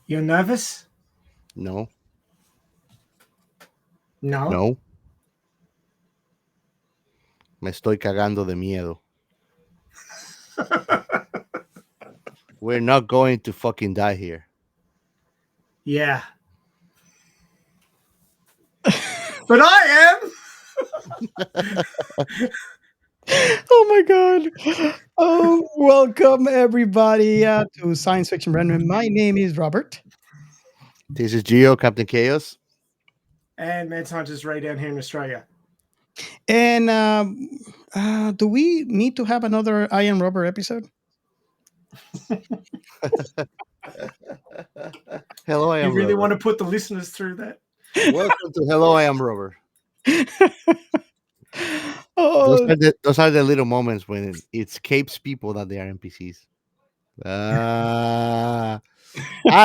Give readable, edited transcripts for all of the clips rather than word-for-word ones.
You're nervous? No, No. no. Me estoy cagando de miedo. We're not going to fucking die here. Yeah. But I am. Oh my god. Oh, welcome everybody to Science Fiction Random. My name is Robert. This is Geo, Captain Chaos. And Mad Scientist Ray down here in Australia. And do we need to have another I Am Robert episode? Hello, I You am really Robert. want to put the listeners through that? Welcome to Hello, I am Robert. Oh, Those are the little moments when it escapes people that they are NPCs. I,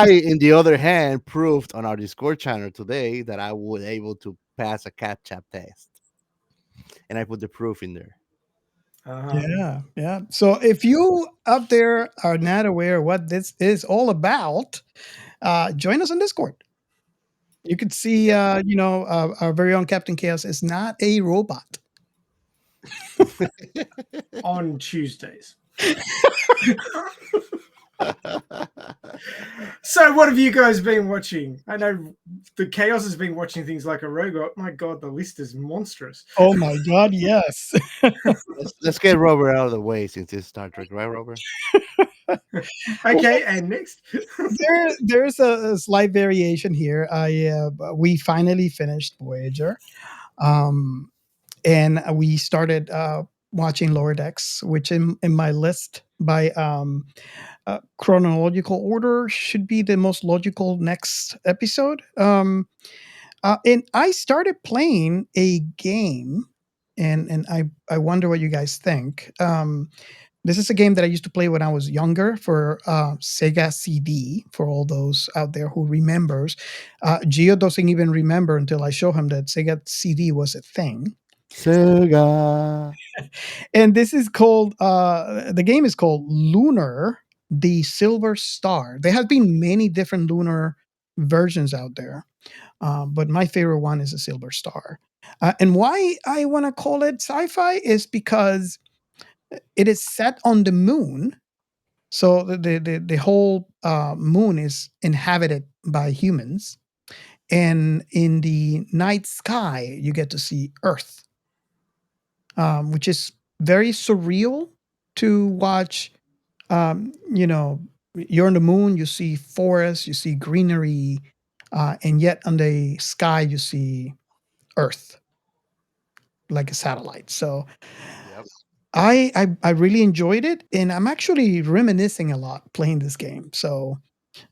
in the other hand, proved on our Discord channel today that I was able to pass a cat chap test, and I put the proof in there. yeah. So if you out there are not aware what this is all about, join us on Discord. You could see, our very own Captain Chaos is not a robot. On Tuesdays. So, what have you guys been watching? I know the Chaos has been watching things like a robot. My God, the list is monstrous. Oh my god, yes. Let's get Robert out of the way since it's Star Trek, right, Robert? Okay, and next. There's a slight variation here. We finally finished Voyager, um, and we started watching Lower Decks, which in my list by chronological order should be the most logical next episode. And I started playing a game, and I wonder what you guys think. This is a game that I used to play when I was younger for Sega CD. For all those out there who remembers, Gio doesn't even remember until I show him that Sega CD was a thing. Sega. And this is called the game is called Lunar, the Silver Star. There have been many different Lunar versions out there, but my favorite one is a Silver Star. And why I want to call it sci-fi is because it is set on the moon. So the whole moon is inhabited by humans, and in the night sky you get to see Earth, which is very surreal to watch. You're on the moon, you see forests, you see greenery, and yet on the sky you see Earth like a satellite. So Yep. I really enjoyed it, and I'm actually reminiscing a lot playing this game. So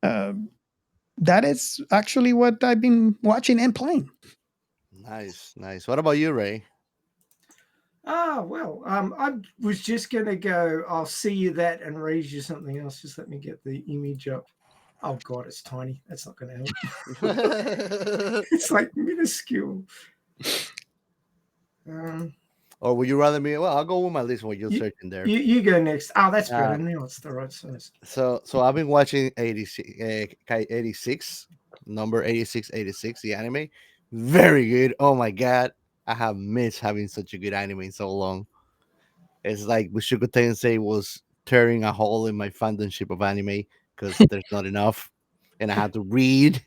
uh, that is actually what I've been watching and playing. Nice, nice. What about you, Ray? Well, I was just gonna go. I'll see you that and raise you something else. Just let me get the image up. Oh God, it's tiny. That's not gonna help. It's like minuscule. Or would you rather me? Well, I'll go with my list while you're searching there. You go next. Oh, that's better. Uh, Now it's the right size. So I've been watching 86, number 86, the anime. Very good. Oh my god, I have missed having such a good anime in so long. It's like Mushoku Tensei was tearing a hole in my fandomship of anime because there's not enough, and I had to read.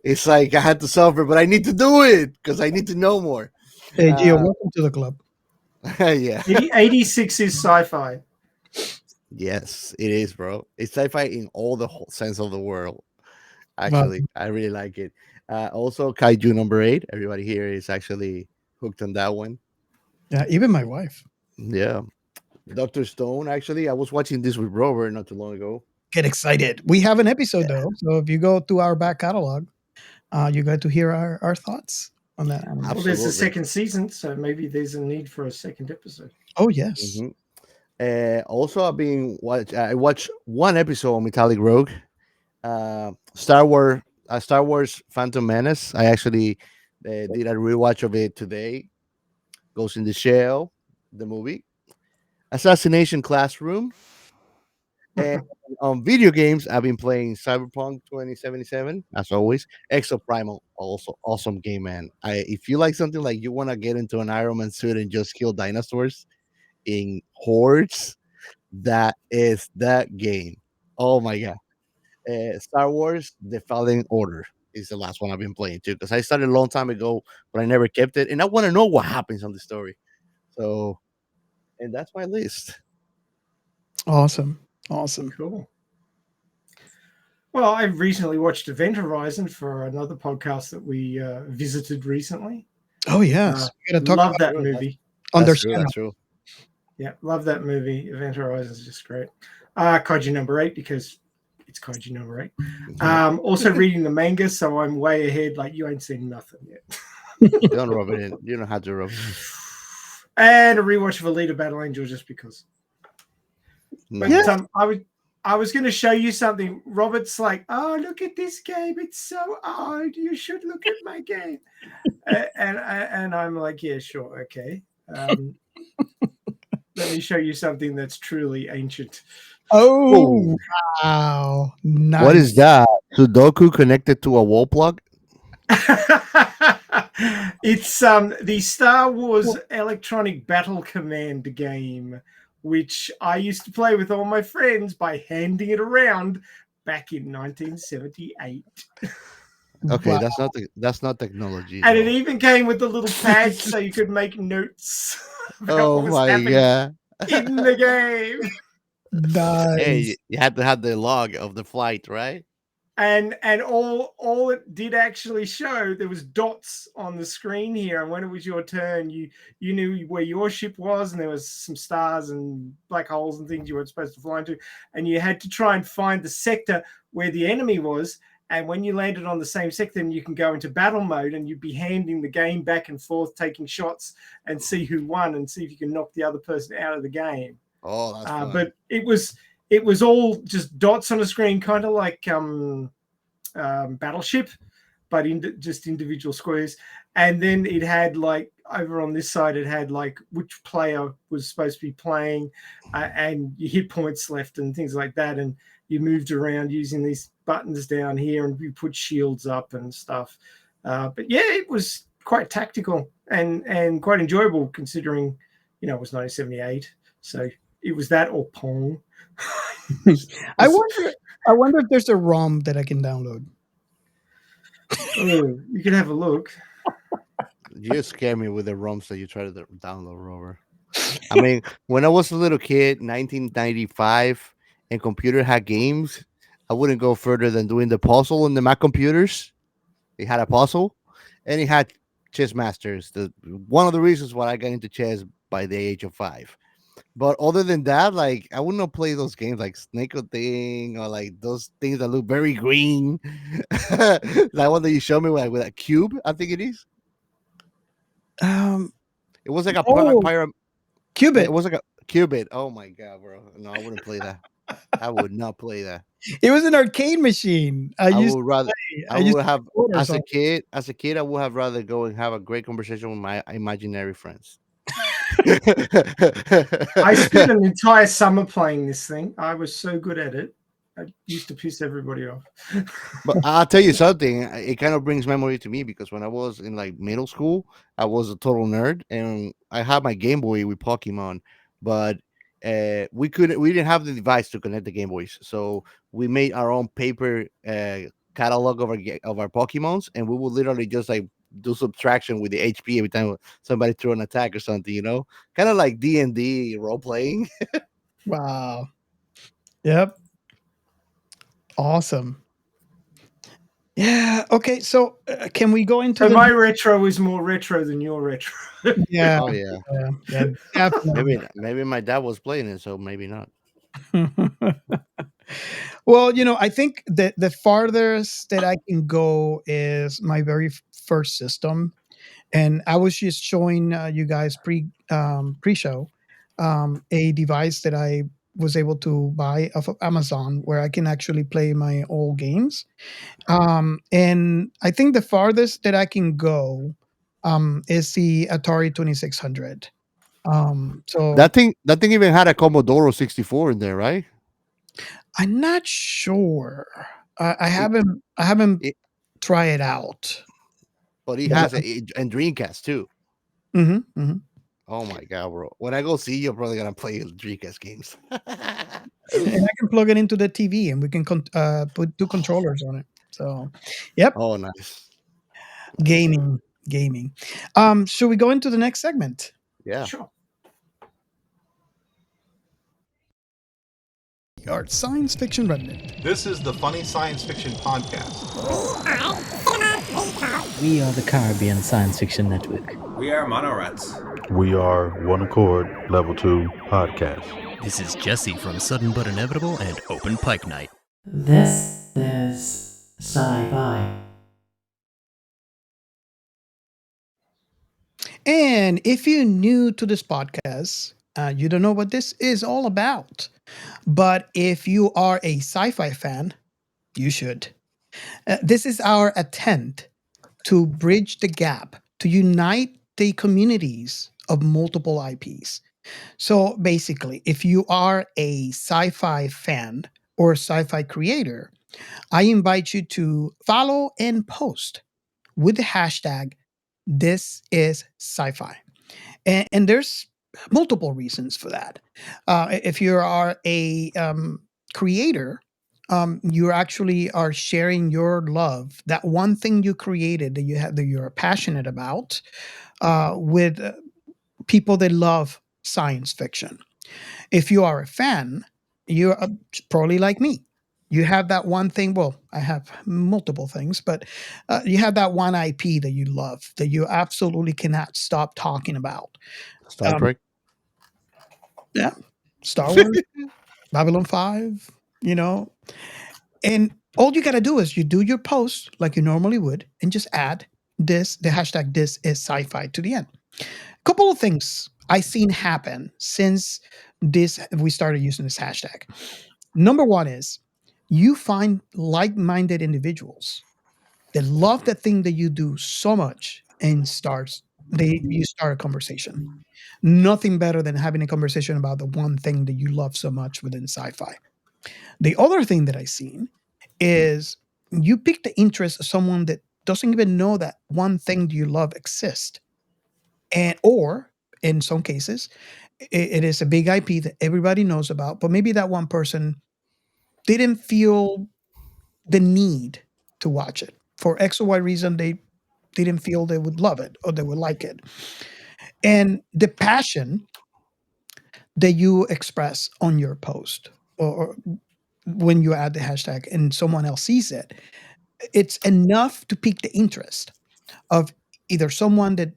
It's like I had to suffer, but I need to do it because I need to know more. Hey, Gio, welcome to the club. Yeah. 86 is sci-fi. Yes, it is, bro. It's sci-fi in all the whole sense of the world. Well, Actually, I really like it. Also, Kaiju number 8. Everybody here is actually hooked on that one. yeah, even my wife. Yeah. Doctor Stone. Actually, I was watching this with Robert not too long ago. Get excited. We have an episode though, so if you go to our back catalog, you get to hear our thoughts on that anime. Well, there's a second season, so maybe there's a need for a second episode. Oh yes. Also, I watched one episode of Metallic Rogue, Star Wars Phantom Menace. I actually did a rewatch of it today. Ghost in the Shell, the movie, Assassination Classroom, And on video games, I've been playing Cyberpunk 2077, as always. Exoprimal, also awesome game, man. If you like something like you want to get into an Iron Man suit and just kill dinosaurs in hordes, that is that game. Oh my god. Star Wars: The Fallen Order is the last one I've been playing too, because I started a long time ago, but I never kept it, and I want to know what happens on the story. So, and that's my list. Awesome. Awesome. Cool. Well, I recently watched Event Horizon for another podcast that we visited recently. Oh yes. We gotta talk Love about that Sure, movie. That's true. Understand. That's true. Yeah, love that movie. Event Horizon is just great. Kaiju number 8 because it's Kaiju number 8. Yeah. Also reading the manga, so I'm way ahead. Like you ain't seen nothing yet. Don't rub it in. You don't have to rub it in. And a rewatch of Alita Battle Angel just because. But Yeah. I was going to show you something. Robert's like, oh, look at this game. It's so old. You should look at my game. and I'm like, yeah, sure. Okay. Let me show you something that's truly ancient. Oh, wow. Nice. What is that? Sudoku connected to a wall plug? It's the Star Wars Electronic Battle Command game, which I used to play with all my friends by handing it around back in 1978. Okay, Wow. that's not technology. And it no. even came with the little pad so you could make notes about Oh what was my happening god! in the game. Nice. Hey, you had to have the log of the flight, right? And all it did actually show, there was dots on the screen here, and when it was your turn, you knew where your ship was, and there was some stars and black holes and things you weren't supposed to fly into, and you had to try and find the sector where the enemy was. And when you landed on the same sector, then you can go into battle mode, and you'd be handing the game back and forth, taking shots, and see who won, and see if you can knock the other person out of the game. Oh, that's fun. But it was all just dots on a screen, kind of like Battleship, but just individual squares. And then it had like over on this side, it had like which player was supposed to be playing, and your hit points left and things like that. And you moved around using these buttons down here, and you put shields up and stuff. But yeah, it was quite tactical and quite enjoyable considering, it was 1978. So it was that or Pong. I wonder if there's a ROM that I can download. Oh, you can have a look. You scare me with the ROMs that you try to download, Rover. I mean, when I was a little kid, 1995, and computer had games, I wouldn't go further than doing the puzzle in the Mac computers. It had a puzzle, and it had chess masters. One of the reasons why I got into chess by the age of 5. But other than that, like I would not play those games like Snake or Thing or like those things that look very green. That one that you showed me with a cube, I think it is. Um, It was like a Oh. pyramid. Qubit. It was like a qubit. Oh my god, bro! No, I wouldn't play that. I would not play that. It was an arcade machine. I I used would rather. to I play. would have orders as a on- kid. As a kid, I would have rather go and have a great conversation with my imaginary friends. I spent an entire summer playing this thing. I was so good at it. I used to piss everybody off. But I'll tell you something. It kind of brings memory to me because when I was in like middle school, I was a total nerd, and I had my Game Boy with Pokemon. But we didn't have the device to connect the Game Boys, so we made our own paper catalog of our Pokemons, and we would literally just like do subtraction with the HP every time somebody threw an attack or something. Kind of like D&D role playing. Wow. Yep. Awesome. Yeah. Okay. So can we go into So the? my retro is more retro than your retro. Yeah. Oh yeah. Yeah. Definitely. Maybe my dad was playing it, so maybe not. Well, I think that the farthest that I can go is my very first system, and I was just showing you guys pre-show a device that I was able to buy off of Amazon where I can actually play my old games. And I think the farthest that I can go is the Atari 2600. So That thing even had a Commodore 64 in there, right? I'm not sure. I It, haven't it, tried it out. but it That, has and Dreamcast too. mhm, mhm. Oh my god, bro! When I go see you, I'm probably gonna play Dreamcast games. And I can plug it into the TV, and we can put two controllers on it. So, yep, Oh, nice, nice. gaming, gaming. Should we go into the next segment? Yeah. Sure. Our science fiction remnant. This is the Funny Science Fiction Podcast. We are the Caribbean Science Fiction Network. We are Monorats. We are One Accord Level 2 Podcast. This is Jesse from Sudden But Inevitable and Open Pike Night. This is Sci-Fi. And if you're new to this podcast, you don't know what this is all about. But if you are a sci-fi fan, you should. This is our attempt to bridge the gap, to unite the communities of multiple IPs. So basically, if you are a sci-fi fan or a sci-fi creator, I invite you to follow and post with the hashtag this is sci-fi. And there's multiple reasons for that. If you are a creator, you actually are sharing your love, that one thing you created that you have that you're passionate about, with people that love science fiction. If you are a fan, you're probably like me. You have that one thing. Well, I have multiple things, but you have that one IP that you love that you absolutely cannot stop talking about. Star Um, Trek. yeah, Star Wars, Babylon 5, and all you got to do is you do your post like you normally would and just add the hashtag this is sci-fi to the end. Couple of things I seen happen since we started using this hashtag. Number one is you find like-minded individuals that love the thing that you do so much and you start a conversation. Nothing better than having a conversation about the one thing that you love so much within sci-fi. The other thing that I seen is you pick the interest of someone that doesn't even know that one thing you love exists. Or in some cases, it is a big IP that everybody knows about, but maybe that one person didn't feel the need to watch it. For X or Y reason, they didn't feel they would love it or they would like it. And the passion that you express on your post or when you add the hashtag and someone else sees it, it's enough to pique the interest of either someone that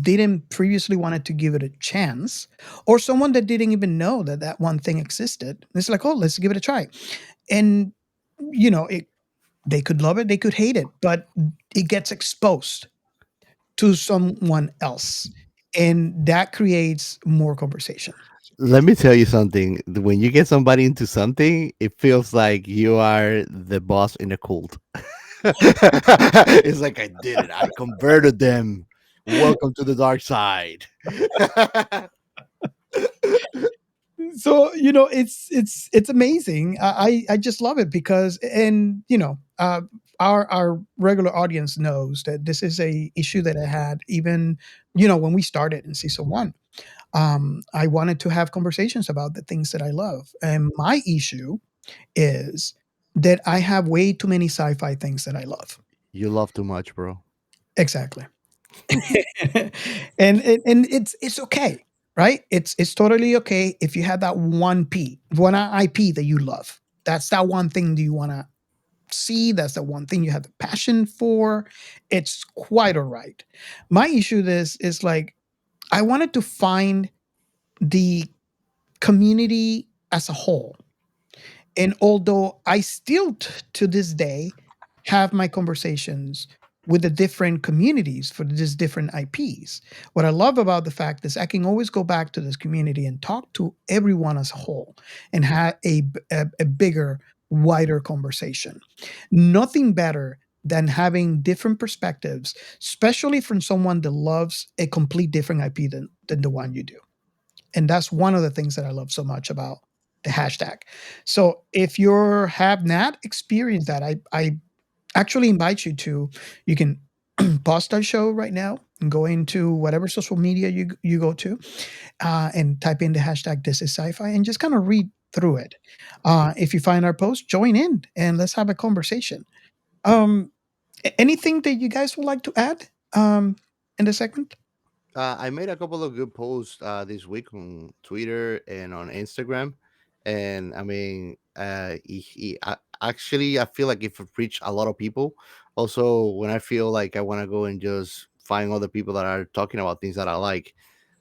didn't previously wanted to give it a chance or someone that didn't even know that that one thing existed. It's like, oh, let's give it a try. And, they could love it, they could hate it, but it gets exposed to someone else. And that creates more conversation. Let me tell you something. When you get somebody into something, it feels like you are the boss in a cult. It's like I did it. I converted them. Welcome to the dark side. So it's amazing. I just love it because our regular audience knows that this is a issue that I had even when we started in season 1. I wanted to have conversations about the things that I love, and my issue is that I have way too many sci-fi things that I love. You love too much, bro. Exactly. and it's okay, right? It's totally okay if you have that one IP that you love. That's that one thing that you want to see. That's the one thing you have the passion for. It's quite all right. My issue is like I wanted to find the community as a whole. And although I still to this day have my conversations with the different communities for these different IPs, what I love about the fact is I can always go back to this community and talk to everyone as a whole and have a bigger, wider conversation. Nothing better than having different perspectives, especially from someone that loves a complete different IP than the one you do. And that's one of the things that I love so much about the hashtag. So if you have not experienced that, I actually invite you to. You can pause our show right now and go into whatever social media you go to, and type in the hashtag This Is Sci-Fi and just kind of read through it. If you find our post, join in and let's have a conversation. Anything that you guys would like to add in the segment? I made a couple of good posts this week on Twitter and on Instagram, and I mean, actually, I feel like if it reached a lot of people. Also, when I feel like I want to go and just find other people that are talking about things that I like,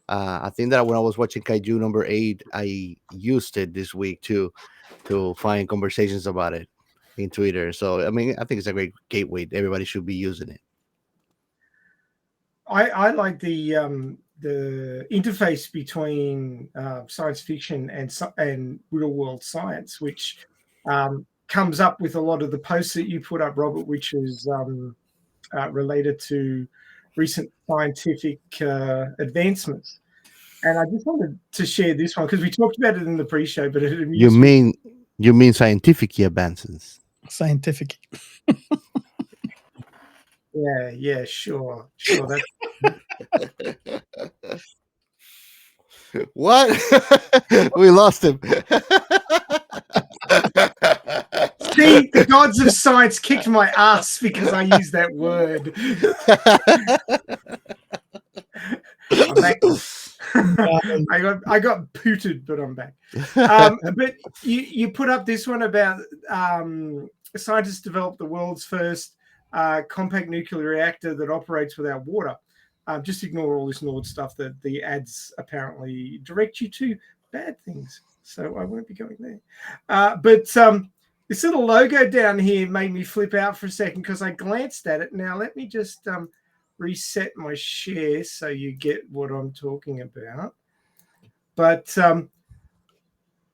I think that when I was watching Kaiju number 8, I used it this week too to find conversations about it in Twitter. So I mean, I think it's a great gateway. Everybody should be using it. I like the interface between science fiction and real world science, which comes up with a lot of the posts that you put up, Robert, which is related to recent scientific advancements. And I just wanted to share this one because we talked about it in the pre-show, but it amused me. You mean scientific advances? Scientific. Yeah, sure. What? We lost him. See, the gods of science kicked my ass because I used that word. I'm back. I got pooted, but I'm back. But you put up this one about scientists developed the world's first compact nuclear reactor that operates without water. Just ignore all this Nord stuff that the ads apparently direct you to bad things. So I won't be going there. But this little logo down here made me flip out for a second because I glanced at it. Now let me just reset my share so you get what I'm talking about. But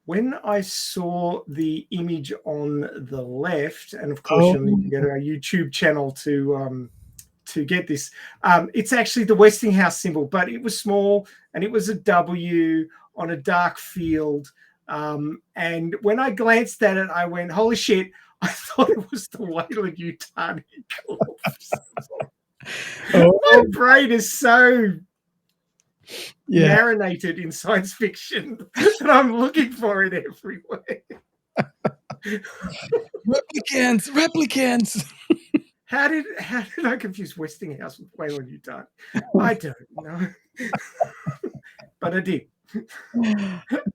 when I saw the image on the left, and of course you'll need to go to our YouTube channel to get this. It's actually the Westinghouse symbol, but it was small and it was a W on a dark field. And when I glanced at it, I went, holy shit, I thought it was the Weyland-Yutani corpse. My brain is so marinated in science fiction that I'm looking for it everywhere. Replicants. How did I confuse Westinghouse with Weyland-Yutani? I don't know. But I did.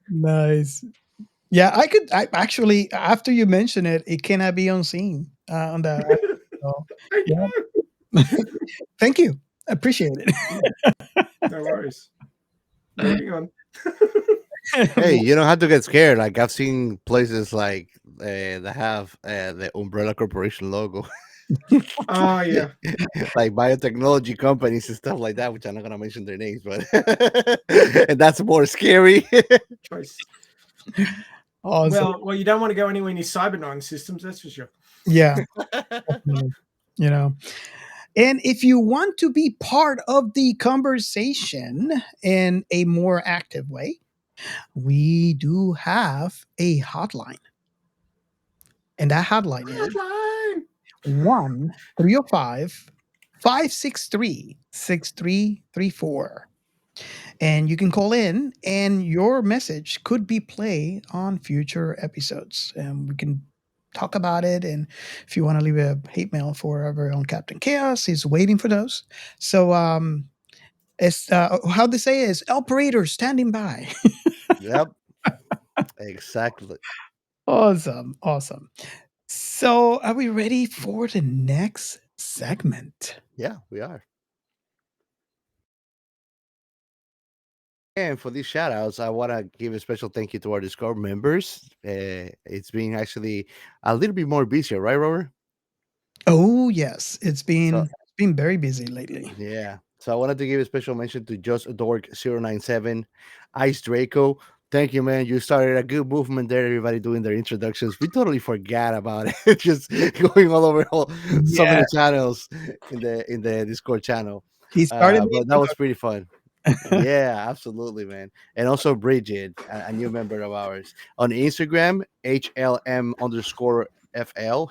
Nice. Yeah, I actually, after you mention it, it cannot be unseen on the. So, yeah. Thank you. Appreciate it. No worries. Moving on. Hey, you don't have to get scared. Like I've seen places like that have the Umbrella Corporation logo. Oh yeah, like biotechnology companies and stuff like that, which I'm not gonna mention their names, but and that's more scary. choice. Awesome. Well, you don't want to go anywhere near Cyber9 systems, that's for sure. Yeah. You know. And if you want to be part of the conversation in a more active way, we do have a hotline. And that hotline is 1-305-563-6334. And you can call in and your message could be played on future episodes. And we can talk about it. And if you want to leave a hate mail for our very own Captain Chaos, he's waiting for those. So it's how they say is operator standing by. Yep. Exactly. Awesome. So are we ready for the next segment? Yeah, we are. And for these shout outs, I want to give a special thank you to our Discord members. It's been actually a little bit more busier, right, Robert? Oh, yes. It's been very busy lately. Yeah. So I wanted to give a special mention to Just Dork 097, Ice Draco. Thank you, man. You started a good movement there. Everybody doing their introductions. We totally forgot about it. Just going all over some of the channels in the Discord channel. He started, but that was pretty fun. Yeah, absolutely, man. And also Bridget, a new member of ours on Instagram, HLM_FL,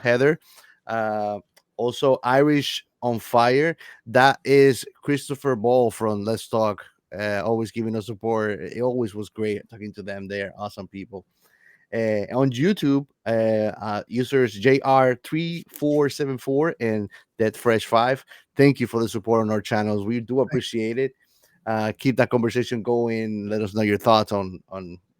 Heather. Uh, Also Irish on Fire. That is Christopher Ball from Let's Talk. Always giving us support. It always was great talking to them. They're awesome people. On YouTube, users JR3474 and Dead Fresh 5. Thank you for the support on our channels. We do appreciate it. Keep that conversation going. Let us know your thoughts on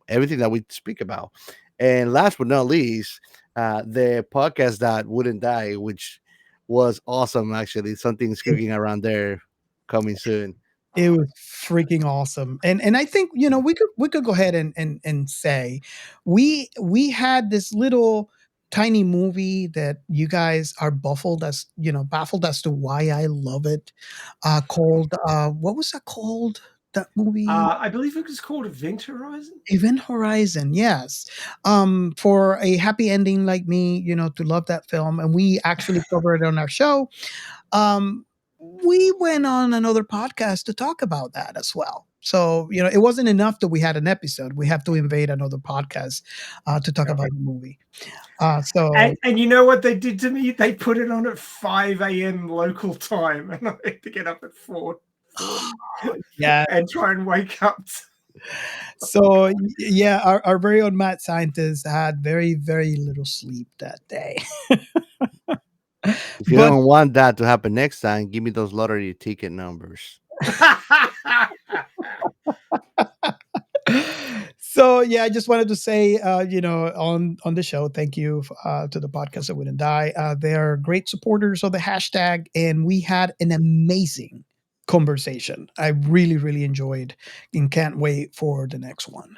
everything that we speak about. And last but not least, the podcast that wouldn't die, which was awesome. Actually, something's cooking around there, coming soon. It was freaking awesome. And I think, we could go ahead and say we had this little tiny movie that you guys are baffled as to why I love it. Called what was that called? That movie? I believe it was called Event Horizon. Event Horizon, yes. For a happy ending like me, to love that film, and we actually covered it on our show. Um, we went on another podcast to talk about that as well. So, it wasn't enough that we had an episode. We have to invade another podcast to talk about the movie. So, And you know what they did to me? They put it on at 5 a.m. local time, and I had to get up at 4 yeah. and try and wake up. So, yeah, our very own mad scientist had very, very little sleep that day. If you But- don't want that to happen next time, give me those lottery ticket numbers. So yeah, I just wanted to say, on the show, thank you to the podcast that wouldn't die. They're great supporters of the hashtag, and we had an amazing conversation. I really, really enjoyed, and can't wait for the next one.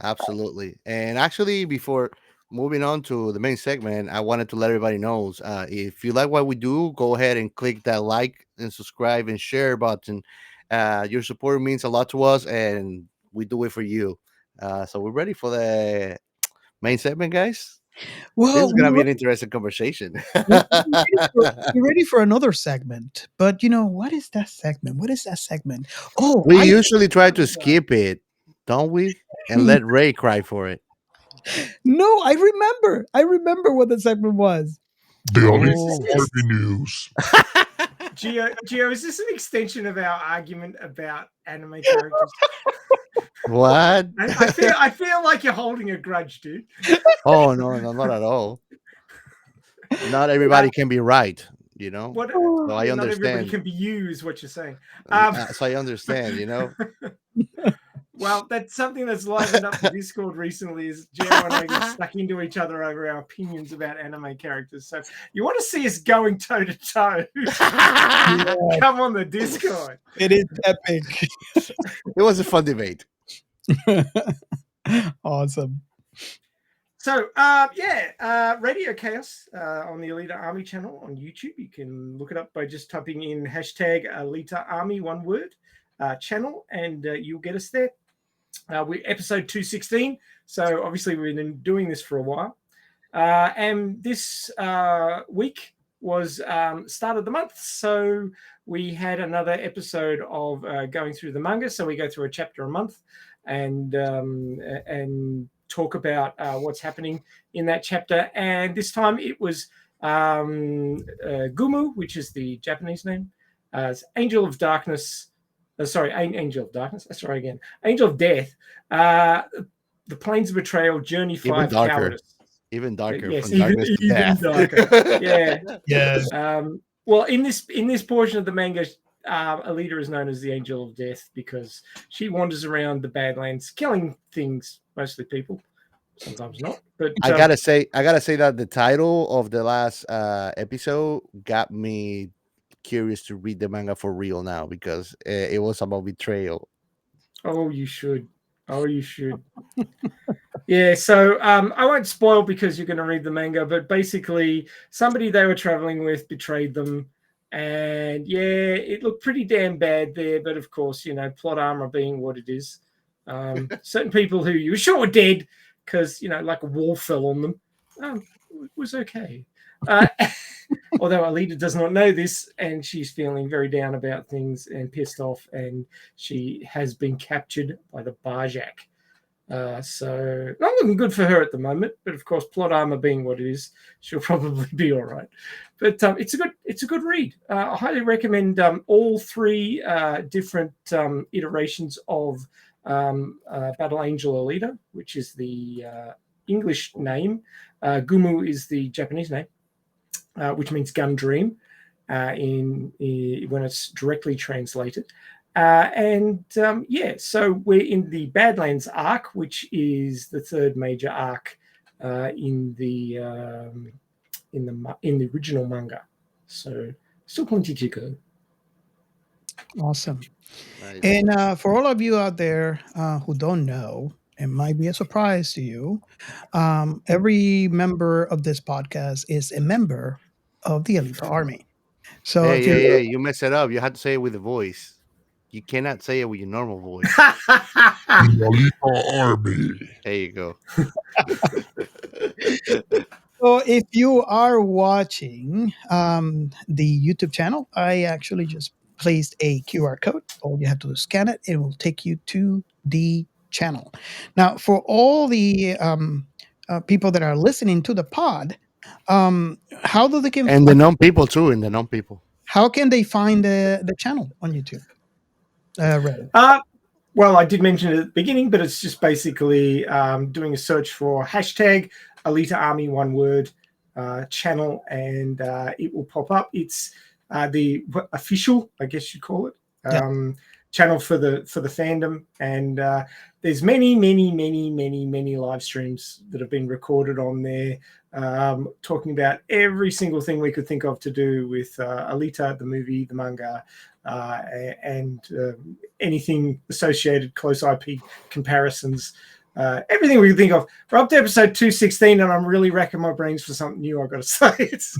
Absolutely. And actually, before moving on to the main segment, I wanted to let everybody know if you like what we do, go ahead and click that like and subscribe and share button. Your support means a lot to us, and we do it for you. So we're ready for the main segment, guys. This Well, is gonna be an interesting conversation. we're ready for another segment, but what is that segment? What is that segment? Oh, We usually try to skip it, don't we? And let Ray cry for it. no, I remember what the segment was. The Alita Oh. Harvey news. Gio, is this an extension of our argument about anime characters? What? I feel like you're holding a grudge, dude. Oh no, not at all. Not everybody can be right, What? So I Not everybody understand. can be you, is what you're saying. So I understand. Well, that's something that's livened up the Discord recently. Is Gio and I get stuck into each other over our opinions about anime characters. So you want to see us going toe to toe? Come on the Discord. It is epic. It was a fun debate. Awesome. So, Radio Chaos on the Alita Army channel on YouTube. You can look it up by just typing in hashtag Alita Army, one word, channel, and you'll get us there. We're episode 216. So, obviously, we've been doing this for a while. And this week was start of the month. So, we had another episode of going through the manga. So, we go through a chapter a month and talk about what's happening in that chapter. And this time it was Gumu, which is the Japanese name, Angel of Darkness. Angel of Darkness. Let's try again. Angel of Death. The Plains of Betrayal, Journey 5, Even darker. Cowardice. Even darker. Yes, from darkness to even death. darker. Yeah. Yes. Well, in this portion of the manga, Alita is known as the Angel of Death because she wanders around the Badlands, killing things, mostly people, sometimes not. But I gotta say that the title of the last episode got me curious to read the manga for real now because it was about betrayal. Oh, you should. Yeah, so I won't spoil because you're going to read the manga, but basically somebody they were traveling with betrayed them. And yeah, it looked pretty damn bad there. But of course, plot armor being what it is. Certain people who you were sure were dead because, like a wall fell on them. It was okay. Although Alita does not know this, and she's feeling very down about things and pissed off, and she has been captured by the Barjak. So not looking good for her at the moment, but of course, plot armor being what it is, she'll probably be all right. But it's a good read. I highly recommend all three different iterations of Battle Angel Alita, which is the English name. Gumu is the Japanese name, which means gun dream in when it's directly translated. So we're in the Badlands arc, which is the third major arc in the original manga. So still plenty to go. Awesome. Nice. And for all of you out there who don't know, it might be a surprise to you. Every member of this podcast is a member of the Alita Army. So if you're Hey, you mess it up. You have to say it with a voice. You cannot say it with your normal voice. There you go. So if you are watching the YouTube channel, I actually just placed a QR code. All you have to do is scan it. It will take you to the channel. Now, for all the people that are listening to the pod, how do they can And the non-people too, and the non-people. how can they find the channel on YouTube? Ray? Well, I did mention it at the beginning, but it's just basically doing a search for hashtag Alita Army, one word, channel, and it will pop up. It's the official, I guess you call it, channel for the fandom, and there's many live streams that have been recorded on there, talking about every single thing we could think of to do with Alita, the movie, the manga, and anything associated, close IP comparisons, everything we can think of. We're up to episode 216, and I'm really racking my brains for something new. I've got to say, it's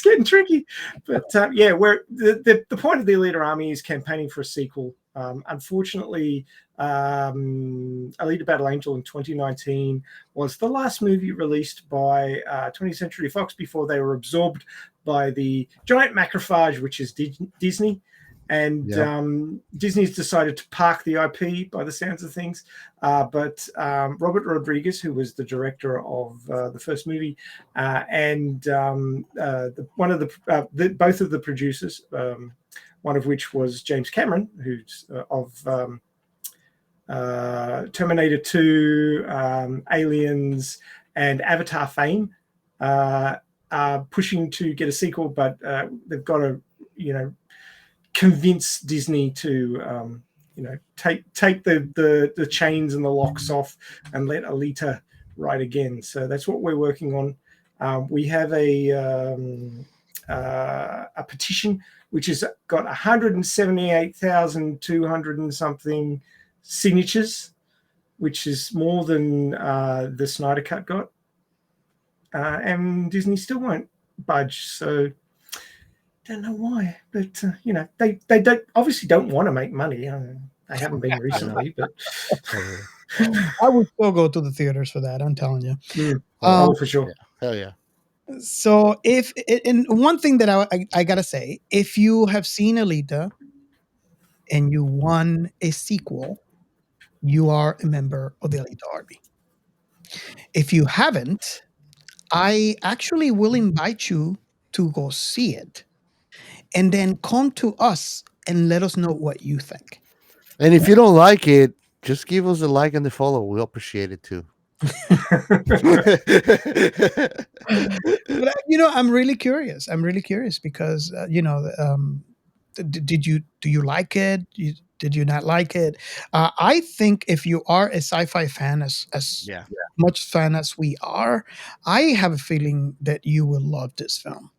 getting tricky. But we're the point of the Alita Army is campaigning for a sequel. Unfortunately, Alita Battle Angel in 2019 was the last movie released by 20th Century Fox before they were absorbed by the giant macrophage, which is Disney. And Disney's decided to park the IP by the sounds of things. But Robert Rodriguez, who was the director of the first movie, and both of the producers, one of which was James Cameron, who's of Terminator 2, Aliens, and Avatar fame, are pushing to get a sequel, but they've got to, convince Disney to, take the chains and the locks off and let Alita ride again. So that's what we're working on. We have a petition which has got 178,200 and something signatures, which is more than the Snyder Cut got, and Disney still won't budge. So don't know why, but they don't want to make money. They haven't been recently, but I would still go to the theaters for that. I'm telling you. For sure. Hell yeah. So and one thing that I gotta say, if you have seen Alita and you won a sequel, you are a member of the Alita Army. If you haven't, I actually will invite you to go see it and then come to us and let us know what you think. And if you don't like it, just give us a like and the follow. We'll appreciate it too. But I'm really curious. Because do you like it? Did you not like it? I think if you are a sci-fi fan, as much fan as we are, I have a feeling that you will love this film.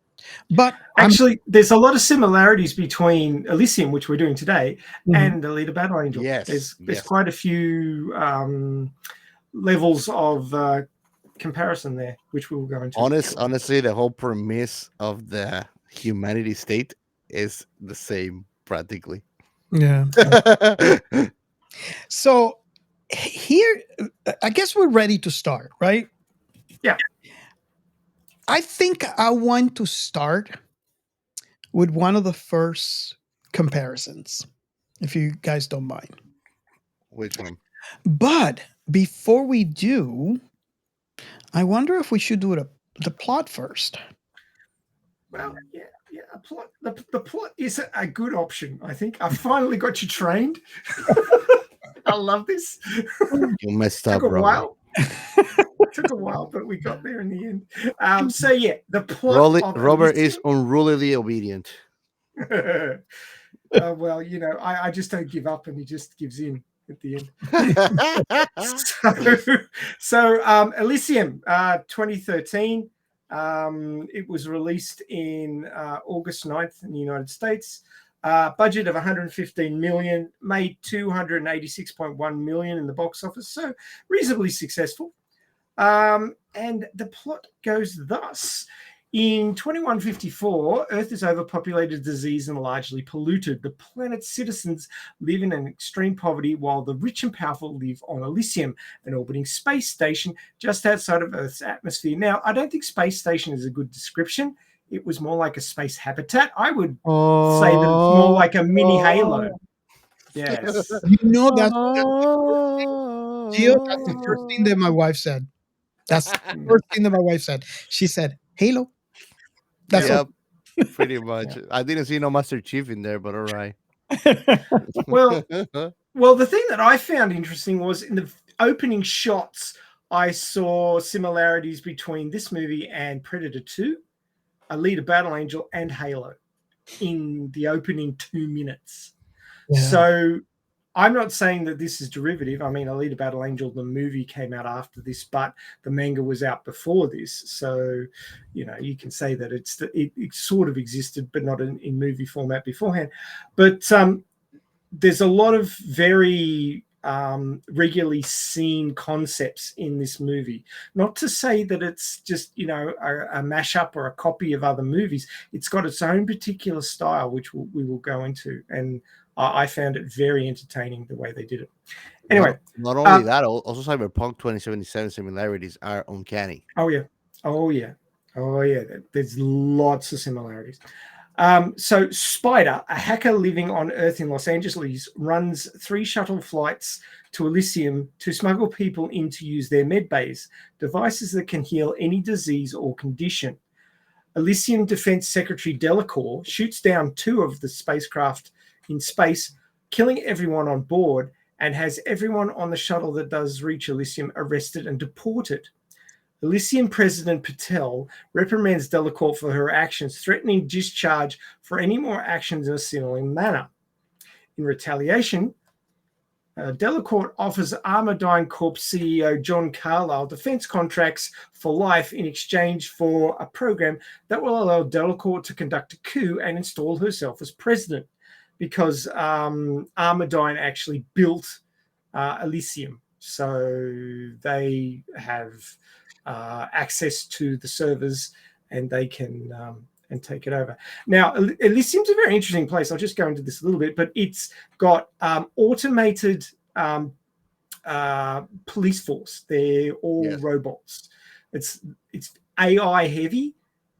But actually, there's a lot of similarities between Elysium, which we're doing today, and Alita Battle Angel. Yes, there's quite a few levels of comparison there, which we will go into. Honestly, the whole premise of the humanity state is the same practically. Yeah. So here, I guess we're ready to start, right? Yeah. I think I want to start with one of the first comparisons, if you guys don't mind. Which one? But before we do, I wonder if we should do the plot first. Well, yeah. A plot. The plot is a good option. I think I finally got you trained. I love this. You messed up, Took a Robert. while. Took a while, but we got there in the end. So yeah, the plot. Of Robert is Elysium. unrulyly obedient. Well, I just don't give up, and he just gives in at the end. So Elysium, 2013. It was released in August 9th in the United States. Budget of 115 million, made 286.1 million in the box office, so reasonably successful. And the plot goes thus. In 2154, Earth is overpopulated, diseased, and largely polluted. The planet's citizens live in an extreme poverty, while the rich and powerful live on Elysium, an orbiting space station just outside of Earth's atmosphere. Now, I don't think space station is a good description. It was more like a space habitat. I would say that it's more like a mini Halo. Yes. That's the first thing that my wife said. That's the first thing that my wife said. She said, Halo. That's yep, pretty much. Yeah. I didn't see no Master Chief in there, but all right. Well, the thing that I found interesting was in the opening shots, I saw similarities between this movie and Predator 2, Alita Battle Angel, and Halo in the opening 2 minutes. Yeah. So I'm not saying that this is derivative. I mean, Alita Battle Angel, the movie came out after this, but the manga was out before this. So, you can say that it sort of existed, but not in movie format beforehand. But there's a lot of very regularly seen concepts in this movie. Not to say that it's just, a mashup or a copy of other movies. It's got its own particular style, which we will go into. And I found it very entertaining the way they did it. Anyway. Not only that, also Cyberpunk 2077 similarities are uncanny. Oh, yeah. There's lots of similarities. So Spider, a hacker living on Earth in Los Angeles, runs 3 shuttle flights to Elysium to smuggle people in to use their medbays, devices that can heal any disease or condition. Elysium Defense Secretary Delacourt shoots down 2 of the spacecraft in space, killing everyone on board, and has everyone on the shuttle that does reach Elysium arrested and deported. Elysium President Patel reprimands Delacourt for her actions, threatening discharge for any more actions in a similar manner. In retaliation, Delacourt offers Armodyne Corp CEO John Carlyle defense contracts for life in exchange for a program that will allow Delacourt to conduct a coup and install herself as president, because Armodyne actually built Elysium. So they have access to the servers, and they can and take it over. Now, Elysium's a very interesting place. I'll just go into this a little bit, but it's got automated police force. They're all robots. It's AI heavy,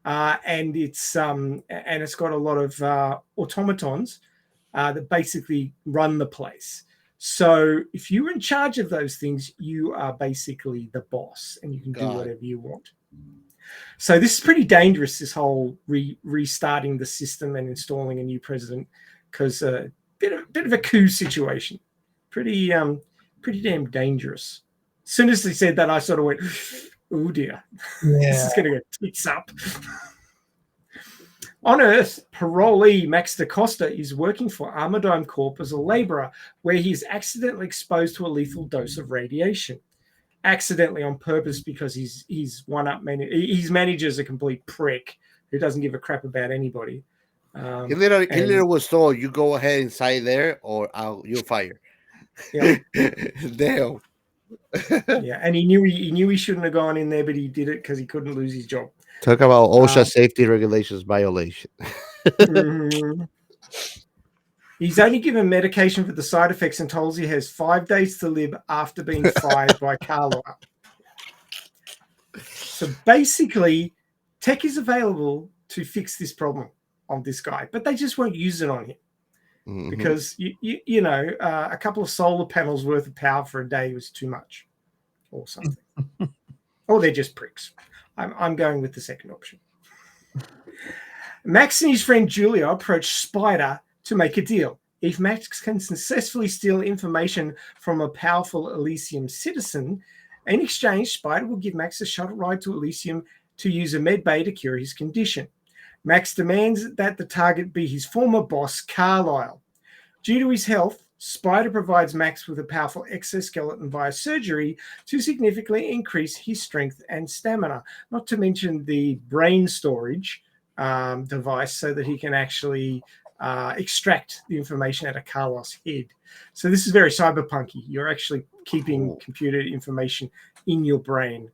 and it's got a lot of automatons that basically run the place. So if you're in charge of those things, you are basically the boss, and you can do whatever you want. So this is pretty dangerous, this whole restarting the system and installing a new president, because a bit of a coup situation. Pretty damn dangerous. As soon as they said that, I sort of went, oh dear, this is going to go tits up. On Earth, parolee Max DaCosta is working for Armodyne Corp as a laborer, where he is accidentally exposed to a lethal dose of radiation. Accidentally on purpose, because he's his manager's a complete prick who doesn't give a crap about anybody. He literally was told, you go ahead inside there or you'll fire. Yeah. Damn. Yeah, and he knew he shouldn't have gone in there, but he did it because he couldn't lose his job. Talk about OSHA safety regulations violation. Mm-hmm. He's only given medication for the side effects and told he has 5 days to live after being fired by Carlyle. So basically, Tech is available to fix this problem on this guy, but they just won't use it on him because, a couple of solar panels worth of power for a day was too much or something. Or they're just pricks. I'm going with the second option. Max and his friend Julia approach Spider to make a deal. If Max can successfully steal information from a powerful Elysium citizen, in exchange, Spider will give Max a shuttle ride to Elysium to use a medbay to cure his condition. Max demands that the target be his former boss, Carlisle. Due to his health, Spider provides Max with a powerful exoskeleton via surgery to significantly increase his strength and stamina, not to mention the brain storage device so that he can actually extract the information out of Carlos' head. So this is very cyberpunky. You're actually keeping computer information in your brain.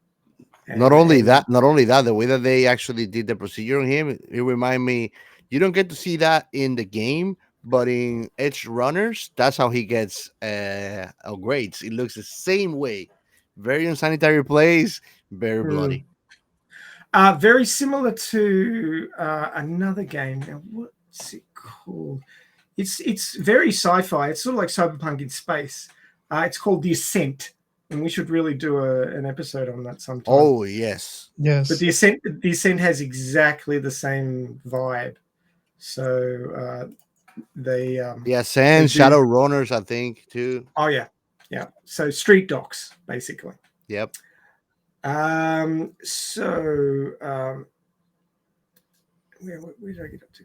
Not only that, the way that they actually did the procedure on him, it reminded me, you don't get to see that in the game, but in Edge Runners, that's how he gets upgrades. It looks the same way. Very unsanitary place, very bloody. Very similar to another game. Now, what's it called? It's very sci-fi. It's sort of like cyberpunk in space. It's called The Ascent, and we should really do an episode on that sometime. Oh, yes. But The Ascent has exactly the same vibe. So they The Ascent, Shadow Runners, I think, too. Oh yeah. So street docs, basically. Yep. Where did I get up to?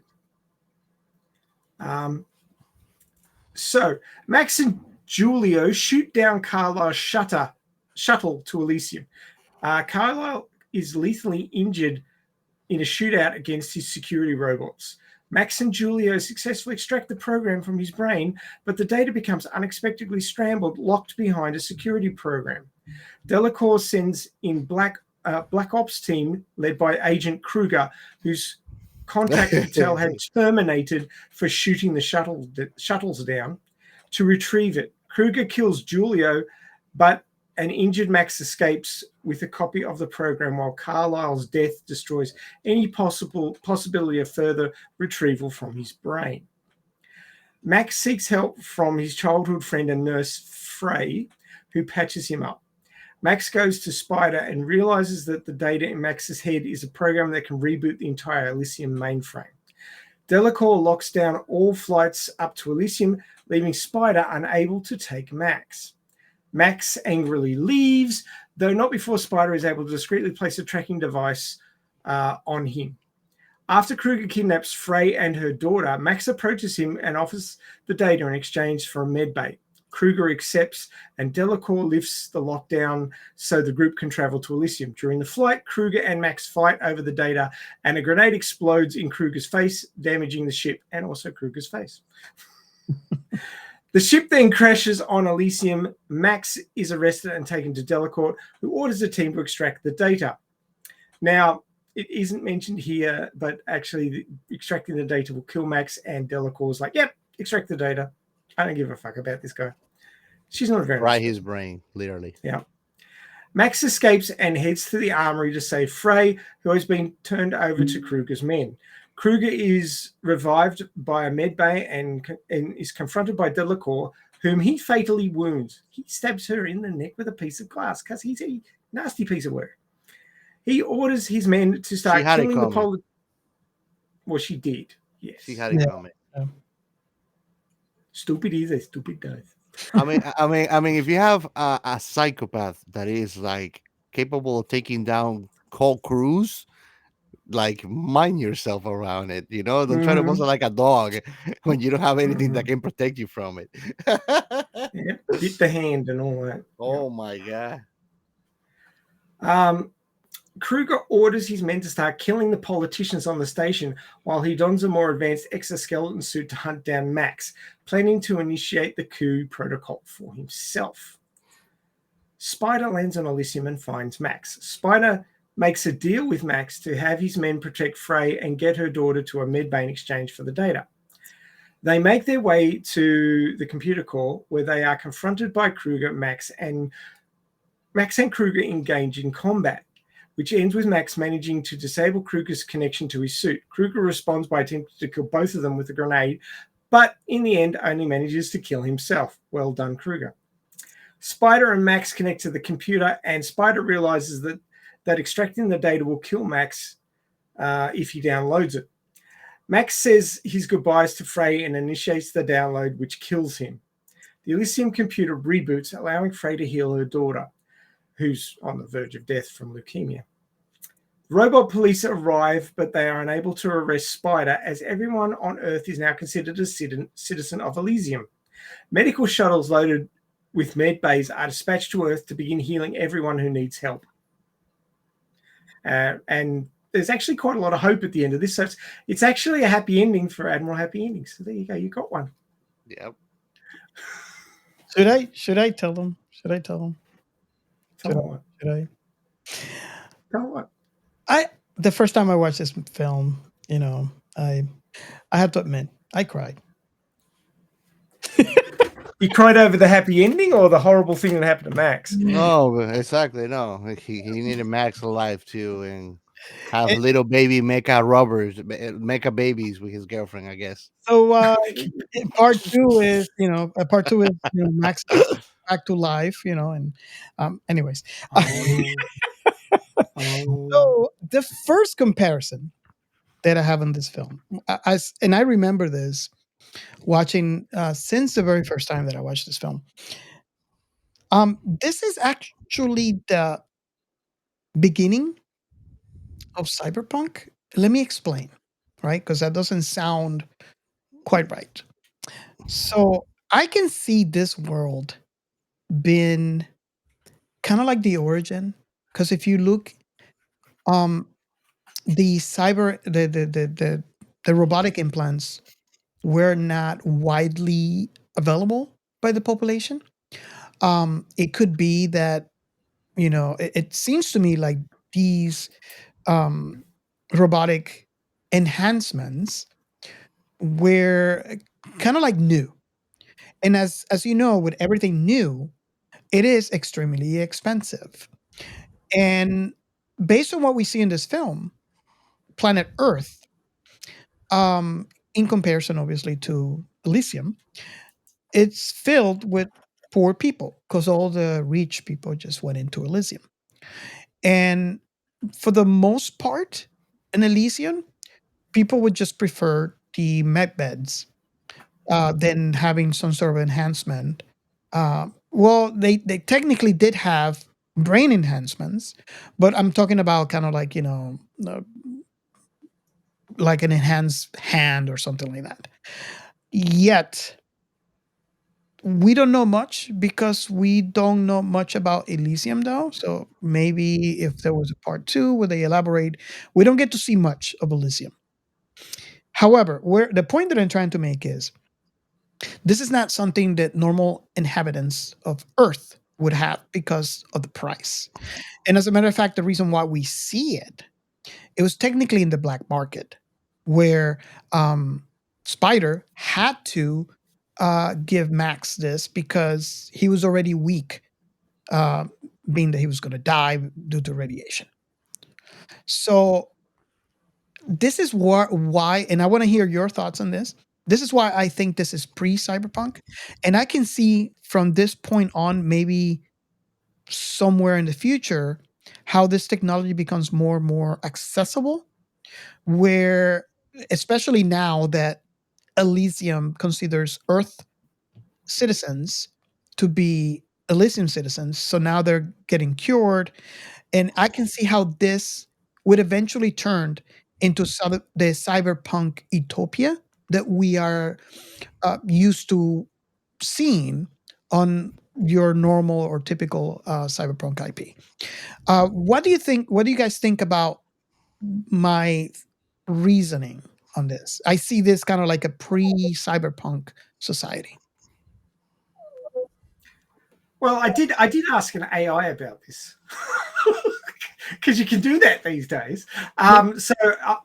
So Max and Julio shoot down Carlisle's shuttle to Elysium. Carlisle is lethally injured in a shootout against his security robots. Max and Julio successfully extract the program from his brain, but the data becomes unexpectedly scrambled, locked behind a security program. Delacourt sends in Black Ops team led by Agent Kruger, whose contact Patel had terminated for shooting the shuttles down, to retrieve it. Kruger kills Julio, but an injured Max escapes with a copy of the program, while Carlisle's death destroys any possibility of further retrieval from his brain. Max seeks help from his childhood friend and nurse, Frey, who patches him up. Max goes to Spider and realizes that the data in Max's head is a program that can reboot the entire Elysium mainframe. Delacourt locks down all flights up to Elysium, leaving Spider unable to take Max. Max angrily leaves, though not before Spider is able to discreetly place a tracking device on him. After Kruger kidnaps Frey and her daughter, Max approaches him and offers the data in exchange for a medbay. Kruger accepts, and Delacourt lifts the lockdown so the group can travel to Elysium. During the flight, Kruger and Max fight over the data, and a grenade explodes in Kruger's face, damaging the ship and also Kruger's face. The ship then crashes on Elysium. Max is arrested and taken to Delacourt, who orders the team to extract the data. Now, it isn't mentioned here, but actually extracting the data will kill Max, and Delacourt's like, yep, extract the data. I don't give a fuck about this guy. She's not very Fry his brain, literally. Yeah. Max escapes and heads to the armory to save Frey, who has been turned over to Kruger's men. Kruger is revived by a medbay and is confronted by Delacourt, whom he fatally wounds. He stabs her in the neck with a piece of glass because he's a nasty piece of work. He orders his men to start killing the politicians. Well, she did. Yes. She had it coming. Stupid is a stupid does. I mean, if you have a psychopath that is like capable of taking down whole crews, like mind yourself around it. Don't try to muscle like a dog when you don't have anything that can protect you from it. Yeah, hit the hand and all that. Oh my god. Kruger orders his men to start killing the politicians on the station while he dons a more advanced exoskeleton suit to hunt down Max, planning to initiate the coup protocol for himself. Spider lands on Elysium and finds Max. Spider makes a deal with Max to have his men protect Frey and get her daughter to a medbay in exchange for the data. They make their way to the computer core, where they are confronted by Kruger. Max and Kruger engage in combat. which ends with Max managing to disable Kruger's connection to his suit. Kruger responds by attempting to kill both of them with a grenade, but in the end only manages to kill himself. Well done, Kruger. Spider and Max connect to the computer, and Spider realizes that extracting the data will kill Max if he downloads it. Max says his goodbyes to Frey and initiates the download, which kills him. The Elysium computer reboots, allowing Frey to heal her daughter, who's on the verge of death from leukemia. Robot police arrive, but they are unable to arrest Spider, as everyone on Earth is now considered a citizen of Elysium. Medical shuttles loaded with med bays are dispatched to Earth to begin healing everyone who needs help. And there's actually quite a lot of hope at the end of this. So it's actually a happy ending for Admiral Happy Endings. So there you go. You got one. Yep. Should I tell them? Should I tell them? Tell what? Should I? Tell what? The first time I watched this film, I have to admit, I cried. You cried over the happy ending or the horrible thing that happened to Max? No, exactly. No, he needed Max alive too, and have little baby mecha babies with his girlfriend, I guess. So part two is Max back to life, and anyways. So the first comparison that I have in this film, I remember this watching since the very first time that I watched this film. This is actually the beginning of cyberpunk. Let me explain, right? Because that doesn't sound quite right. So I can see this world being kind of like the origin, because if you look, the robotic implants were not widely available by the population. It could be that it seems to me like these robotic enhancements were kind of like new. And as you know, with everything new, it is extremely expensive. And based on what we see in this film, planet Earth, in comparison, obviously, to Elysium, it's filled with poor people because all the rich people just went into Elysium. And for the most part, in Elysium, people would just prefer the med beds than having some sort of enhancement. Well, they technically did have brain enhancements, but I'm talking about kind of like, like an enhanced hand or something like that. Yet, we don't know much because we don't know much about Elysium, though. So maybe if there was a part two where they elaborate, we don't get to see much of Elysium. However, the point that I'm trying to make is this is not something that normal inhabitants of Earth would have because of the price. And as a matter of fact, the reason why we see it was technically in the black market, where Spider had to give Max this because he was already weak, being that he was going to die due to radiation. So this is why, and I want to hear your thoughts on this. This is why I think this is pre-cyberpunk. And I can see from this point on, maybe somewhere in the future, how this technology becomes more and more accessible, where, especially now that Elysium considers Earth citizens to be Elysium citizens. So now they're getting cured. And I can see how this would eventually turn into the cyberpunk utopia that we are used to seeing on your normal or typical cyberpunk IP. What do you think? What do you guys think about my reasoning on this? I see this kind of like a pre-cyberpunk society. Well, I did ask an AI about this because you can do that these days. So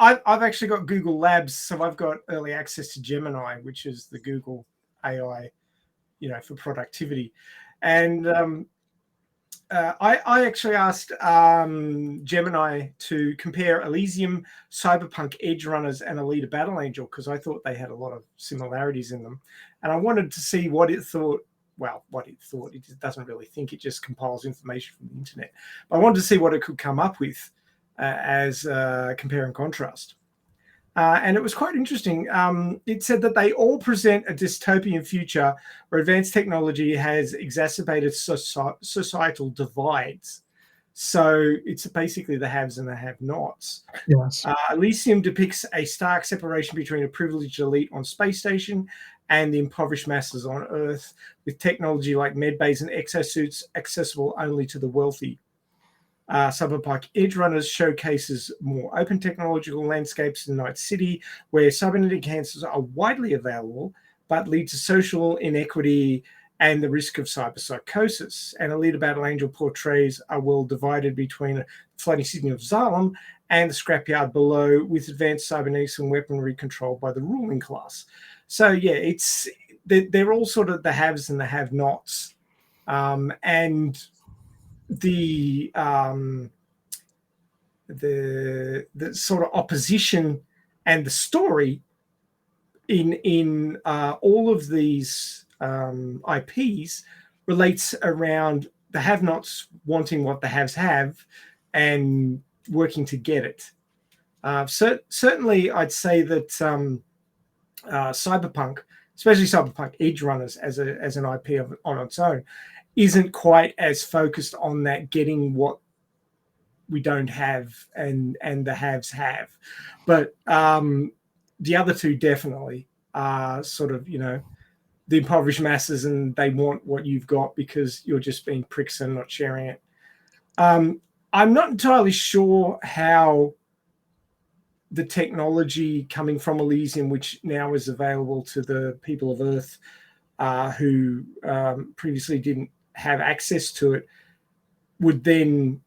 I've actually got Google Labs, so I've got early access to Gemini, which is the Google AI, for productivity. And I actually asked Gemini to compare Elysium, Cyberpunk, Edge Runners, and Alita Battle Angel because I thought they had a lot of similarities in them, and I wanted to see what it thought. Well, what it thought. It doesn't really think. It just compiles information from the internet. But I wanted to see what it could come up with as compare and contrast. And it was quite interesting. It said that they all present a dystopian future where advanced technology has exacerbated societal divides. So it's basically the haves and the have-nots. Yes. Elysium depicts a stark separation between a privileged elite on space station and the impoverished masses on Earth, with technology like medbays and exosuits accessible only to the wealthy. Cyberpunk Edge Runners showcases more open technological landscapes in Night City, where cybernetic hands are widely available, but lead to social inequity and the risk of cyberpsychosis. And Alita Battle Angel portrays a world divided between the floating city of Zalem and the scrapyard below, with advanced cybernetics and weaponry controlled by the ruling class. So yeah, they're all sort of the haves and the have-nots, and the sort of opposition and the story in all of these IPs relates around the have-nots wanting what the haves have and working to get it. Certainly, I'd say that Cyberpunk, especially Cyberpunk Edge Runners as an IP on its own, isn't quite as focused on that getting what we don't have and the haves have. But the other two definitely are sort of, the impoverished masses, and they want what you've got because you're just being pricks and not sharing it. I'm not entirely sure how the technology coming from Elysium, which now is available to the people of Earth who previously didn't have access to it, would then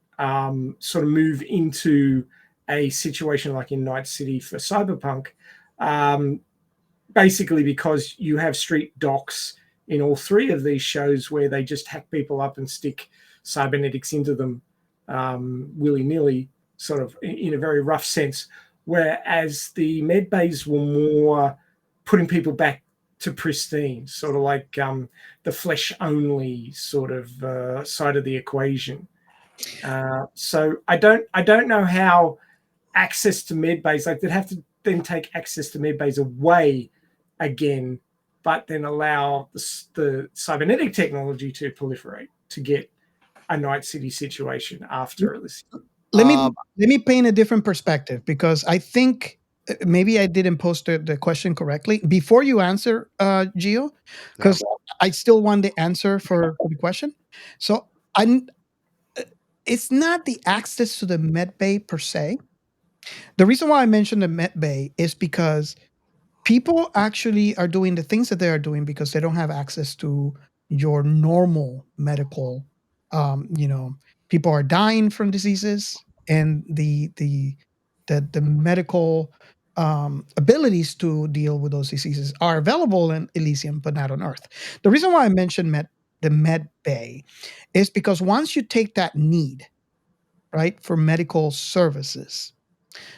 sort of move into a situation like in Night City for Cyberpunk, basically because you have street docs in all three of these shows where they just hack people up and stick cybernetics into them willy-nilly, sort of in a very rough sense, whereas the med bays were more putting people back to pristine, sort of like the flesh-only sort of side of the equation. So I don't know how access to med bays, like they'd have to then take access to med bays away again, but then allow the cybernetic technology to proliferate to get a Night City situation after Elysium. Let me paint a different perspective, because I think maybe I didn't post the question correctly. Before you answer, Gio, because I still want the answer for the question. So it's not the access to the med bay per se. The reason why I mentioned the med bay is because people actually are doing the things that they are doing because they don't have access to your normal medical. People are dying from diseases, and the medical abilities to deal with those diseases are available in Elysium, but not on Earth. The reason why I mentioned the med bay is because once you take that need, right, for medical services,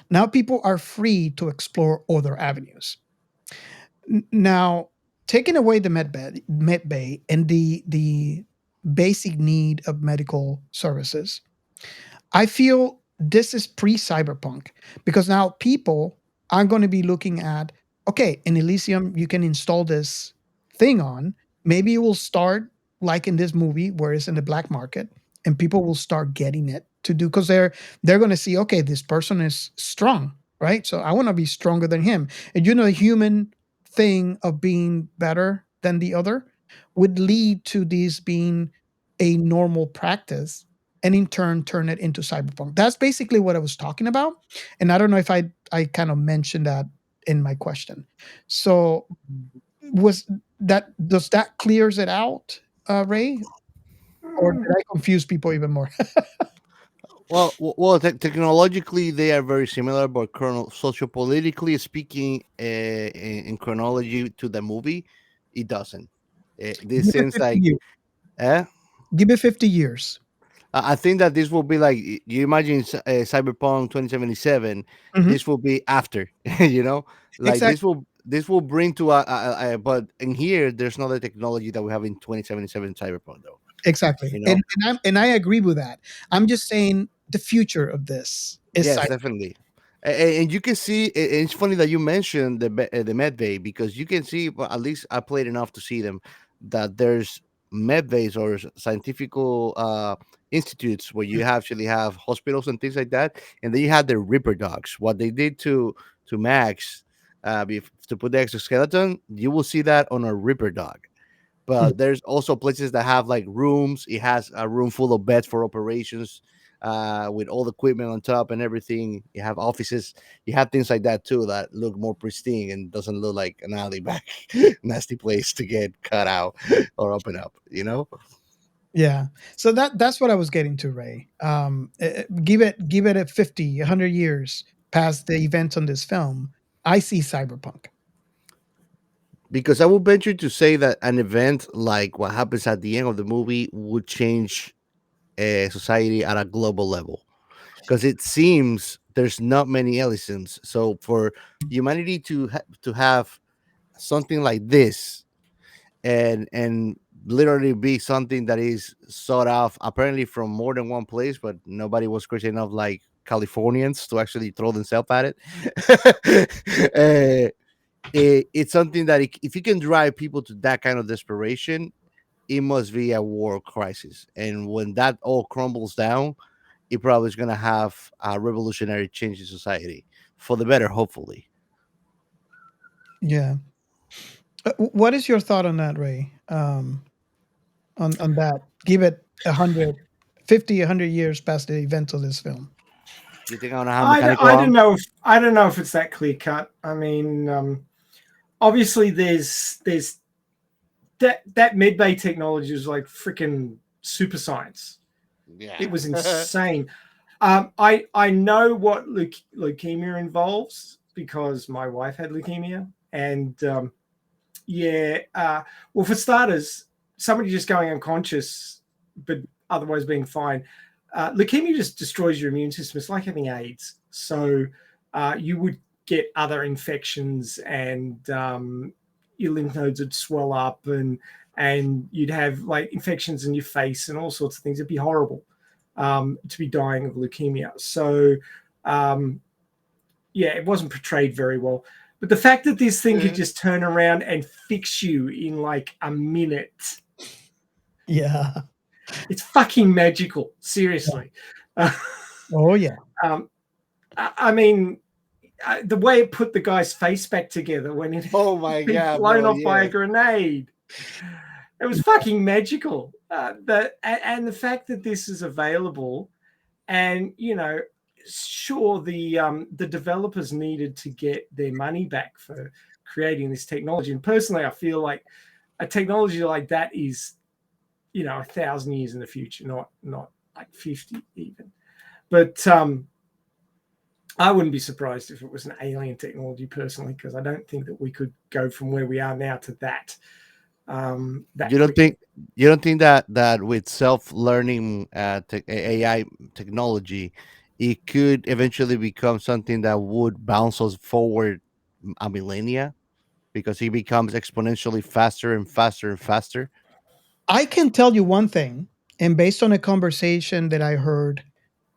now people are free to explore other avenues. Now, taking away the med bay and the basic need of medical services, I feel this is pre-cyberpunk, because now people are going to be looking at, okay, in Elysium you can install this thing on. Maybe it will start like in this movie where it's in the black market, and people will start getting it to do, because they're going to see, okay, this person is strong, right? So I want to be stronger than him. And the human thing of being better than the other would lead to this being a normal practice, and in turn turn it into cyberpunk. That's basically what I was talking about. And I don't know if I kind of mentioned that in my question. So does that clears it out, Ray? Or did I confuse people even more? Well, technologically they are very similar, but sociopolitically speaking, in chronology to the movie, it doesn't. This Give it seems 50 like, years. Give it 50 years. I think that this will be like you imagine Cyberpunk 2077. Mhm. This will be after, you know, like Exactly. this will bring to but in here there's not the technology that we have in 2077 Cyberpunk though. Exactly. You know, And I agree with that. I'm just saying the future of this is yes, definitely. And you can see it's funny that you mentioned the med bay because you can see, well, at least I played enough to see them, that there's med bays or scientific institutes where you actually have hospitals and things like that, and then you have the Ripper dogs. What they did to Max, to put the exoskeleton, you will see that on a Ripper dog. But there's also places that have like rooms. It has a room full of beds for operations, with all the equipment on top and everything. You have offices. You have things like that too that look more pristine and doesn't look like an alley back nasty place to get cut out or open up. You know. Yeah. So that's what I was getting to, Ray. Give it a 50, 100 years past the events on this film. I see cyberpunk. Because I would venture to say that an event like what happens at the end of the movie would change society at a global level. Because it seems there's not many Elysiums. So for humanity to have something like this and literally be something that is sought out apparently from more than one place, but nobody was crazy enough like Californians to actually throw themselves at it. It's something that if you can drive people to that kind of desperation, it must be a war crisis. And when that all crumbles down, it probably is going to have a revolutionary change in society for the better, hopefully. Yeah. What is your thought on that, Ray? On that, give it 150, 100 years past the events of this film. You think I'm going to have mechanical I don't arms? know. I don't know if it's that clear cut. I mean, obviously, there's that medbay technology is like freaking super science. Yeah. It was insane. I know what leukemia involves because my wife had leukemia, and well, for starters, somebody just going unconscious but otherwise being fine. Leukemia just destroys your immune system. It's like having AIDS. So you would get other infections, and your lymph nodes would swell up, and you'd have like infections in your face and all sorts of things. It'd be horrible to be dying of leukemia. So it wasn't portrayed very well. But the fact that this thing could just turn around and fix you in like a minute. Yeah. It's fucking magical. Seriously. Oh, yeah. I mean, the way it put the guy's face back together when it Oh my been God, blown bro, off by yeah. a grenade. It was fucking magical. And the fact that this is available, and sure, the developers needed to get their money back for creating this technology. And personally, I feel like a technology like that is, 1,000 years in the future, not like 50 even. But I wouldn't be surprised if it was an alien technology personally, because I don't think that we could go from where we are now to that. You don't think that with self-learning AI technology, it could eventually become something that would bounce us forward a millennia because it becomes exponentially faster and faster and faster? I can tell you one thing, and based on a conversation that I heard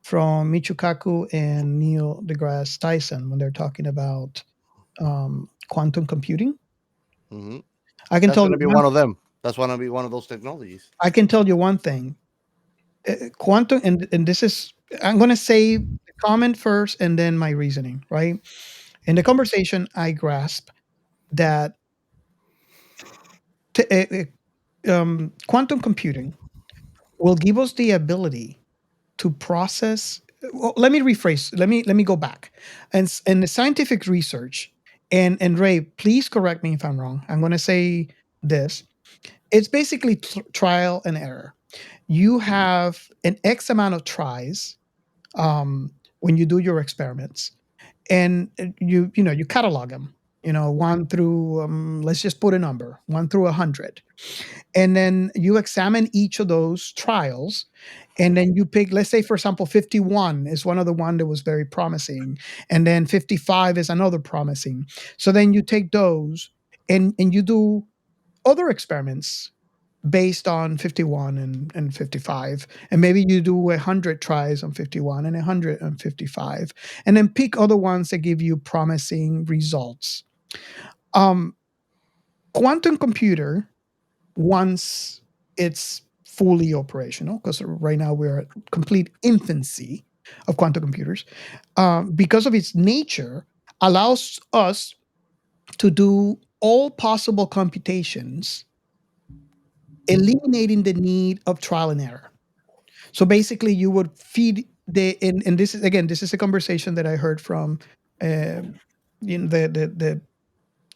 from Michikaku and Neil deGrasse Tyson when they're talking about quantum computing, Hmm. I can That's tell going you to be one. one of them. That's going to be one of those technologies. I can tell you one thing. Quantum, and this is, I'm going to say the comment first and then my reasoning. Right in the conversation, I grasp that quantum computing will give us the ability to process. Well, let me rephrase. Let me go back. And the scientific research, and Ray, please correct me if I'm wrong. I'm going to say this. It's basically trial and error. You have an X amount of tries when you do your experiments, and you catalog them. 1 through, let's just put a number, 1 through 100. And then you examine each of those trials. And then you pick, let's say, for example, 51 is one of the one that was very promising. And then 55 is another promising. So then you take those and you do other experiments based on 51 and 55. And maybe you do 100 tries on 51 and 100 on 55. And then pick other ones that give you promising results. Quantum computer, once it's fully operational, because right now we're at complete infancy of quantum computers, because of its nature, allows us to do all possible computations, eliminating the need of trial and error. So basically, you would feed and this is a conversation that I heard from the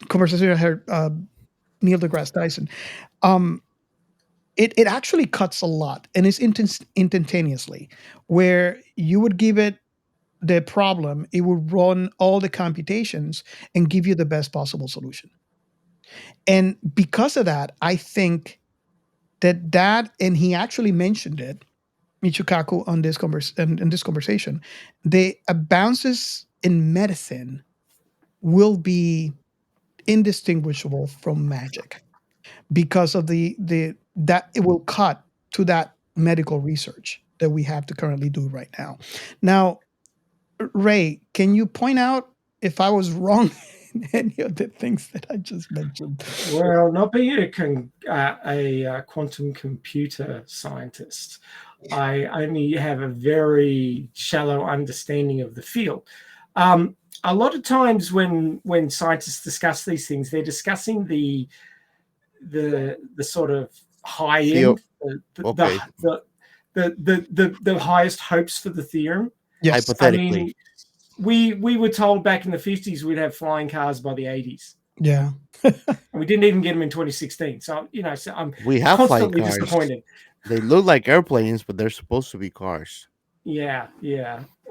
conversation I heard Neil deGrasse Tyson. It actually cuts a lot, and it's instantaneously, where you would give it the problem, it would run all the computations and give you the best possible solution. And because of that, I think that and he actually mentioned it, Michikaku, on this in this conversation, the advances in medicine will be indistinguishable from magic, because of that it will cut to that medical research that we have to currently do right now. Now, Ray, can you point out if I was wrong in any of the things that I just mentioned? Well, not being a quantum computer scientist, I only have a very shallow understanding of the field. A lot of times when scientists discuss these things, they're discussing the sort of high end, the highest hopes for the theorem. Yes. Hypothetically. I mean, we were told back in the 50s we'd have flying cars by the 80s. Yeah. And we didn't even get them in 2016. So, so I'm We have constantly flying cars. disappointed. They look like airplanes, but they're supposed to be cars. Yeah.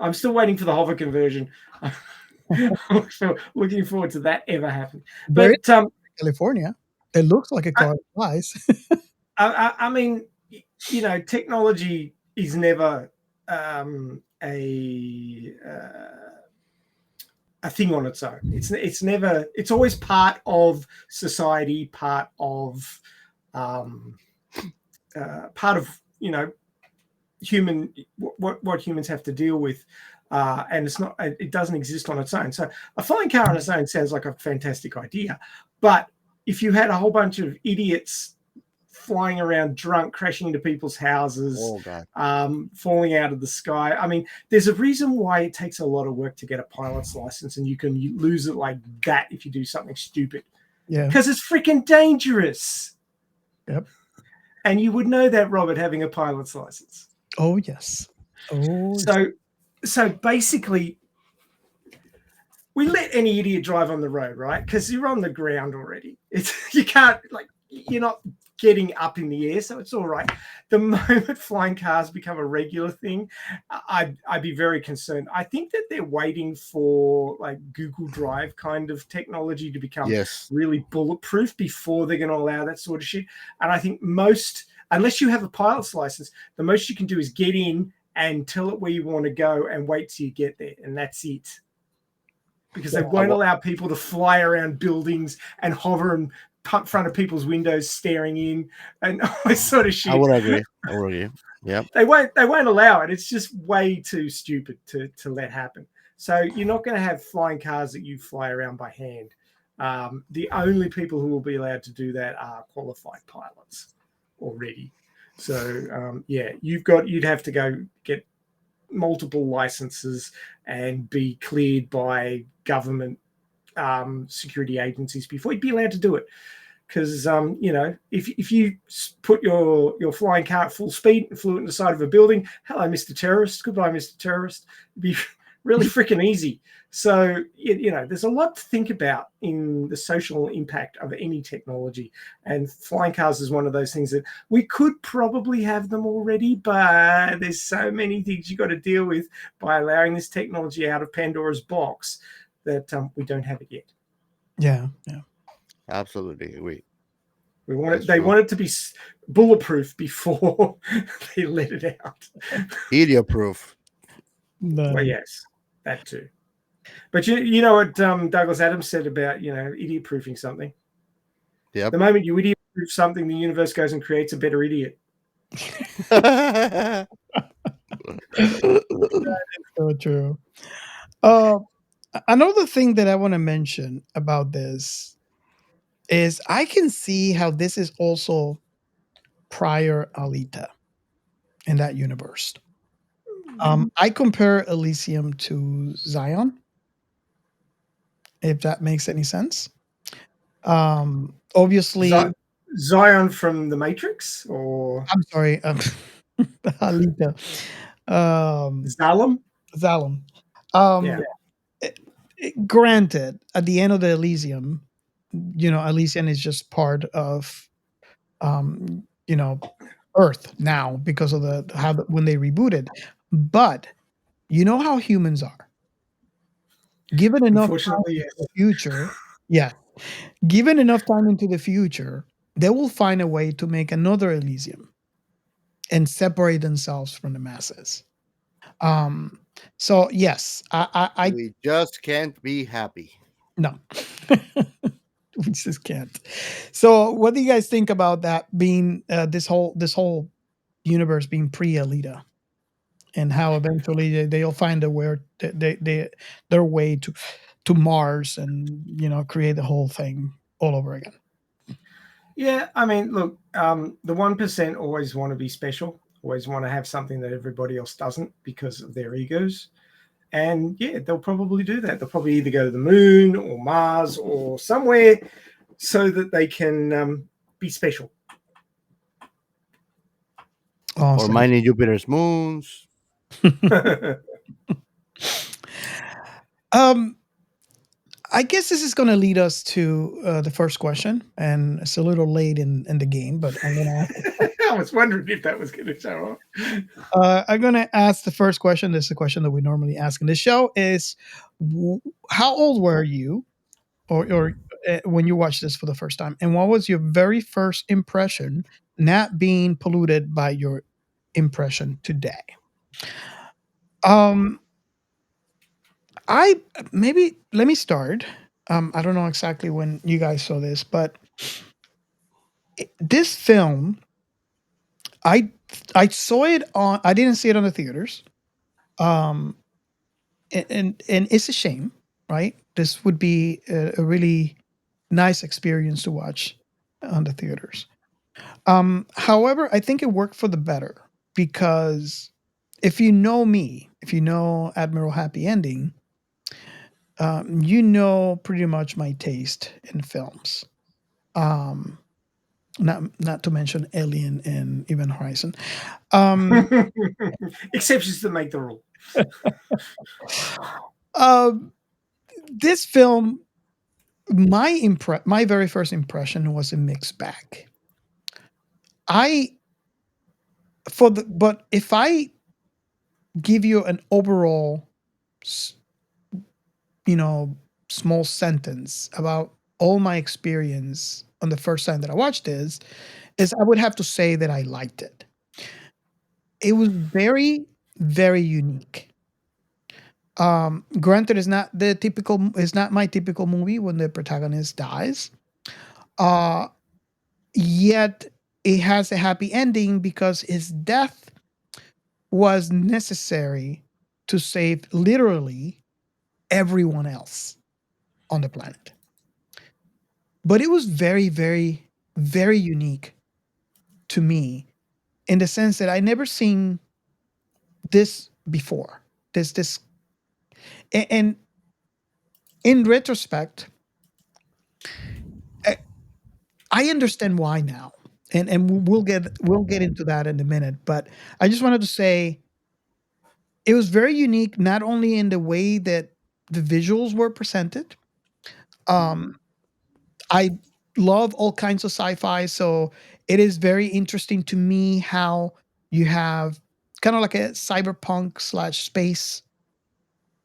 I'm still waiting for the hover conversion. Looking forward to that ever happening. But California, it looks like a car flies. I mean, technology is never a thing on its own. It's never. It's always part of society, part of human what humans have to deal with, and it's not. It doesn't exist on its own. So a flying car on its own sounds like a fantastic idea, but if you had a whole bunch of idiots flying around drunk, crashing into people's houses, falling out of the sky. I mean, there's a reason why it takes a lot of work to get a pilot's license, and you can lose it like that if you do something stupid. Yeah. Because it's freaking dangerous. Yep. And you would know that, Robert, having a pilot's license. Oh, yes. Oh. So basically, we let any idiot drive on the road, right? Because you're on the ground already. You can't, you're not getting up in the air, so it's all right. The moment flying cars become a regular thing, I'd be very concerned. I think that they're waiting for Google Drive kind of technology to become really bulletproof before they're going to allow that sort of shit. And I think unless you have a pilot's license, the most you can do is get in and tell it where you want to go and wait till you get there, and that's it. Because they won't allow people to fly around buildings and hover in front of people's windows staring in and all this sort of shit. I would agree. Yep. They won't allow it. It's just way too stupid to let happen. So you're not going to have flying cars that you fly around by hand. The only people who will be allowed to do that are qualified pilots already. So you'd have to go get multiple licenses and be cleared by government security agencies before you'd be allowed to do it. Because if you put your flying car at full speed and flew it in the side of a building, hello, Mr. Terrorist, goodbye, Mr. Terrorist, it'd be really freaking easy. So there's a lot to think about in the social impact of any technology, and flying cars is one of those things that we could probably have them already, but there's so many things you got to deal with by allowing this technology out of Pandora's box that we don't have it yet. Yeah, yeah. Absolutely agree. We want That's it. They true. want it to be bulletproof before they let it out. Idiot proof. Well, yes, that too. But you know what Douglas Adams said about idiot proofing something. Yep. The moment you idiot proof something, the universe goes and creates a better idiot. So true. Another thing that I want to mention about this is I can see how this is also prior Alita in that universe. I compare Elysium to Zion, if that makes any sense. Obviously, Zion from the Matrix, or I'm sorry, Alita, Zalem. Zalem. Yeah. Granted, at the end of the Elysium, Elysium is just part of, Earth now because of when they rebooted. But you know how humans are. Given enough time Unfortunately, into yes. the future, yeah. Given enough time into the future, they will find a way to make another Elysium and separate themselves from the masses. So yes, I We just can't be happy. no. We just can't. So, what do you guys think about that being this whole universe being pre-Alita, and how eventually they'll find their way to Mars and create the whole thing all over again? Yeah, I mean, look, the 1% always want to be special, always want to have something that everybody else doesn't because of their egos. And yeah, they'll probably do that. They'll probably either go to the moon or Mars or somewhere so that they can be special. Or Awesome. mining Jupiter's moons. I guess this is going to lead us to the first question, and it's a little late in the game, but I'm going to ask. I was wondering if that was going to show up. I'm going to ask the first question. This is a question that we normally ask in the show: is how old were you, or when you watched this for the first time, and what was your very first impression, not being polluted by your impression today? Let me start. I don't know exactly when you guys saw this, but this film, I saw it on. I didn't see it on the theaters. Um, and it's a shame, right? This would be a really nice experience to watch on the theaters. However, I think it worked for the better because if you know me, if you know Admiral Happy Ending, you know pretty much my taste in films. Not to mention Alien and Event Horizon. Exceptions that make the rule. This film, my very first impression was a mixed bag. But if I give you an overall, small sentence about all my experience on the first time that I watched this, is I would have to say that I liked it. It was very, very unique. Granted, it's not my typical movie when the protagonist dies. Yet it has a happy ending because his death was necessary to save literally everyone else on the planet. But it was very, very, very unique to me in the sense that I never seen this before. And in retrospect, I understand why now. And we'll get into that in a minute. But I just wanted to say it was very unique, not only in the way that the visuals were presented. I love all kinds of sci-fi, so it is very interesting to me how you have kind of like a cyberpunk slash space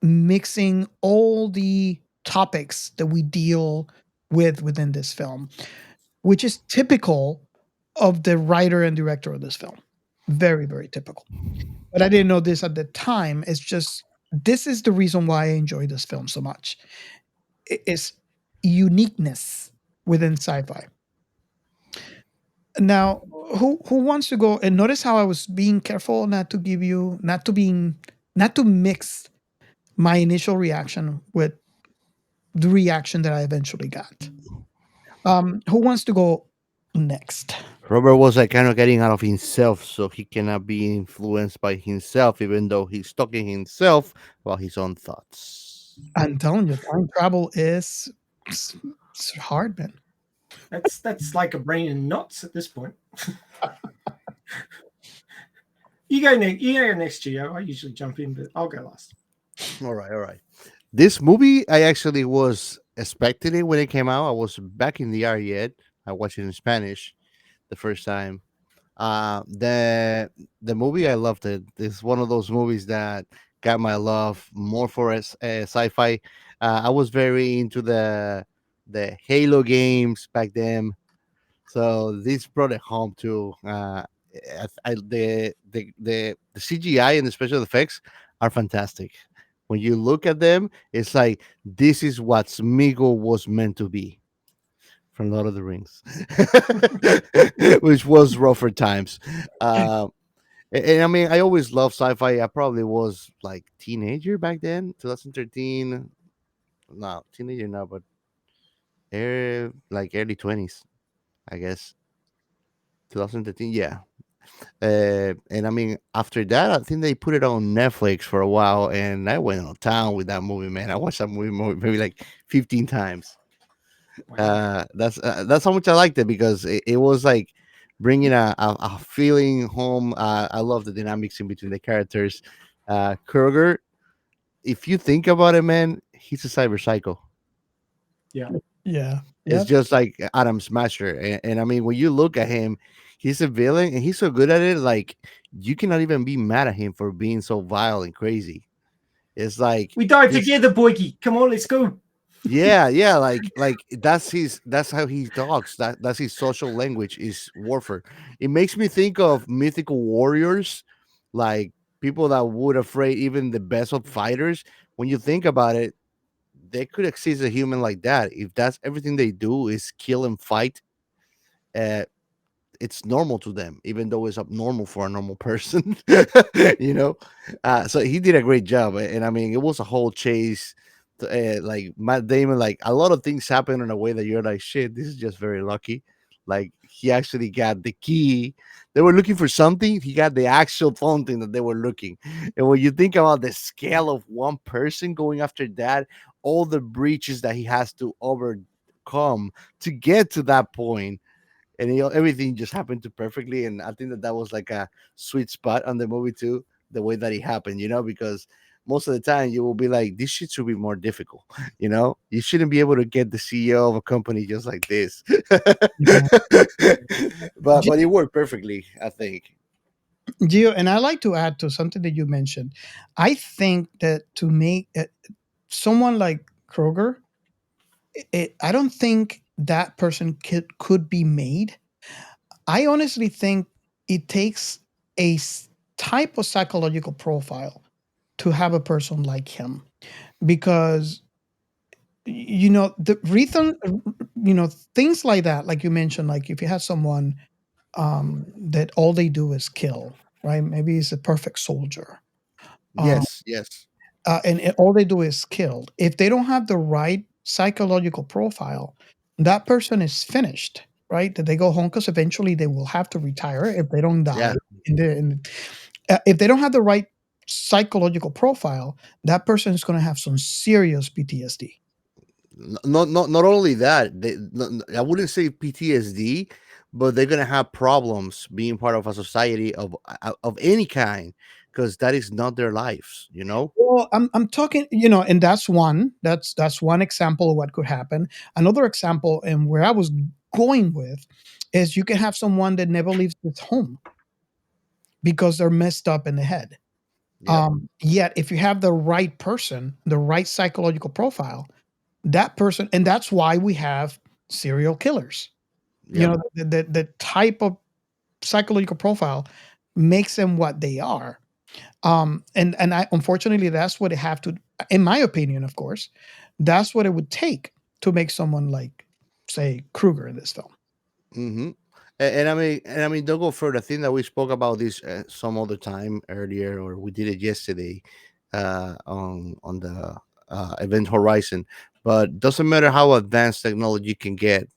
mixing all the topics that we deal within this film, which is typical of the writer and director of this film. Very, very typical. But I didn't know this at the time. It's just, this is the reason why I enjoy this film so much. It's uniqueness within sci-fi. Now, who wants to go? And notice how I was being careful not to mix my initial reaction with the reaction that I eventually got. Who wants to go next? Robert was like kind of getting out of himself, so he cannot be influenced by himself, even though he's talking himself about his own thoughts. I'm telling you, time travel is it's hard, man. That's like a brain in knots at this point. You go next, Gio. I usually jump in, but I'll go last. All right. This movie, I actually was expecting it when it came out. I was back in the yet. I watched it in Spanish the first time. The movie, I loved it. It's one of those movies that got my love more for sci-fi. I was very into the Halo games back then, so this brought it home too. The CGI and the special effects are fantastic. When you look at them, it's like this is what Smeagol was meant to be from Lord of the Rings, which was rougher times. And I mean, I always loved sci-fi. I probably was like teenager back then, 2013. No, teenager now, but like early 20s, I guess. 2013, yeah. And I mean, after that, I think they put it on Netflix for a while, and I went on town with that movie, man. I watched that movie maybe like 15 times. That's how much I liked it, because it was like bringing a feeling home. I love the dynamics in between the characters. Kruger, if you think about it, man, he's a cyber psycho. Yeah. Yeah. It's just like Adam Smasher. And I mean, when you look at him, he's a villain and he's so good at it. Like, you cannot even be mad at him for being so vile and crazy. It's like, we died together, Boykie. Come on, let's go. Yeah, like that's how he talks. That's his social language is warfare. It makes me think of mythical warriors, like people that would afraid even the best of fighters. When you think about it, they could exist a human like that. If that's everything they do is kill and fight, uh, it's normal to them, even though it's abnormal for a normal person. you know, so he did a great job, and I mean, it was a whole chase. Like Matt Damon, like a lot of things happen in a way that you're like, shit, this is just very lucky. Like he actually got the key. They were looking for something. He got the actual phone thing that they were looking. And when you think about the scale of one person going after that, all the breaches that he has to overcome to get to that point, and everything just happened to perfectly. And I think that was like a sweet spot on the movie too, the way that it happened, because most of the time you will be like, this shit should be more difficult. You shouldn't be able to get the CEO of a company just like this. but it worked perfectly, I think. Gio, and I like to add to something that you mentioned. I think that to make someone like Kroger, I don't think that person could be made. I honestly think it takes a type of psychological profile to have a person like him, because the reason, things like that, like you mentioned, like if you have someone that all they do is kill, right? Maybe he's a perfect soldier. Yes. And all they do is kill. If they don't have the right psychological profile, that person is finished, right? That they go home, because eventually they will have to retire if they don't die. Yeah. If they don't have the right psychological profile, that person is going to have some serious PTSD. Not only that, I wouldn't say PTSD, but they're gonna have problems being part of a society of any kind, because that is not their lives. Well, I'm talking, and that's one example of what could happen. Another example, and where I was going with, is you can have someone that never leaves his home because they're messed up in the head. Yep. Yet, if you have the right person, the right psychological profile, that person, and that's why we have serial killers. You Yep. know, the type of psychological profile makes them what they are. And I, unfortunately, that's what it have to, in my opinion, of course, that's what it would take to make someone like, say, Kruger in this film. Mm-hmm. And I mean, don't go further. I think that we spoke about this some other time earlier, or we did it yesterday, on the Event Horizon. But doesn't matter how advanced technology can get,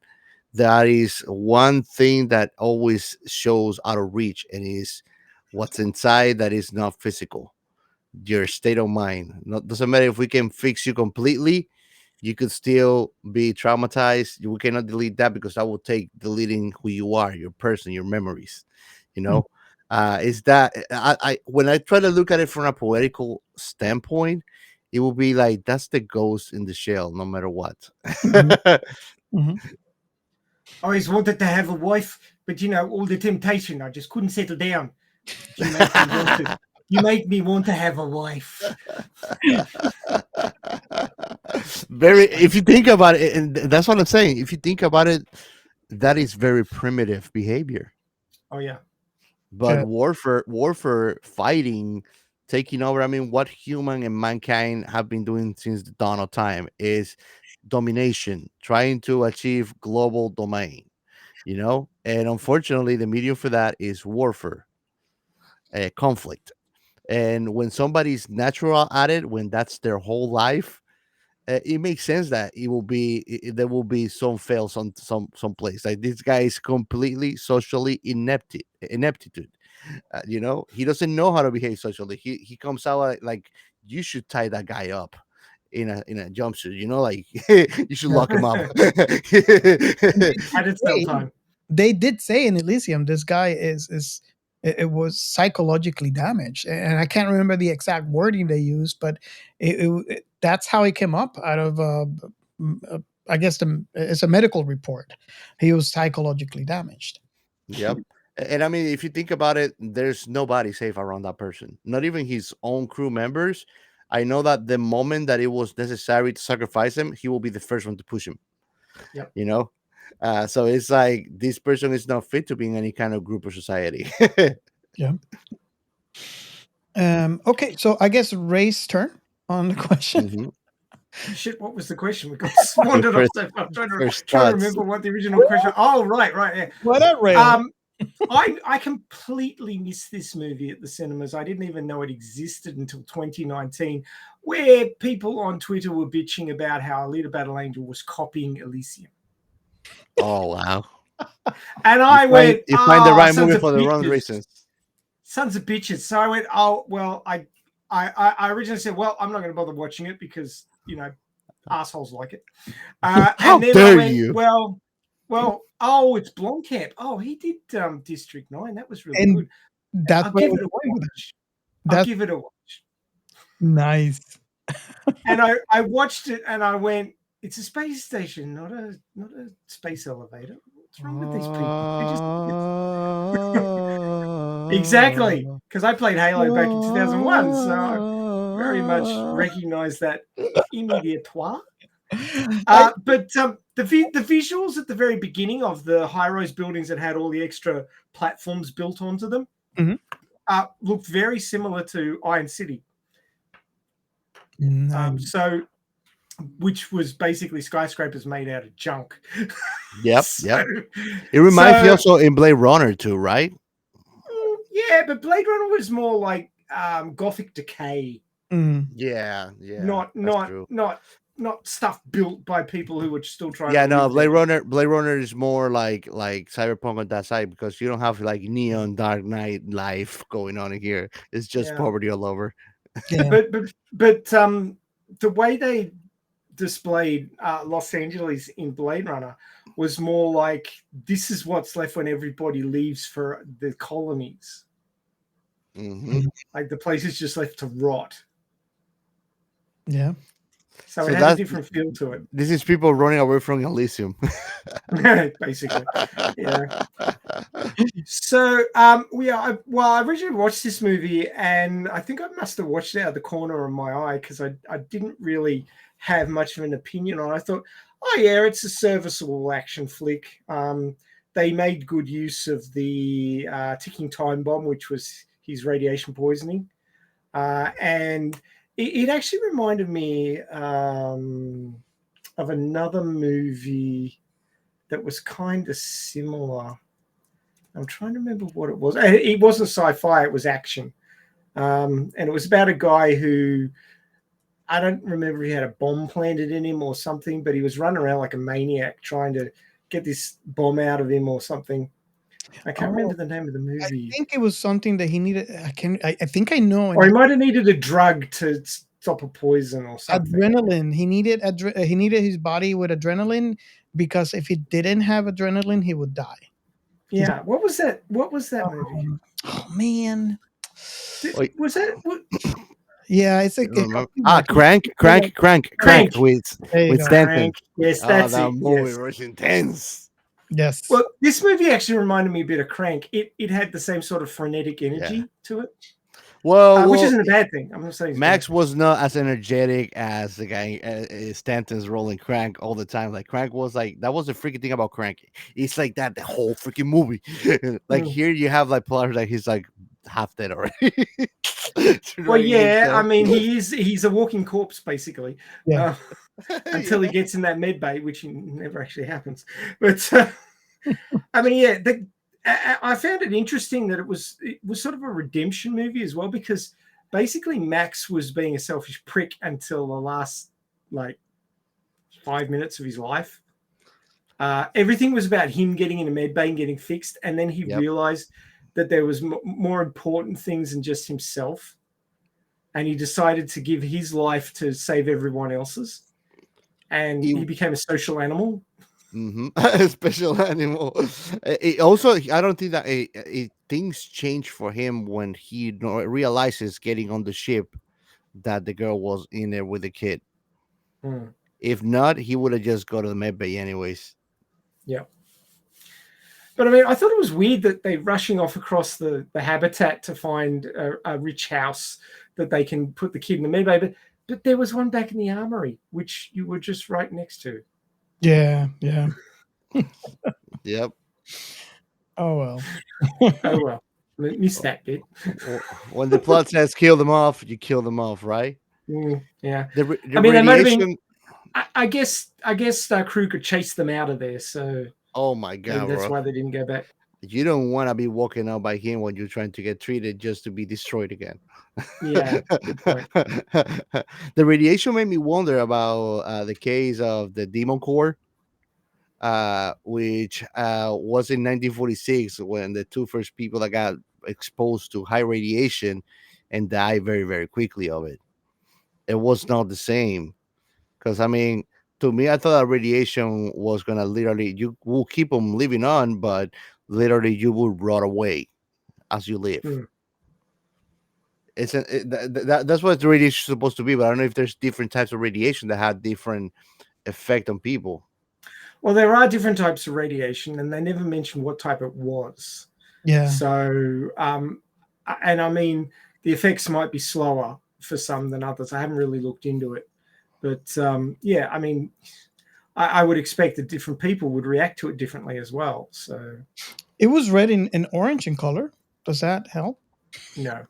that is one thing that always shows out of reach, and is what's inside that is not physical. Your state of mind. Doesn't matter if we can fix you completely, you could still be traumatized. We cannot delete that, because that will take deleting who you are, your person, your memories. You Mm. know, is that I when I try to look at it from a poetical standpoint, it will be like that's the ghost in the shell, no matter what. Mhm. Mhm. I always wanted to have a wife, but all the temptation, I just couldn't settle down. You make me want to. You make me want to have a wife. Very, if you think about it, and that's what I'm saying. If you think about it, that is very primitive behavior. Oh yeah. But Yeah. warfare, fighting, taking over. I mean, what human and mankind have been doing since the dawn of time is domination, trying to achieve global domain. And unfortunately, the medium for that is warfare, conflict. And when somebody's natural at it, when that's their whole life, it makes sense that there will be some fails on some place. Like, this guy is completely socially ineptitude. He doesn't know how to behave socially. He comes out like you should tie that guy up in a jumpsuit. Like you should lock him up. Had its Hey, time. they did say in Elysium this guy is it was psychologically damaged, and I can't remember the exact wording they used, but that's how he came up out of I guess it's a medical report. He was psychologically damaged. Yep. And I mean, if you think about it, there's nobody safe around that person, not even his own crew members. I know that the moment that it was necessary to sacrifice him, he will be the first one to push him. Yep. So it's like this person is not fit to be in any kind of group or society. Yeah. Okay, so I guess Ray's turn on the question. Mhm. Shit, what was the question? We got wandered off so far. I'm trying to First thoughts. remember what the original question. Oh, right, yeah. What up, Ray? I completely missed this movie at the cinemas. I didn't even know it existed until 2019, where people on Twitter were bitching about how Alita Battle Angel was copying Elysium. Oh wow! And I went, you find the right sons movie of for the wrong bitches. reasons. Sons of bitches. So I went, oh well, I originally said, well, I'm not going to bother watching it because assholes like it. How and then dare I went, you? Well, it's Blomkamp. Oh, he did District 9. That was really And good. that's I'll what give I it a was saying with watch. that. I'll give it a watch. Nice. And I watched it and I went, it's a space station, not a space elevator. What's wrong with these people? They just exactly, because I played Halo back in 2001, so I very much recognize that immediatoire. But the visuals at the very beginning of the high-rise buildings that had all the extra platforms built onto them looked very similar to Iron City. So, which was basically skyscrapers made out of junk. Yep. It reminds me also in Blade Runner too, right? Yeah, but Blade Runner was more like Gothic decay. Yeah. Not stuff built by people who were still trying. Yeah, to no, live Blade Runner is more like cyberpunk on that side, because you don't have like neon Dark Knight life going on in here. It's just poverty all over. Yeah. But the way they displayed Los Angeles in Blade Runner was more like, this is what's left when everybody leaves for the colonies. Mm-hmm. Like the place is just left to rot. Yeah. So it had a different feel to it. This is people running away from Elysium. Basically. Yeah. So I originally watched this movie, and I think I must have watched it out of the corner of my eye because I didn't really have much of an opinion on it. I thought, Oh yeah, it's a serviceable action flick. They made good use of the ticking time bomb, which was his radiation poisoning, and it actually reminded me of another movie that was kind of similar. I'm trying to remember what it was. It wasn't sci-fi; it was action, and it was about a guy who. I don't remember if he had a bomb planted in him or something, but he was running around like a maniac trying to get this bomb out of him or something. I can't remember the name of the I movie. think it was something that he needed. I think I know. Or he might have needed a drug to stop a poison or something. Adrenaline. He needed he needed his body with adrenaline because if he didn't have adrenaline, he would die. Yeah. What was that? What was that movie? Oh man. Was that? Yeah, it's like Crank with Stanton. Crank. Yes, that's that it. movie Yes. was intense. Yes. Well, this movie actually reminded me a bit of Crank. It had the same sort of frenetic energy to it. Which isn't a bad thing. I'm not saying Max was not as energetic as the guy Stanton's rolling Crank all the time. Like Crank was like that was the freaking thing about Crank. It's like that the whole freaking movie. Like here you have like plotters like he's like half dead already. Well, yeah, I mean he's a walking corpse basically. Yeah. Until he gets in that med bay, which never actually happens. But I mean, yeah, I found it interesting that it was sort of a redemption movie as well, because basically Max was being a selfish prick until the last like 5 minutes of his life. Everything was about him getting in a med bay and getting fixed, and then he realized that there was more important things than just himself, and he decided to give his life to save everyone else's, and he became a social animal. A special animal. It also, I don't think that things change for him when he realizes getting on the ship that the girl was in there with the kid. If not, he would have just go to the med bay anyways. Yeah. But I mean, I thought it was weird that they're rushing off across the habitat to find a rich house that they can put the kid in the med bay. But there was one back in the armory, which you were just right next to. Yeah. Yep. Oh well. Oh well. Missed that bit. When the plot says kill them off, you kill them off, right? Yeah. I mean, radiation... I guess crew could chase them out of there. So. Oh my god! That's why they didn't go back. You don't want to be walking out by him when you're trying to get treated just to be destroyed again. Yeah. Good point. The radiation made me wonder about the case of the Demon Core, which was in 1946 when the two first people that got exposed to high radiation and died very, very quickly of it. It was not the same. Because, I mean, to me, I thought that radiation was going to literally, you will keep them living on, but literally you will rot away as you live. That's what the radiation is supposed to be, but I don't know if there's different types of radiation that have different effect on people. Well, there are different types of radiation, and they never mentioned what type it was. Yeah. So, and I mean, the effects might be slower for some than others. I haven't really looked into it. But yeah, I mean, I would expect that different people would react to it differently as well. So it was red and orange in color. Does that help? No.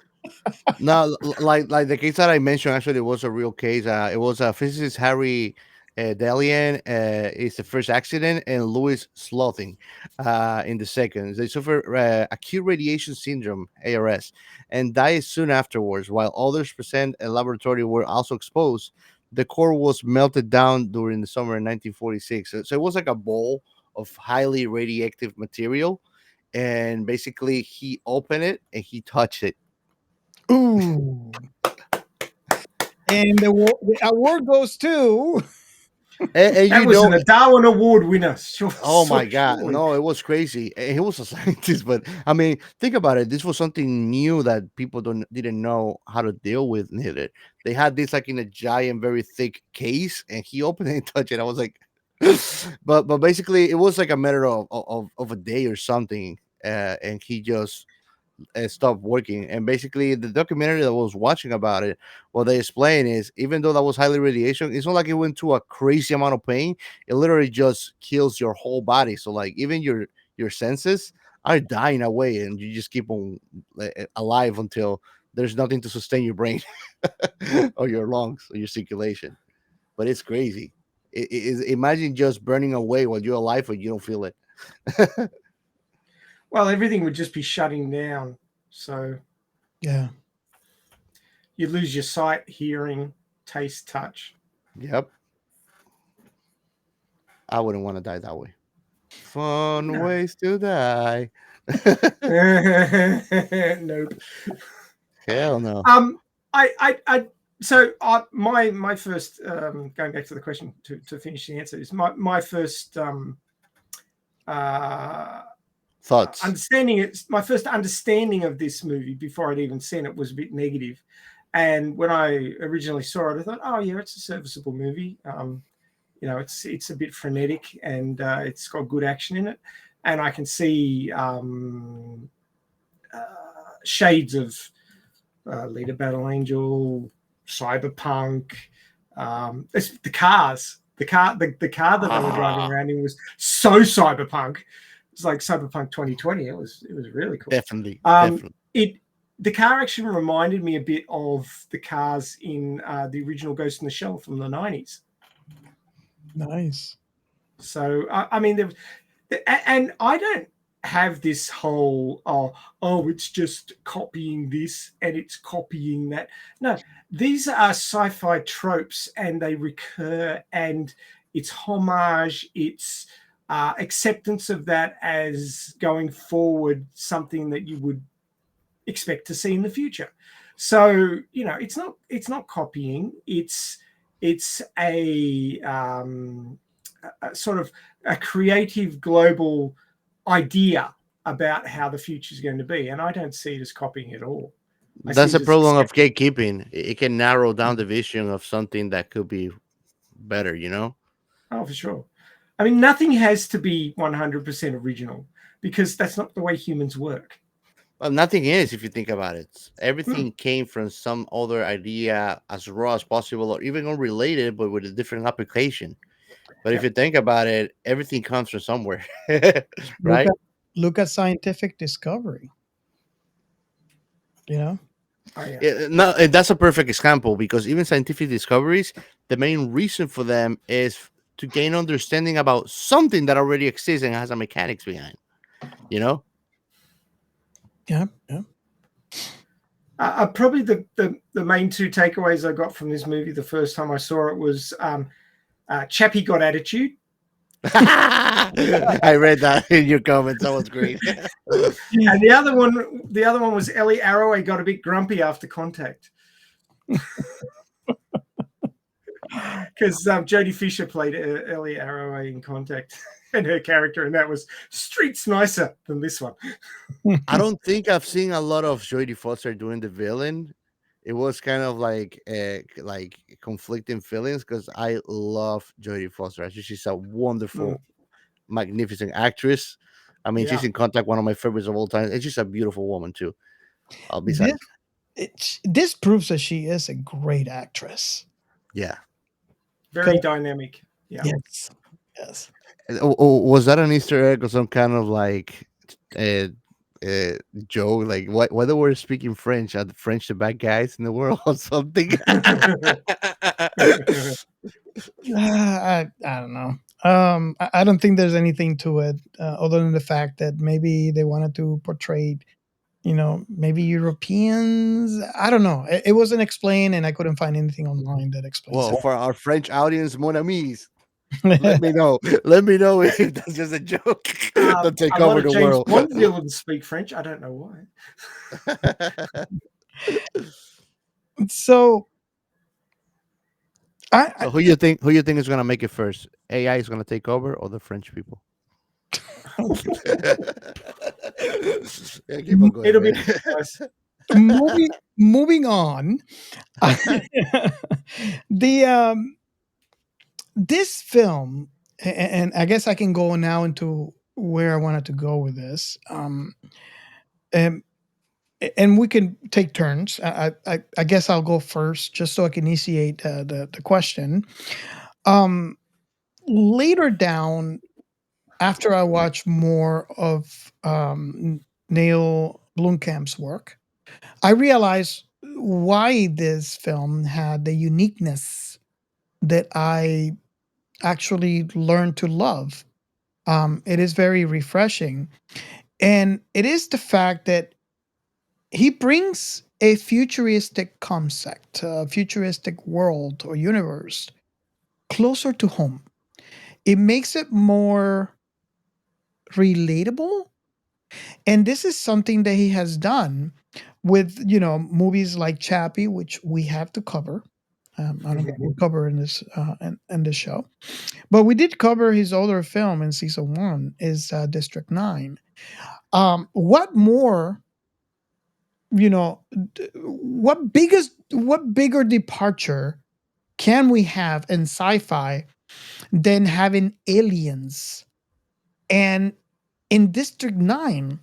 No, like the case that I mentioned, actually, it was a real case. It was a physicist, Harry Delian, is the first accident, and Louis Slothing in the second. They suffer acute radiation syndrome, ARS, and died soon afterwards, while others present in laboratory were also exposed. The core was melted down during the summer in 1946. So it was like a bowl of highly radioactive material. And basically, he opened it and he touched it. Ooh. And the award goes to... And that was a Darwin Award winner. Oh my God. No, it was crazy. He was a scientist, but I mean, think about it. This was something new that people didn't know how to deal with neither. They had this like in a giant, very thick case, and he opened it and touched it. I was like, but basically it was like a matter of a day or something. And he just stopped working. And basically, the documentary that I was watching about it, what they explain is, even though that was highly radiation, it's not like it went to a crazy amount of pain. It literally just kills your whole body. So like even your senses are dying away, and you just keep on alive until there's nothing to sustain your brain or your lungs or your circulation. But it's crazy. Imagine just burning away while you're alive and you don't feel it. Well, everything would just be shutting down. So Yeah. you lose your sight, hearing, taste, touch. Yep. I wouldn't want to die that way. Fun No. ways to die. Nope. Hell no. So my first going back to the question to finish the answer is my first Thoughts. my first understanding of this movie before I'd even seen it was a bit negative. And when I originally saw it, I thought, oh yeah, it's a serviceable movie. It's a bit frenetic, and it's got good action in it, and I can see shades of Alita Battle Angel, cyberpunk. It's the cars. The car that they were driving around in was so cyberpunk. It's like Cyberpunk 2020. It was really cool. Definitely. The car actually reminded me a bit of the cars in the original Ghost in the Shell from the 90s. Nice. So I mean, and I don't have this whole it's just copying this and it's copying that. No, these are sci-fi tropes, and they recur, and it's homage, it's acceptance of that as going forward, something that you would expect to see in the future. So it's not copying, it's a sort of a creative global idea about how the future is going to be, and I don't see it as copying at all. That's the problem of gatekeeping. It can narrow down the vision of something that could be better, Oh, for sure. I mean, nothing has to be 100% original, because that's not the way humans work. Well, nothing is, if you think about it. Everything came from some other idea, as raw as possible, or even unrelated, but with a different application. But if you think about it, everything comes from somewhere, right? Look at scientific discovery. Oh, yeah. No, that's a perfect example, because even scientific discoveries, the main reason for them is to gain understanding about something that already exists and has a mechanics behind. Yeah. Probably the main two takeaways I got from this movie the first time I saw it was Chappie got attitude. I read that in your comments. That was great. And the other one was Ellie Arroway got a bit grumpy after Contact. Because Jodie Fisher played Ellie Arroway in Contact, and her character in that was streets nicer than this one. I don't think I've seen a lot of Jodie Foster doing the villain. It was kind of like conflicting feelings, because I love Jodie Foster. Actually, she's a wonderful, magnificent actress. I mean, she's in Contact, one of my favorites of all time, and she's a beautiful woman too. This proves that she is a great actress. Yeah. Very dynamic. Yeah. Yes. Was that an Easter egg or some kind of like joke? Like, why they were speaking French? Are the French the bad guys in the world or something? I don't know. I don't think there's anything to it other than the fact that maybe they wanted to portray, maybe Europeans. I don't know. It wasn't explained, and I couldn't find anything online that explains Well, it. for our French audience, mon amis, let me know. Let me know if that's just a joke to take over the world. Bond villains speak French. I don't know why. So, so who you think is gonna make it first? AI is gonna take over, or the French people? Yeah, keep on going, It'll be man. moving on. This film, and I guess I can go now into where I wanted to go with this. and we can take turns. I guess I'll go first just so I can initiate the question. Later down, after I watch more of Neil Blomkamp's work, I realized why this film had the uniqueness that I actually learned to love. It is very refreshing. And it is the fact that he brings a futuristic concept, a futuristic world or universe closer to home. It makes it more relatable. And this is something that he has done with, movies like Chappie, which we have to cover. I don't think we'll cover in this in this show, but we did cover his other film in season 1 is District 9. What more, what bigger departure can we have in sci-fi than having aliens? And in District 9,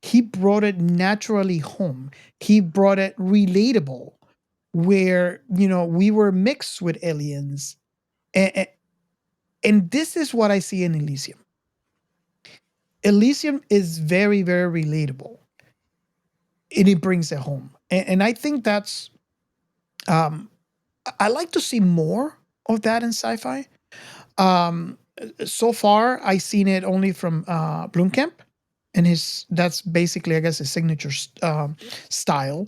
he brought it naturally home. He brought it relatable, where, we were mixed with aliens. And this is what I see in Elysium. Elysium is very, very relatable. And it brings it home. And I think that's, I like to see more of that in sci-fi. So far, I've seen it only from Blomkamp, and that's basically, I guess, his signature style.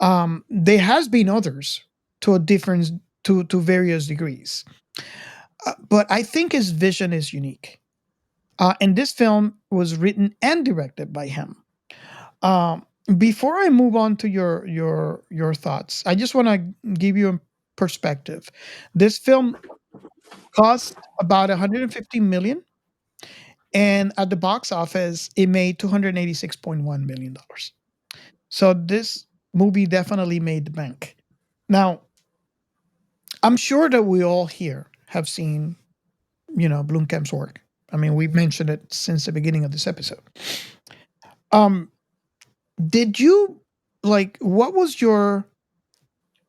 There has been others to a different to various degrees, but I think his vision is unique. And this film was written and directed by him. Before I move on to your thoughts, I just want to give you a perspective. This film cost about 150 million, and at the box office it made 286.1 million dollars. So this movie definitely made the bank. Now, I'm sure that we all here have seen, Blomkamp's work. I mean, we've mentioned it since the beginning of this episode. Did you what was your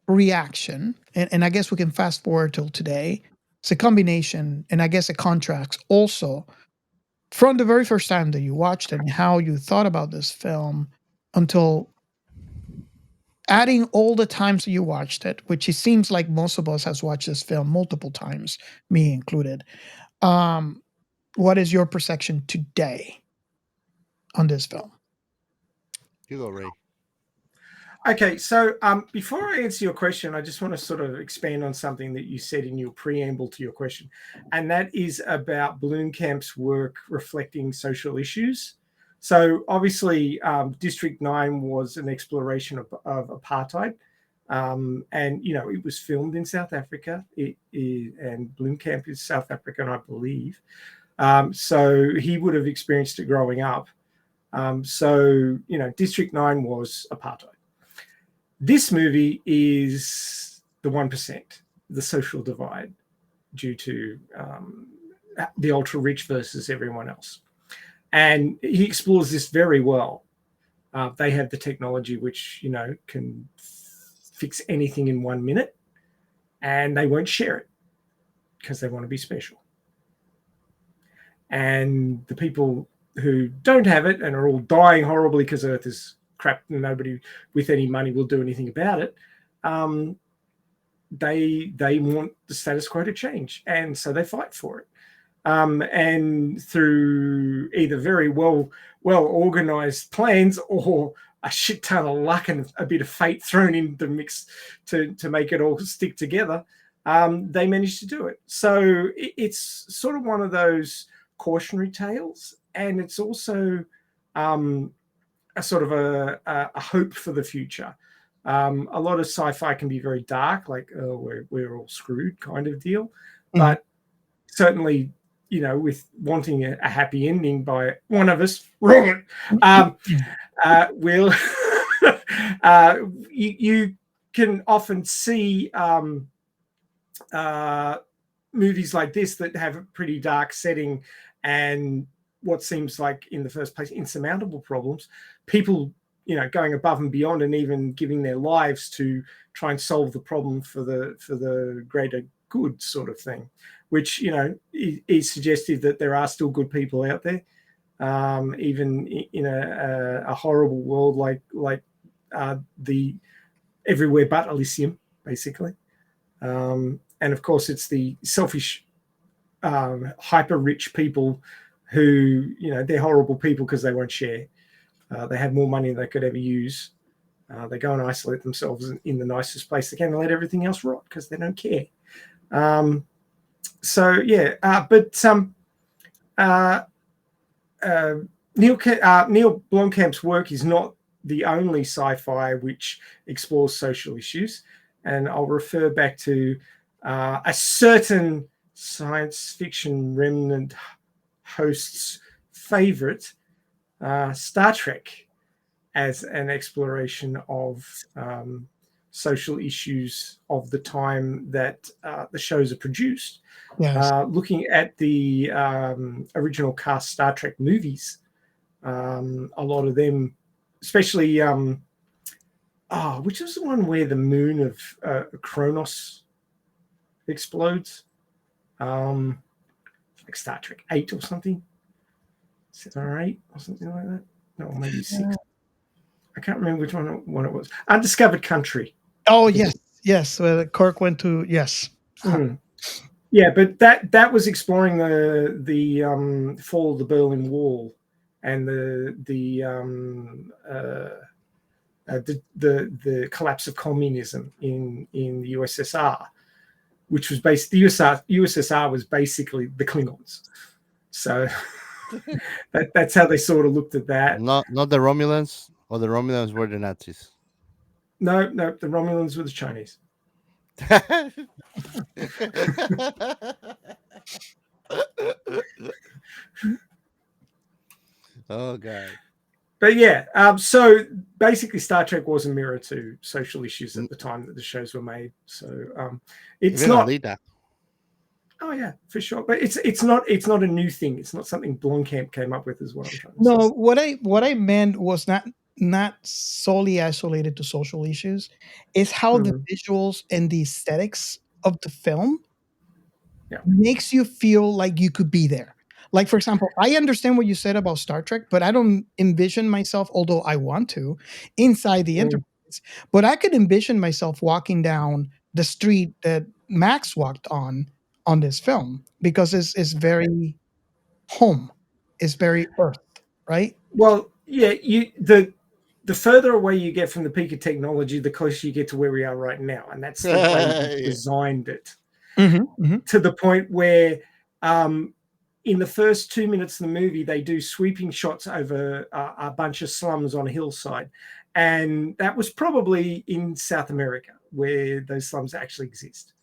reaction? And I guess we can fast forward till today. It's a combination, and I guess it contracts also from the very first time that you watched it and how you thought about this film until adding all the times that you watched it, which it seems like most of us has watched this film multiple times, me included. What is your perception today on this film? You go, Ray. Okay, so before I answer your question, I just want to sort of expand on something that you said in your preamble to your question, and that is about Blomkamp's work reflecting social issues. So obviously, District 9 was an exploration of apartheid, and it was filmed in South Africa. And Blomkamp is South African, I believe. So he would have experienced it growing up. District 9 was apartheid. This movie is the 1%, the social divide due to the ultra-rich versus everyone else. And he explores this very well. They have the technology which, can fix anything in 1 minute, and they won't share it because they want to be special. And the people who don't have it and are all dying horribly because Earth is crap and nobody with any money will do anything about it, they want the status quo to change, and so they fight for it. And through either very well organized plans or a shit ton of luck and a bit of fate thrown in the mix to make it all stick together, they managed to do it. So it's sort of one of those cautionary tales, and it's also a sort of a hope for the future. A lot of sci-fi can be very dark, like we're all screwed kind of deal. Mm-hmm. But certainly, with wanting a happy ending by one of us, will you can often see movies like this that have a pretty dark setting and what seems like in the first place insurmountable problems. People going above and beyond and even giving their lives to try and solve the problem for the greater good, sort of thing, which is suggestive that there are still good people out there, even in a horrible world like the everywhere but Elysium, basically. And of course, it's the selfish, hyper rich people who, they're horrible people because they won't share. They have more money than they could ever use. They go and isolate themselves in the nicest place they can and let everything else rot because they don't care. But Neil Blomkamp's work is not the only sci-fi which explores social issues, and I'll refer back to a certain science fiction remnant host's favorite, Star Trek, as an exploration of social issues of the time that the shows are produced. Yes. Looking at the original cast Star Trek movies, a lot of them, especially which was the one where the moon of Kronos explodes? Like Star Trek 8 or something, 7 or 8 or something like that. No, maybe 6. I can't remember which one it was. Undiscovered Country. Oh yes. Kirk went to Yeah, but that was exploring the fall of the Berlin Wall and the collapse of communism in the USSR, which was the USSR was basically the Klingons. So that's how they sort of looked at that. Not the Romulans, or the Romulans were the Nazis. No, the Romulans were the Chinese. Oh God. But yeah, so basically Star Trek was a mirror to social issues at the time that the shows were made. So it's Even not Alita. Oh yeah, for sure. But it's not a new thing. It's not something Blomkamp came up with, is what I'm trying to say. No, what I meant was not solely isolated to social issues. It's how the visuals and the aesthetics of the film makes you feel like you could be there. Like, for example, I understand what you said about Star Trek, but I don't envision myself, although I want to, inside the Enterprise. But I could envision myself walking down the street that Max walked on this film, because it's very home. It's very Earth, right? Well, yeah, the further away you get from the peak of technology, the closer you get to where we are right now, and that's the way we designed it. To the point where in the first 2 minutes of the movie, they do sweeping shots over a bunch of slums on a hillside, and that was probably in South America where those slums actually exist.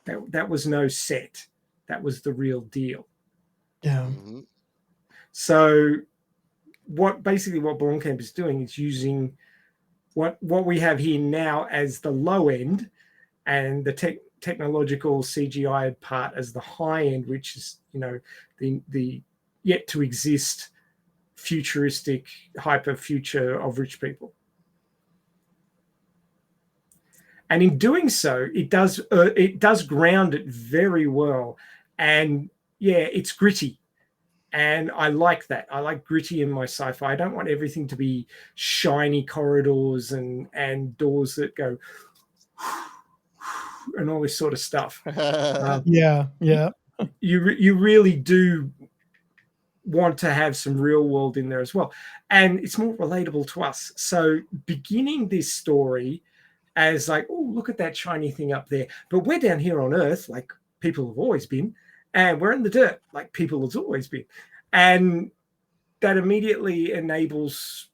That was no set. That was the real deal. Yeah. So what Blomkamp is doing is using what we have here now as the low end, and the technological CGI part as the high end, which is the yet to exist futuristic hyper future of rich people. And in doing so, it does ground it very well. And yeah, it's gritty. And I like that. I like gritty in my sci-fi. I don't want everything to be shiny corridors and doors that go and all this sort of stuff. Yeah. You really do want to have some real world in there as well. And it's more relatable to us. So beginning this story as like, oh, look at that shiny thing up there. But we're down here on Earth, like people have always been. And we're in the dirt, like people have always been. And that immediately enables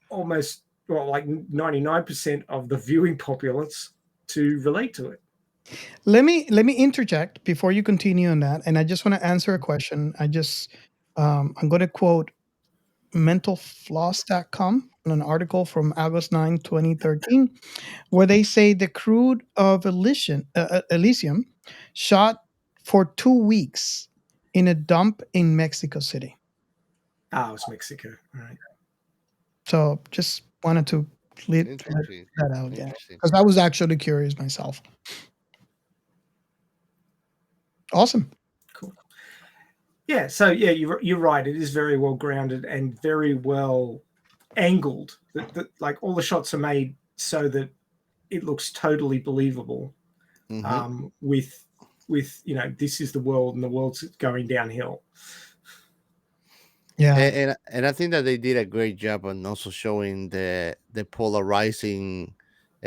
almost, like 99% of the viewing populace to relate to it. Let me interject before you continue on that. And I just want to answer a question. I'm going to quote mentalfloss.com on an article from August 9, 2013, where they say the crew of Elysium shot for 2 weeks in a dump in Mexico City. It was Mexico, right? So just wanted to let Interesting. that out. Yeah, Interesting. because I was actually curious myself. Awesome. Cool. Yeah, so yeah, you're right. It is very well grounded and very well angled. Like all the shots are made so that it looks totally believable. With this is the world and the world's going downhill. Yeah, And I think that they did a great job on also showing the polarizing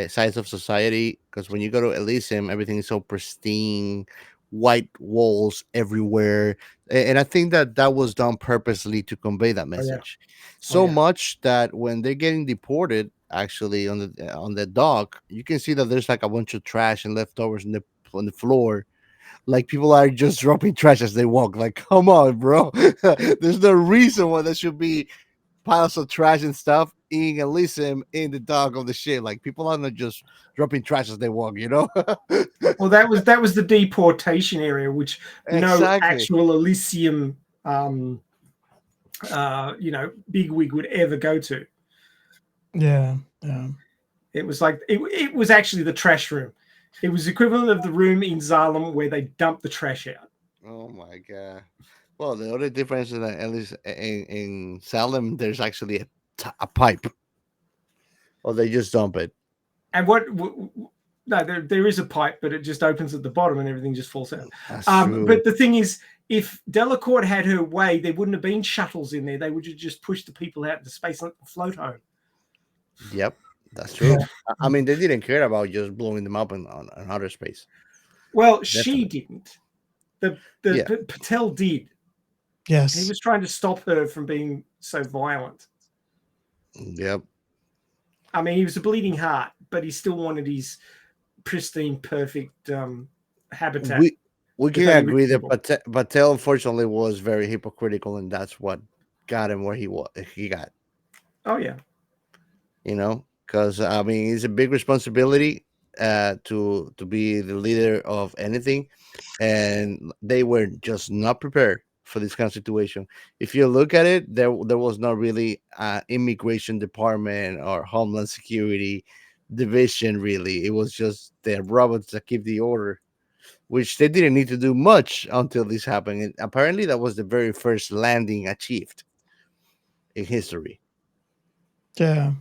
sides of society. Because when you go to Elysium, everything is so pristine, white walls everywhere, and I think that that was done purposely to convey that message. So yeah. much that when they're getting deported, actually on the dock, you can see that there's like a bunch of trash and leftovers on the floor, like people are just dropping trash as they walk. Like, come on, bro. There's no reason why there should be piles of trash and stuff in Elysium in the dog of the ship. Like people are not just dropping trash as they walk, you know? Well, that was the deportation area, which no Exactly. actual Elysium bigwig would ever go to. yeah. It was like it was actually the trash room. It was equivalent of the room in Zalem where they dump the trash out. Oh my god. Well, the only difference is that at least in Salem, there's actually a pipe, or they just dump it. And no, there is a pipe, but it just opens at the bottom and everything just falls out. That's true. But the thing is, if Delacourt had her way, there wouldn't have been shuttles in there. They would have just pushed the people out into space and let them float home. Yep, that's true. I mean, they didn't care about just blowing them up on outer space. Well, Definitely. she didn't. The Patel did. Yes. He was trying to stop her from being so violent. Yep. I mean, he was a bleeding heart, but he still wanted his pristine, perfect habitat. We can agree that Patel unfortunately was very hypocritical, and that's what got him where he got. Oh yeah. You know, because I mean, it's a big responsibility to be the leader of anything, and they were just not prepared for this kind of situation. If you look at it, there was not really immigration department or homeland security division. Really, it was just the robots that keep the order, which they didn't need to do much until this happened. And apparently, that was the very first landing achieved in history. Yeah.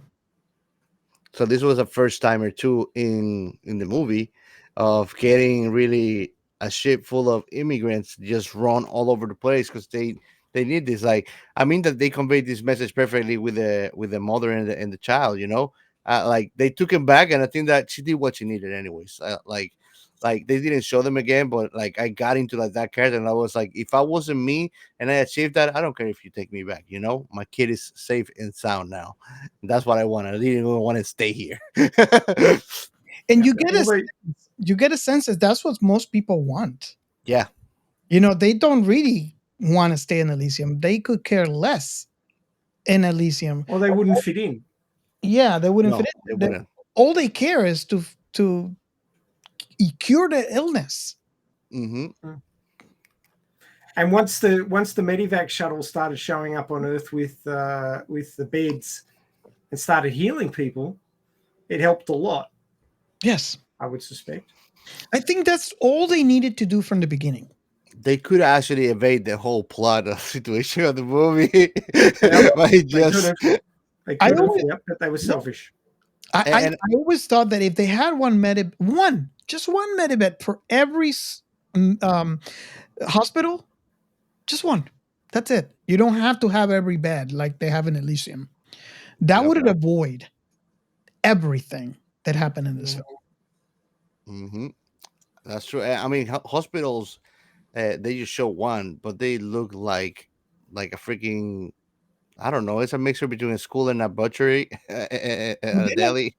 So this was a first time or two in the movie of getting really a ship full of immigrants just run all over the place because they need this. Like, I mean that they conveyed this message perfectly with the mother and the child. You know, like they took him back, and I think that she did what she needed anyways. Like they didn't show them again, but like I got into like that character, and I was like, if I wasn't me and I achieved that, I don't care if you take me back. You know, my kid is safe and sound now. And that's what I wanted. I didn't even want to stay here. And you get a sense that that's what most people want. Yeah. You know, they don't really want to stay in Elysium. They could care less in Elysium. Or they wouldn't fit in. Yeah, they wouldn't No, fit they in. wouldn't. All they care is to cure the illness. Mm-hmm. And once the medevac shuttle started showing up on Earth with the beds and started healing people, it helped a lot. Yes, I would suspect. I think that's all they needed to do from the beginning. They could actually evade the whole plot of situation of the movie. They could have, but they were selfish. I always thought that if they had just one medibed for every hospital, just one. That's it. You don't have to have every bed like they have in Elysium. That would avoid everything that happened in this film. Mm-hmm. That's true. I mean, hospitals, they just show one, but they look like a freaking, I don't know. It's a mixture between a school and a butchery, a deli.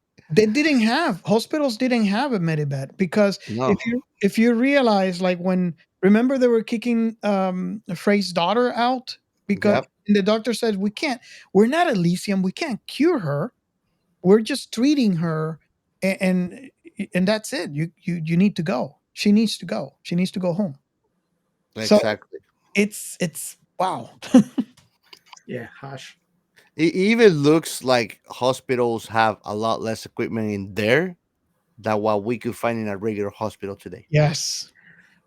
Hospitals didn't have a medibed because No. if you realize, like, remember they were kicking Frey's daughter out because the doctor said we're not Elysium, we can't cure her, we're just treating her, and that's it. You need to go. She needs to go home. Exactly. So it's wow. Yeah, harsh. It even looks like hospitals have a lot less equipment in there than what we could find in a regular hospital today. Yes.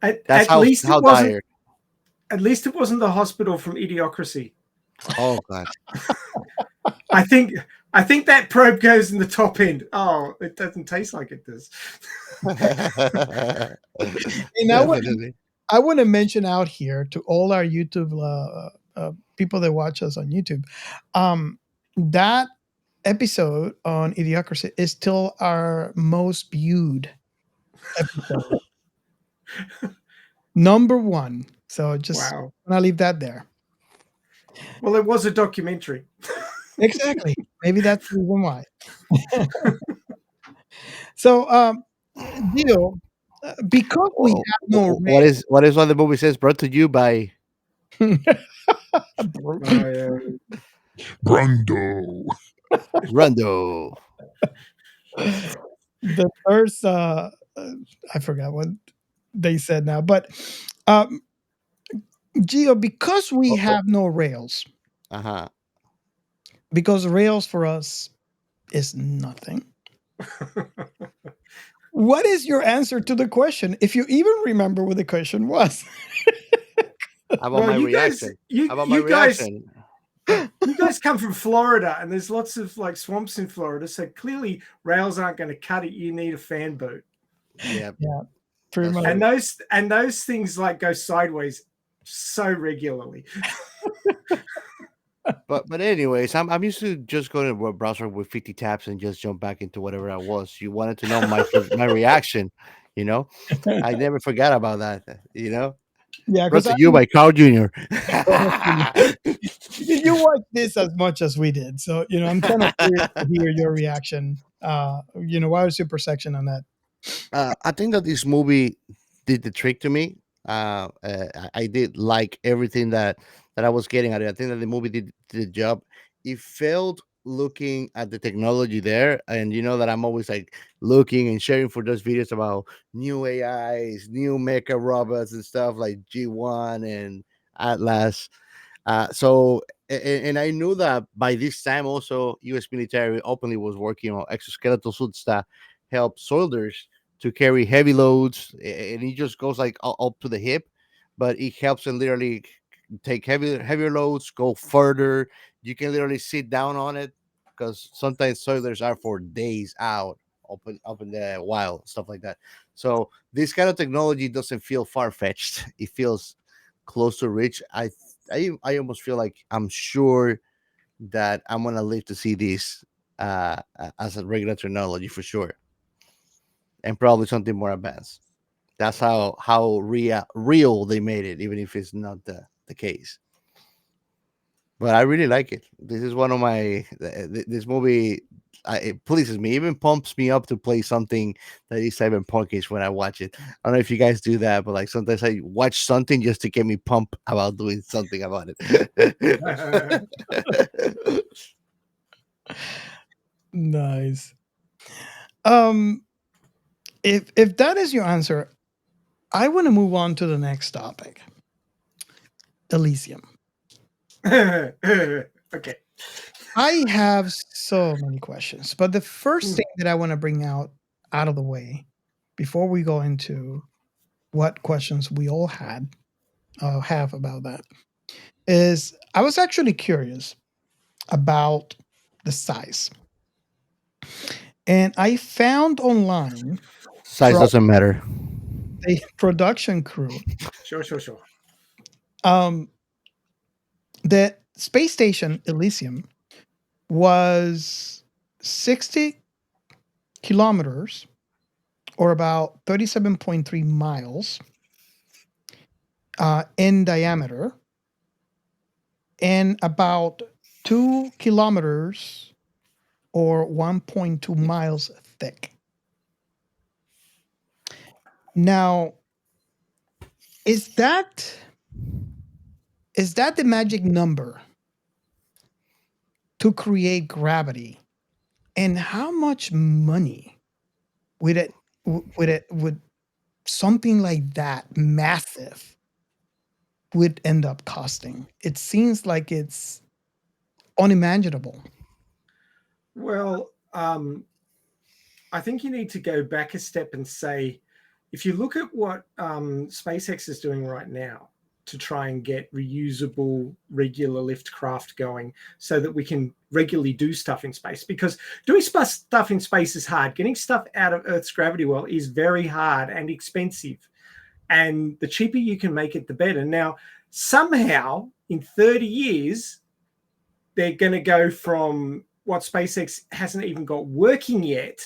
That's At least it how wasn't. dire. At least it wasn't the hospital from Idiocracy. Oh god. I think that probe goes in the top end. Oh, it doesn't taste like it does. And I want to mention out here to all our YouTube people that watch us on YouTube, that episode on Idiocracy is still our most viewed episode. Number one. So just Wow. want to leave that there. Well, it was a documentary. Exactly. Maybe that's the reason why. So, Dio, because we have no what is what the movie says? Brought to you by Brundo. Rondo. the first, I forgot what they said now, but Gio, because we have no rails, Uh-huh. because rails for us is nothing. What is your answer to the question? If you even remember what the question was. How about my reaction? How about my reaction? You guys come from Florida, and there's lots of like swamps in Florida, so clearly rails aren't going to cut it. You need a fan boat. Yeah. Yeah. Pretty much. And those things like go sideways so regularly. But anyways, I'm used to just going to a browser with 50 tabs and just jump back into whatever I was. You wanted to know my reaction, you know? I never forgot about that, you know? Yeah, Brought because to you by Carl Jr. you watched this as much as we did, so I'm kind of curious to hear your reaction. What was your perception on that? I think that this movie did the trick to me. I did like everything that I was getting at it. I think that the movie did the job. It felt looking at the technology there, and you know that I'm always like looking and sharing for those videos about new AIs, new mecha robots and stuff like G1 and Atlas. And I knew that by this time also U.S. military openly was working on exoskeletal suits that help soldiers to carry heavy loads, and it just goes like up to the hip, but it helps them literally take heavier loads, go further. You can literally sit down on it because sometimes soldiers are for days out up in the wild, stuff like that. So this kind of technology doesn't feel far fetched. It feels close to reach. I almost feel like I'm sure that I'm gonna live to see this as a regular technology for sure, and probably something more advanced. That's how real they made it, even if it's not the case. But I really like it. This is one of my this movie. It pleases me, even pumps me up to play something that is cyberpunkish when I watch it. I don't know if you guys do that, but like sometimes I watch something just to get me pumped about doing something about it. Nice. If that is your answer, I want to move on to the next topic. Elysium. Okay. I have so many questions, but the first thing that I want to bring out of the way before we go into what questions we all have about that is I was actually curious about the size. And I found online Size doesn't matter. a production crew. Sure. The space station Elysium was 60 kilometers or about 37.3 miles in diameter and about 2 kilometers or 1.2 miles thick. Now, is that the magic number to create gravity? And how much money would something like that massive would end up costing? It seems like it's unimaginable. Well, I think you need to go back a step and say, if you look at what SpaceX is doing right now to try and get reusable regular lift craft going so that we can regularly do stuff in space, because doing stuff in space is hard. Getting stuff out of Earth's gravity well is very hard and expensive. And the cheaper you can make it, the better. Now, somehow in 30 years, they're going to go from what SpaceX hasn't even got working yet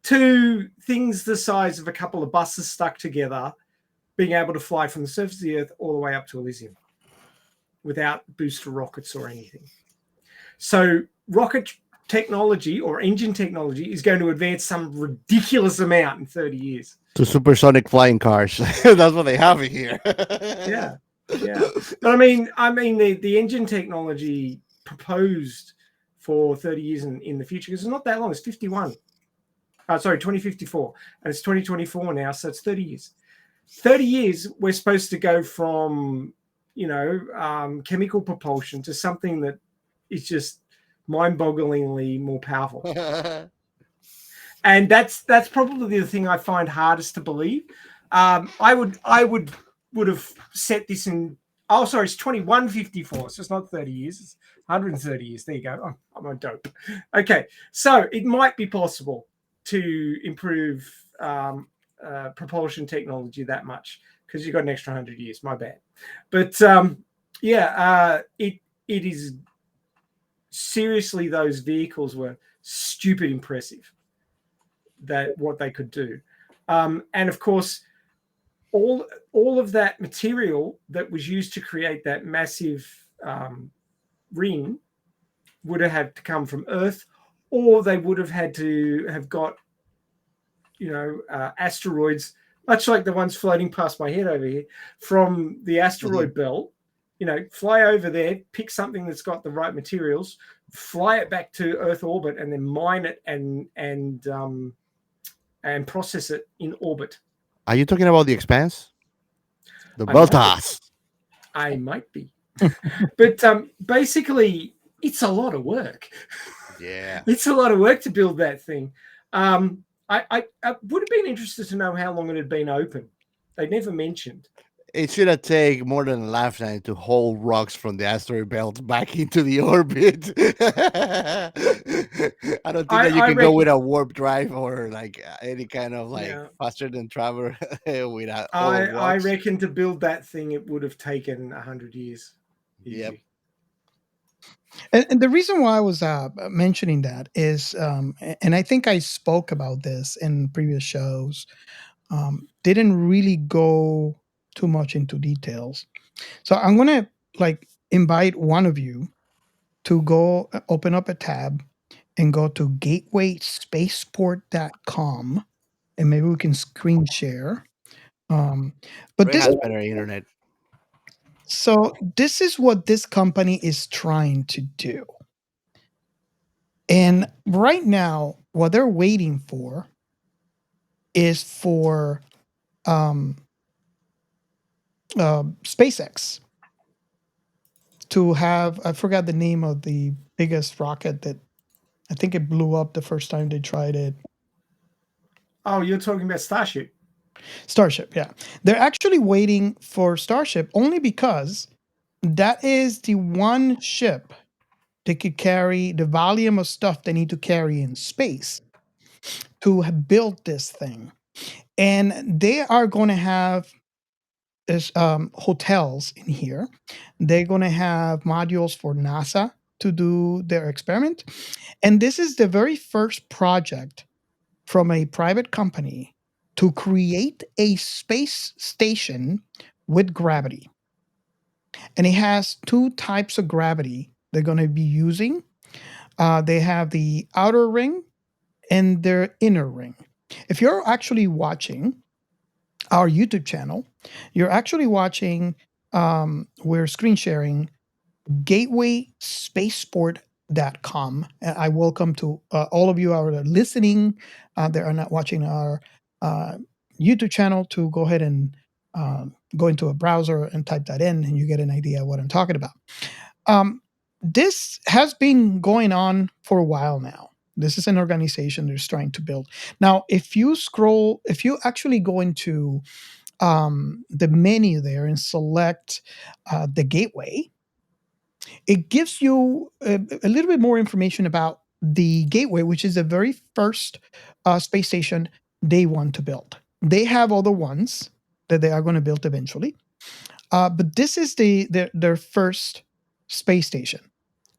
to things the size of a couple of buses stuck together, being able to fly from the surface of the Earth all the way up to Elysium without booster rockets or anything. So rocket technology or engine technology is going to advance some ridiculous amount in 30 years. To supersonic flying cars. That's what they have here. Yeah. But I mean, the engine technology proposed for 30 years in the future, because it's not that long. It's 2054, and it's 2024 now, so it's 30 years. 30 years, we're supposed to go from, chemical propulsion to something that is just mind-bogglingly more powerful. And that's probably the thing I find hardest to believe. I would have set this in. Oh, sorry, it's 2154. So it's not 30 years. It's 130 years. There you go. Oh, I'm a dope. Okay, so it might be possible to improve propulsion technology that much, because you've got an extra 100 years. My bad. But it is seriously, those vehicles were stupid impressive, that what they could do. And of course, all of that material that was used to create that massive ring would have had to come from Earth, or they would have had to have got, asteroids, much like the ones floating past my head over here, from the asteroid belt. Fly over there, pick something that's got the right materials, fly it back to Earth orbit, and then mine it and process it in orbit. Are you talking about the Expanse? The Beltas. I might be. But basically, it's a lot of work. Yeah. It's a lot of work to build that thing. I would have been interested to know how long it had been open. They never mentioned. It should have taken more than a lifetime to haul rocks from the asteroid belt back into the orbit. I don't think that you can go with a warp drive or any kind of faster than travel without. I reckon to build that thing, it would have taken 100 years. Easy. Yep. And the reason why I was mentioning that is, and I think I spoke about this in previous shows, didn't really go too much into details. So I'm going to invite one of you to go open up a tab and go to gatewayspaceport.com, and maybe we can screen share. But Ray has better internet. So this is what this company is trying to do. And right now, what they're waiting for is for SpaceX to have, I forgot the name of the biggest rocket that I think it blew up the first time they tried it. Oh, you're talking about Starship, yeah. They're actually waiting for Starship only because that is the one ship that could carry the volume of stuff they need to carry in space to have built this thing. And they are going to have hotels in here. They're going to have modules for NASA to do their experiment. And this is the very first project from a private company to create a space station with gravity. And it has two types of gravity they're going to be using. They have the outer ring and their inner ring. If you're actually watching our YouTube channel, you're actually watching, we're screen sharing gatewayspaceport.com. And I welcome to all of you who are listening that are not watching our YouTube channel to go ahead and go into a browser and type that in, and you get an idea of what I'm talking about. this has been going on for a while now. This is an organization that's trying to build. Now, if you actually go into the menu there and select the gateway, it gives you a little bit more information about the gateway, which is the very first space station they want to build. They have other ones that they are going to build eventually, but this is their first space station.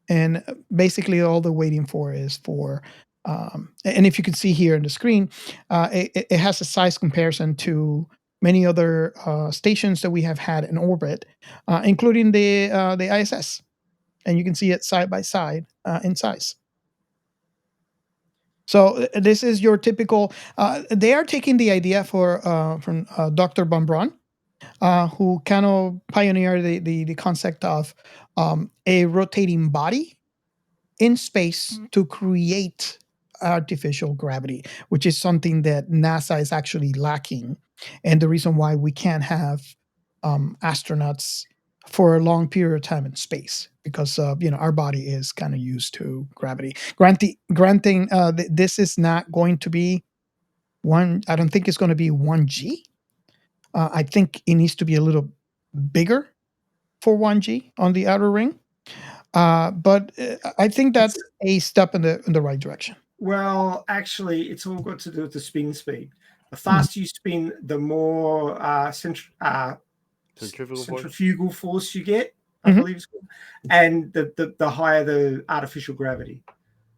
And basically all they're waiting for is for and if you can see here on the screen, it has a size comparison to many other stations that we have had in orbit, including the ISS, and you can see it side by side in size. So this is your typical. They are taking the idea from Dr. Von Braun, who kind of pioneered the concept of a rotating body in space to create artificial gravity, which is something that NASA is actually lacking, and the reason why we can't have astronauts for a long period of time in space, because our body is kind of used to gravity. Granting this is not going to be one. I don't think it's going to be 1G. I think it needs to be a little bigger for 1G on the outer ring. But I think that's a step in the right direction. Well, actually, it's all got to do with the spin speed. The faster you spin, the more centrifugal force you get, I believe it's called, and the higher the artificial gravity.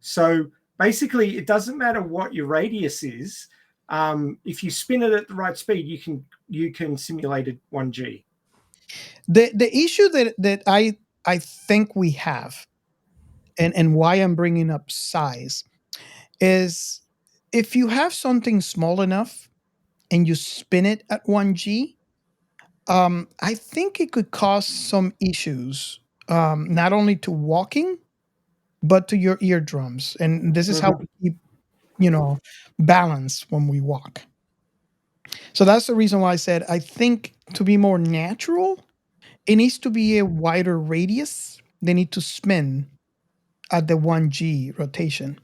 So basically, it doesn't matter what your radius is. If you spin it at the right speed, you can simulate it 1G. The issue that I think we have, and why I'm bringing up size, is if you have something small enough and you spin it at 1G, I think it could cause some issues, not only to walking, but to your eardrums. And this is how we keep, balance when we walk. So that's the reason why I said I think to be more natural, it needs to be a wider radius. They need to spin at the 1G rotation.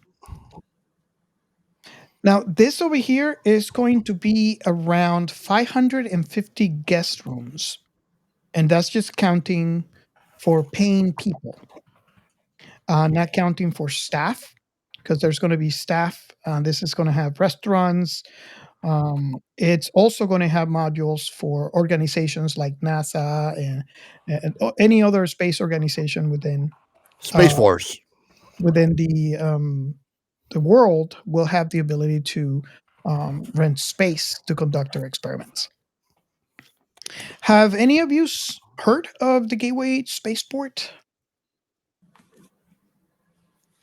Now, this over here is going to be around 550 guest rooms. And that's just counting for paying people, not counting for staff, because there's going to be staff. This is going to have restaurants. It's also going to have modules for organizations like NASA and any other space organization within Space Force. Within the world will have the ability to rent space to conduct their experiments. Have any of you heard of the Gateway Spaceport?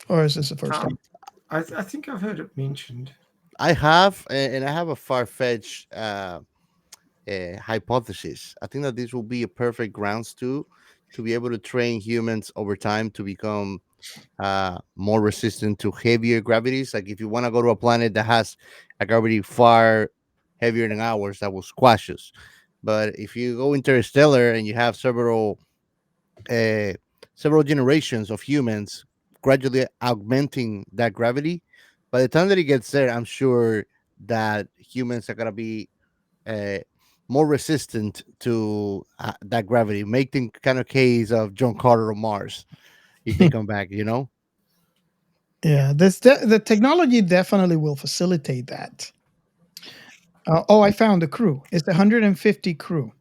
Or is this the first time? I think I've heard it mentioned. I have, and I have a far-fetched hypothesis. I think that this will be a perfect grounds to be able to train humans over time to become more resistant to heavier gravities. Like if you want to go to a planet that has a gravity far heavier than ours, that will squash us. But if you go interstellar and you have several generations of humans gradually augmenting that gravity, by the time that it gets there, I'm sure that humans are gonna be more resistant to that gravity, making kind of case of John Carter on Mars if they come back, Yeah, the technology definitely will facilitate that. I found the crew. It's 150 crew.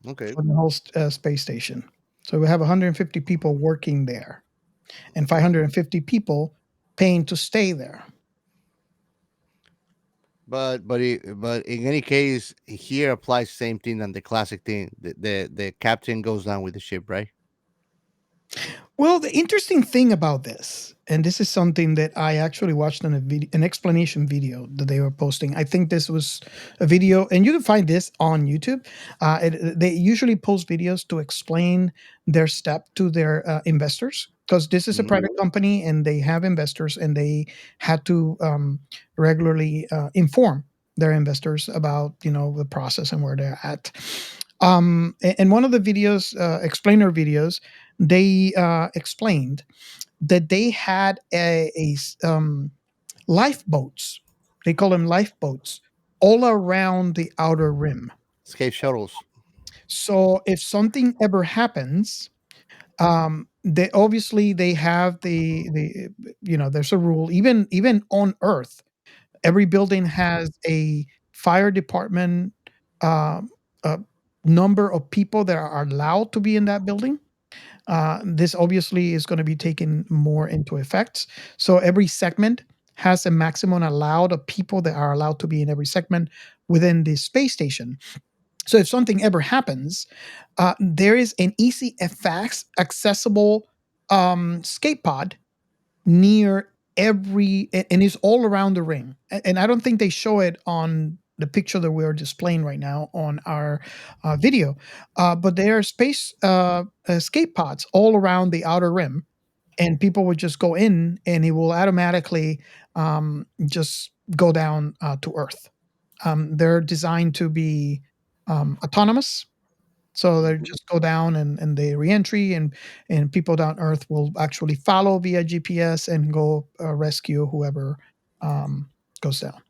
Okay. For the whole space station. So we have 150 people working there, and 550 people paying to stay there. But in any case, here applies same thing than the classic thing. The captain goes down with the ship, right? Well, the interesting thing about this, and this is something that I actually watched on an explanation video that they were posting. I think this was a video, and you can find this on YouTube. They usually post videos to explain their step to their investors, because this is a private company and they have investors, and they had to regularly inform their investors about the process and where they're at. And one of the videos, explainer videos, they explained that they had lifeboats. They call them lifeboats all around the outer rim. Escape shuttles. So if something ever happens, they obviously they have the there's a rule even on Earth. Every building has a fire department uh, number of people that are allowed to be in that building. This obviously is going to be taken more into effect. So every segment has a maximum allowed of people that are allowed to be in every segment within the space station. So if something ever happens, there is an easy FX accessible skate pod near and it's all around the ring. And I don't think they show it on the picture that we're displaying right now on our video, but there are space skate pods all around the outer rim, and people would just go in and it will automatically just go down to Earth. They're designed to be autonomous. So they just go down and they reentry, and people down Earth will actually follow via GPS and go rescue whoever goes down.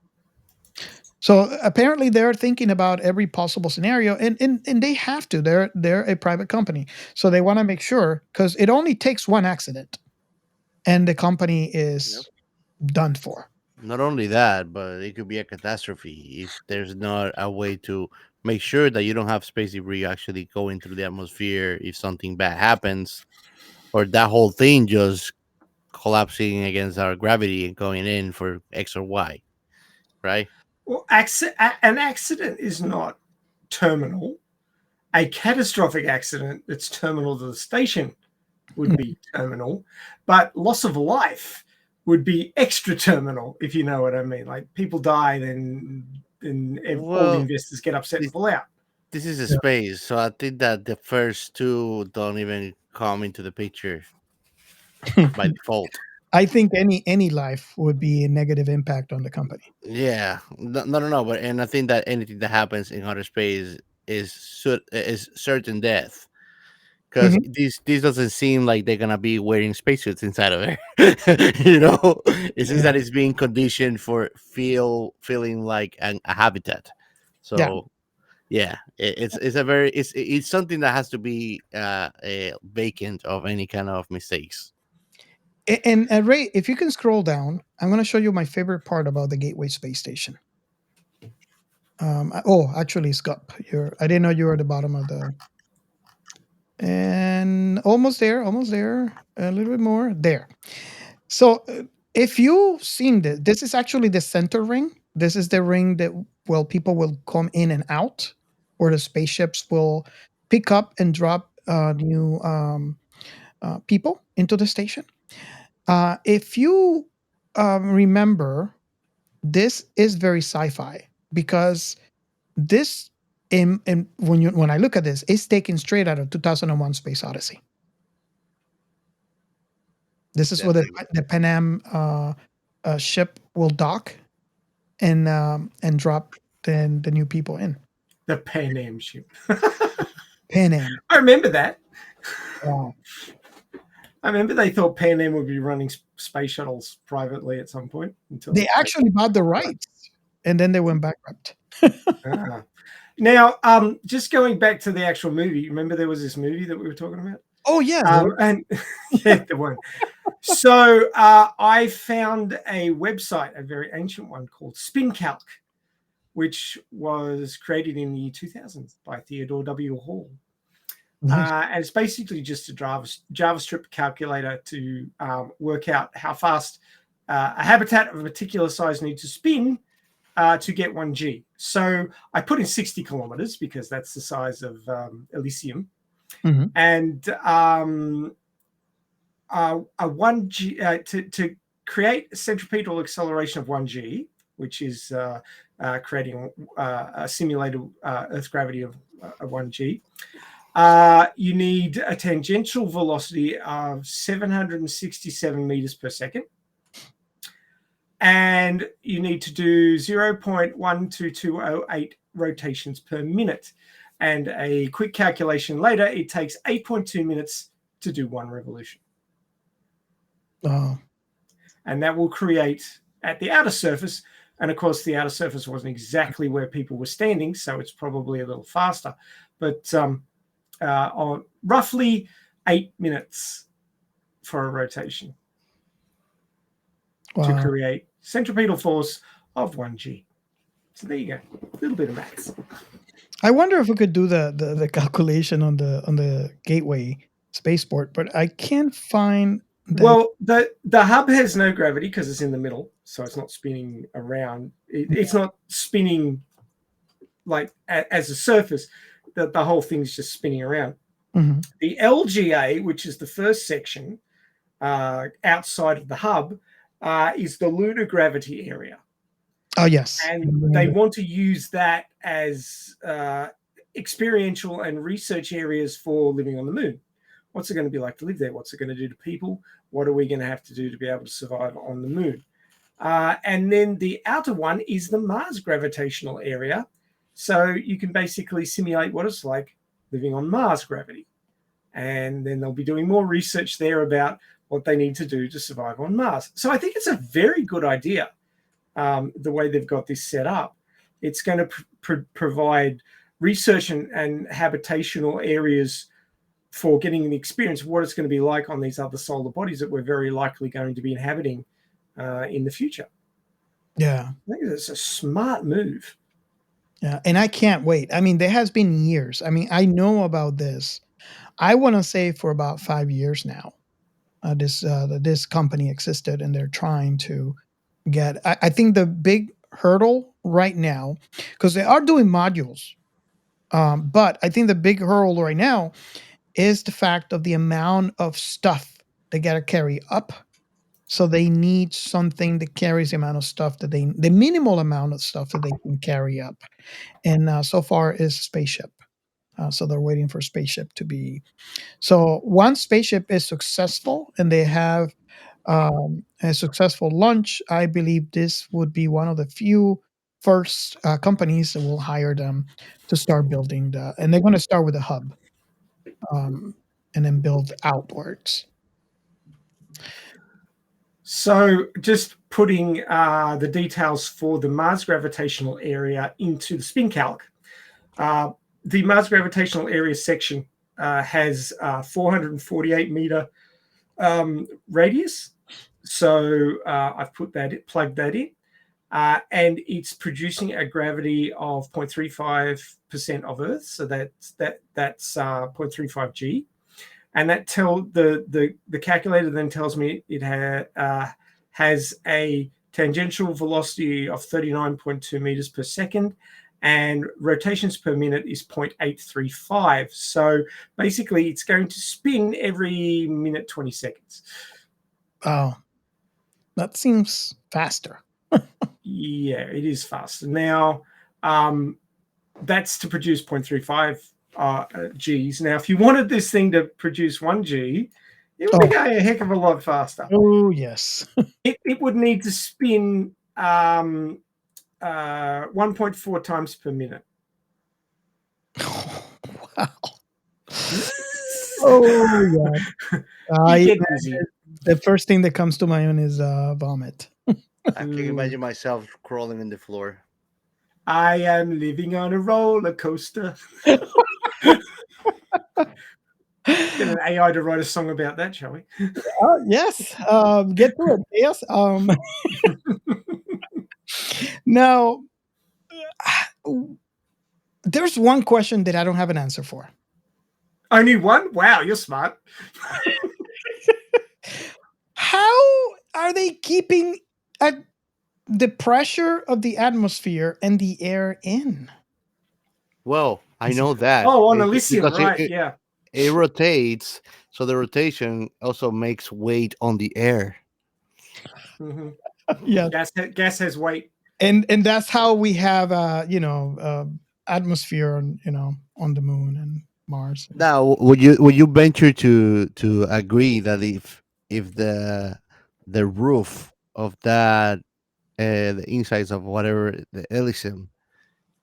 So apparently they're thinking about every possible scenario, and they have to. They're a private company, so they want to make sure, because it only takes one accident, and the company is done for. Not only that, but it could be a catastrophe if there's not a way to make sure that you don't have space debris actually going through the atmosphere if something bad happens, or that whole thing just collapsing against our gravity and going in for X or Y, right? Well, an accident is not terminal. A catastrophic accident that's terminal to the station would be terminal, but loss of life would be extra terminal, if you know what I mean. Like people die, then all the investors get upset and pull out. This is a space, so I think that the first two don't even come into the picture by default. I think any life would be a negative impact on the company. Yeah, no, but and I think that anything that happens in outer space is certain death, because this doesn't seem like they're gonna be wearing spacesuits inside of it. It seems that it's being conditioned for feeling like a habitat. So it's something that has to be vacant of any kind of mistakes. And Ray, if you can scroll down, I'm going to show you my favorite part about the Gateway Space Station. Actually, Scup, I didn't know you were at the bottom of the. And almost there, a little bit more there. So if you've seen this is actually the center ring. This is the ring that, people will come in and out, or the spaceships will pick up and drop new people into the station. If you remember, this is very sci-fi, because this, when I look at this, it's taken straight out of 2001: Space Odyssey. This is where the Pan Am ship will dock and drop the new people in. The Pan Am ship. Pan Am. I remember that. Wow. I remember they thought Pan Am would be running space shuttles privately at some point. Until they actually bought the rights, and then they went bankrupt. Now, just going back to the actual movie, remember there was this movie that we were talking about? Oh, yeah. And the one. So I found a website, a very ancient one called SpinCalc, which was created in the year 2000 by Theodore W. Hall. Nice. And it's basically just a JavaScript calculator to work out how fast a habitat of a particular size needs to spin to get 1G. So I put in 60 kilometers because that's the size of Elysium. Mm-hmm. And a 1G to create a centripetal acceleration of 1G, which is creating a simulated Earth's gravity of 1G. You need a tangential velocity of 767 meters per second. And you need to do 0.12208 rotations per minute. And a quick calculation later, it takes 8.2 minutes to do one revolution. Oh, And that will create at the outer surface. And of course, the outer surface wasn't exactly where people were standing, so it's probably a little faster. But on roughly 8 minutes for a rotation to wow. create centripetal force of 1G. So there you go, a little bit of maths. I wonder if we could do the calculation on the Gateway spaceport, but I can't find. Well, the hub has no gravity because it's in the middle, so it's not spinning around. It's not spinning like as a surface. The whole thing's just spinning around. Mm-hmm. The LGA, which is the first section outside of the hub, is the lunar gravity area. Oh, yes. And they want to use that as experiential and research areas for living on the moon. What's it going to be like to live there? What's it going to do to people? What are we going to have to do to be able to survive on the moon? And then the outer one is the Mars gravitational area. So you can basically simulate what it's like living on Mars gravity. And then they'll be doing more research there about what they need to do to survive on Mars. So I think it's a very good idea, the way they've got this set up. It's going to provide research and habitational areas for getting an experience of what it's going to be like on these other solar bodies that we're very likely going to be inhabiting in the future. Yeah. I think it's a smart move. Yeah, and I can't wait. I mean, there has been years. I mean, I know about this. I want to say for about 5 years now. This company existed, and they're trying to get. I think the big hurdle right now, because they are doing modules, but I think the big hurdle right now is the fact of the amount of stuff they got to carry up. So they need something that carries the amount of stuff the minimal amount of stuff that they can carry up. And so far is spaceship. So they're waiting for spaceship to be. So once spaceship is successful and they have a successful launch, I believe this would be one of the few first companies that will hire them to start building and they're going to start with a hub. And then build outwards. So just putting the details for the Mars gravitational area into the spin calc. The Mars gravitational area section has 448 meter radius. So I've plugged that in. And it's producing a gravity of 0.35% of Earth. So that's 0.35 G. And that the calculator then tells me it has a tangential velocity of 39.2 meters per second, and rotations per minute is 0.835. So basically, it's going to spin every minute 20 seconds. Oh, that seems faster. Yeah, it is faster. Now, that's to produce 0.35 Gs. Now, if you wanted this thing to produce 1 G, it would be going a heck of a lot faster. Oh, yes. It would need to spin 1.4 times per minute. Wow. Oh, yeah. The first thing that comes to mind is vomit. I can imagine myself crawling on the floor. I am living on a roller coaster. Get an AI to write a song about that, shall we? Yes. Get to it. Yes. Now, there's one question that I don't have an answer for. Only one? Wow, you're smart. How are they keeping the pressure of the atmosphere and the air in? Well, I know that. Oh, on Elysium, right? Yeah. It rotates, so the rotation also makes weight on the air. Mm-hmm. Yeah, gas has weight, and that's how we have atmosphere on on the moon and Mars. Now, would you venture to agree that if the roof of that the insides of whatever the Elysium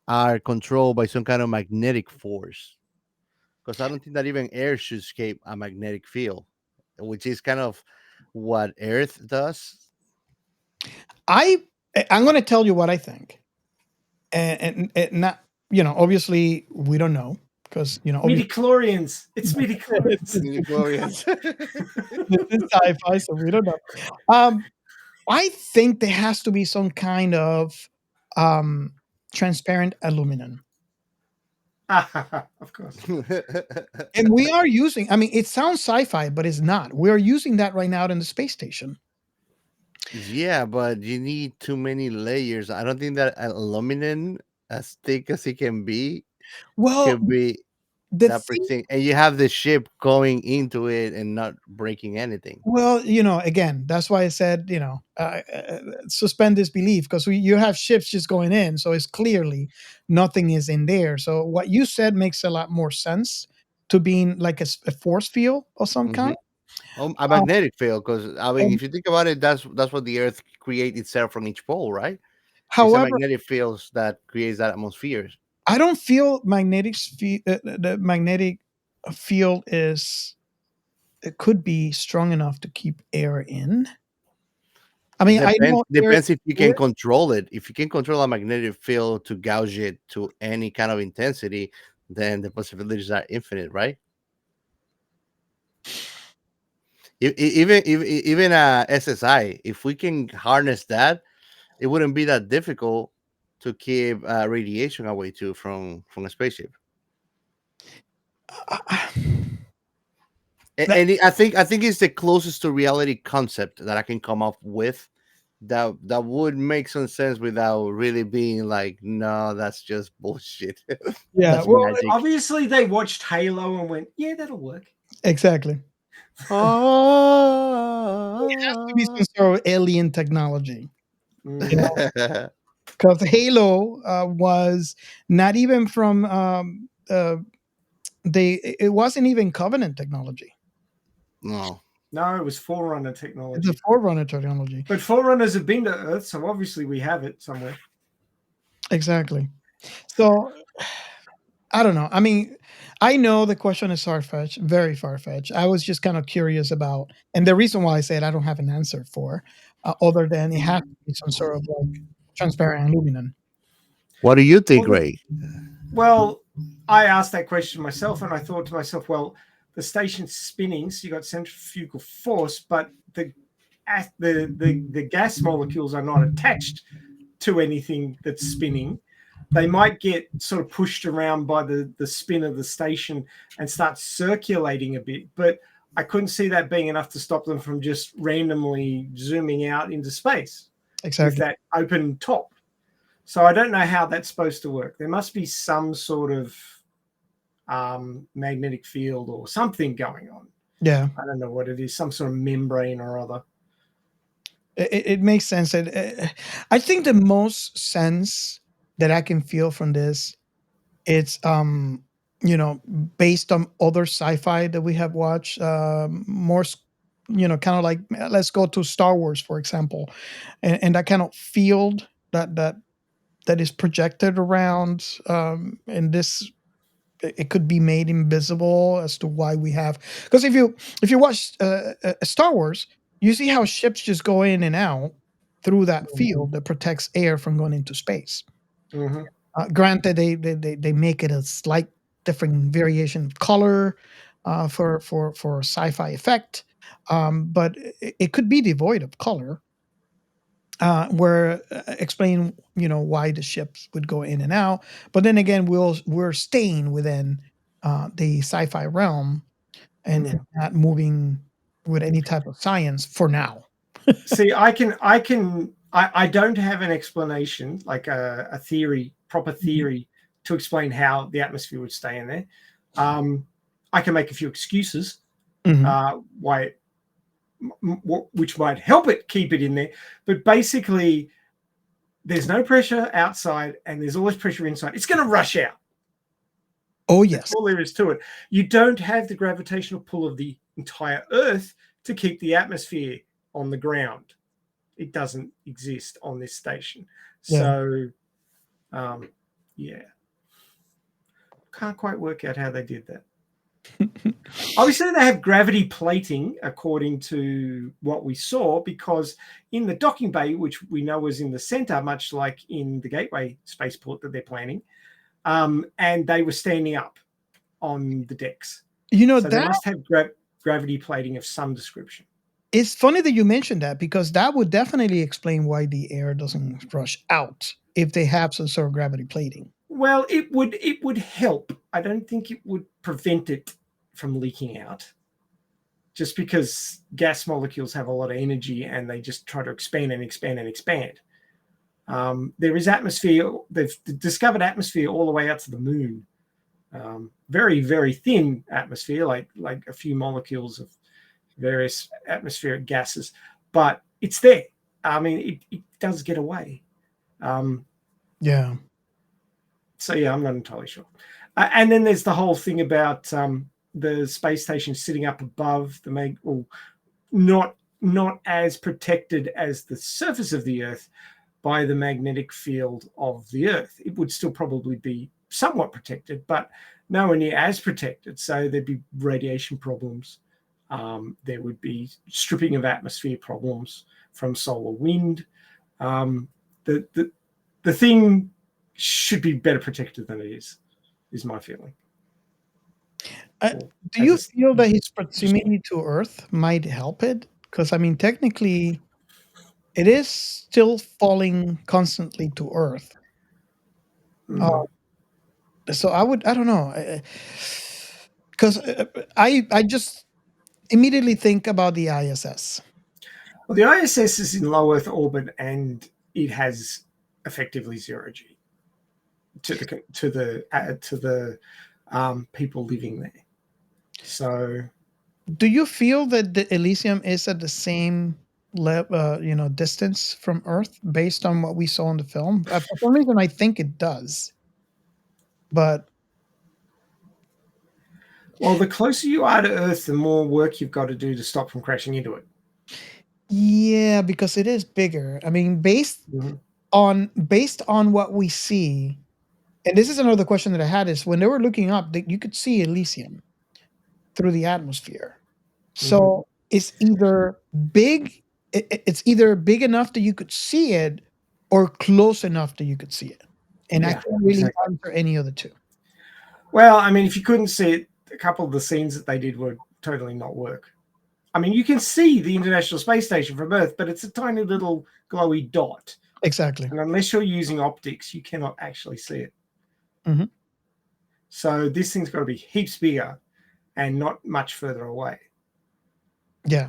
are controlled by some kind of magnetic force, because I don't think that even air should escape a magnetic field, which is kind of what Earth does. I'm going to tell you what I think, and not, obviously we don't know because Midichlorians. It's midichlorians. Midichlorians. this is sci-fi, so we don't know. I think there has to be some kind of transparent aluminum. Of course. And we are using, I mean, it sounds sci-fi, but it's not. We are using that right now in the space station. Yeah, but you need too many layers. I don't think that aluminum, as thick as it can be, Well, could be the that thing, pristine. And you have the ship going into it and not breaking anything. well, again, that's why I said, suspend disbelief, because you have ships just going in, so it's clearly nothing is in there. So what you said makes a lot more sense to being like a force field of some kind. A magnetic field, because I mean, Um, if you think about it, that's what the Earth creates itself from each pole, right? It's a However, magnetic field that creates that atmosphere. I don't feel the magnetic field it could be strong enough to keep air in. I mean, I know air Depends if you can fluid. control it. If you can control a magnetic field to gouge it to any kind of intensity, then the possibilities are infinite, right? Even SSI, if we can harness that, it wouldn't be that difficult to keep radiation away too from a spaceship. That- I think it's the closest to reality concept that I can come up with that would make some sense without really being like, no, that's just bullshit. yeah, That's well, magic. Obviously, they watched Halo and went, "Yeah, that'll work." exactly. Oh. It has to be some sort of alien technology. Mm. Because Halo was not even from it wasn't even Covenant technology. No. No, it was Forerunner It's a technology. Forerunner technology. But Forerunners have been to Earth, so obviously we have it somewhere. Exactly. So I don't know. I mean, I know the question is far-fetched, very far-fetched. I was just kind of curious about, and the reason why I said I don't have an answer for, other than it has to be some sort of like transparent aluminum. What do you think, Well, Ray? Well, I asked that question myself, and I thought to myself, well, the station's spinning, so you got centrifugal force, but the gas molecules are not attached to anything that's spinning. They might get sort of pushed around by the spin of the station and start circulating a bit, but I couldn't see that being enough to stop them from just randomly zooming out into space with Exactly. that open top. So I don't know how that's supposed to work. There must be some sort of magnetic field or something going on. Yeah. I don't know what it is, some sort of membrane or other. It makes sense. I think the most sense that I can feel from this, it's based on other sci-fi that we have watched, more kind of like, let's go to Star Wars, for example, and that kind of field that is projected around, and this, it could be made invisible as to why we have, because if you watch Star Wars, you see how ships just go in and out through that field that protects air from going into space. Mm-hmm. Granted, they make it a slight different variation of color for sci-fi effect, but it could be devoid of color. Where explain why the ships would go in and out, but then again we're staying within the sci-fi realm and not moving with any type of science for now. See, I don't have an explanation, like a theory, proper theory to explain how the atmosphere would stay in there. I can make a few excuses why, which might help it keep it in there, but basically there's no pressure outside and there's always pressure inside. It's going to rush out. Oh yes. That's all there is to it. You don't have the gravitational pull of the entire Earth to keep the atmosphere on the ground. It doesn't exist on this station. So yeah, can't quite work out how they did that. Obviously, they have gravity plating, according to what we saw, because in the docking bay, which we know is in the center, much like in the Gateway spaceport that they're planning, and they were standing up on the decks. So they that must have gravity plating of some description. it's funny that you mentioned that, because that would definitely explain why the air doesn't rush out if they have some sort of gravity plating. Well, it would help. I don't think it would prevent it from leaking out, just because gas molecules have a lot of energy and they just try to expand and expand and expand. There is atmosphere. They've discovered atmosphere all the way out to the moon. Very, very thin atmosphere, like a few molecules of various atmospheric gases, but it's there. I mean, it does get away. Yeah. So yeah, I'm not entirely sure. And then there's the whole thing about the space station sitting up above the not as protected as the surface of the Earth by the magnetic field of the Earth. It would still probably be somewhat protected, but nowhere near as protected. So there'd be radiation problems. There would be stripping of atmosphere problems from solar wind. The thing should be better protected than it is my feeling. Do you feel that its proximity to Earth might help it? Because, I mean, technically, it is still falling constantly to Earth. So I don't know. Because I just immediately think about the ISS. Well, the ISS is in low Earth orbit and it has effectively zero G to the people living there. So, do you feel that the Elysium is at the same level, distance from Earth based on what we saw in the film? For some reason, I think it does. But well, the closer you are to Earth, the more work you've got to do to stop from crashing into it. Yeah, because it is bigger. I mean, based on what we see, and this is another question that I had, is when they were looking up, you could see Elysium through the atmosphere. So it's either big, it's either big enough that you could see it, or close enough that you could see it. And I can't really answer any of the two. Well, I mean, if you couldn't see it, a couple of the scenes that they did would totally not work. I mean, you can see the International Space Station from Earth, but it's a tiny little glowy dot. Exactly. And unless you're using optics, you cannot actually see it. So this thing's got to be heaps bigger and not much further away. Yeah.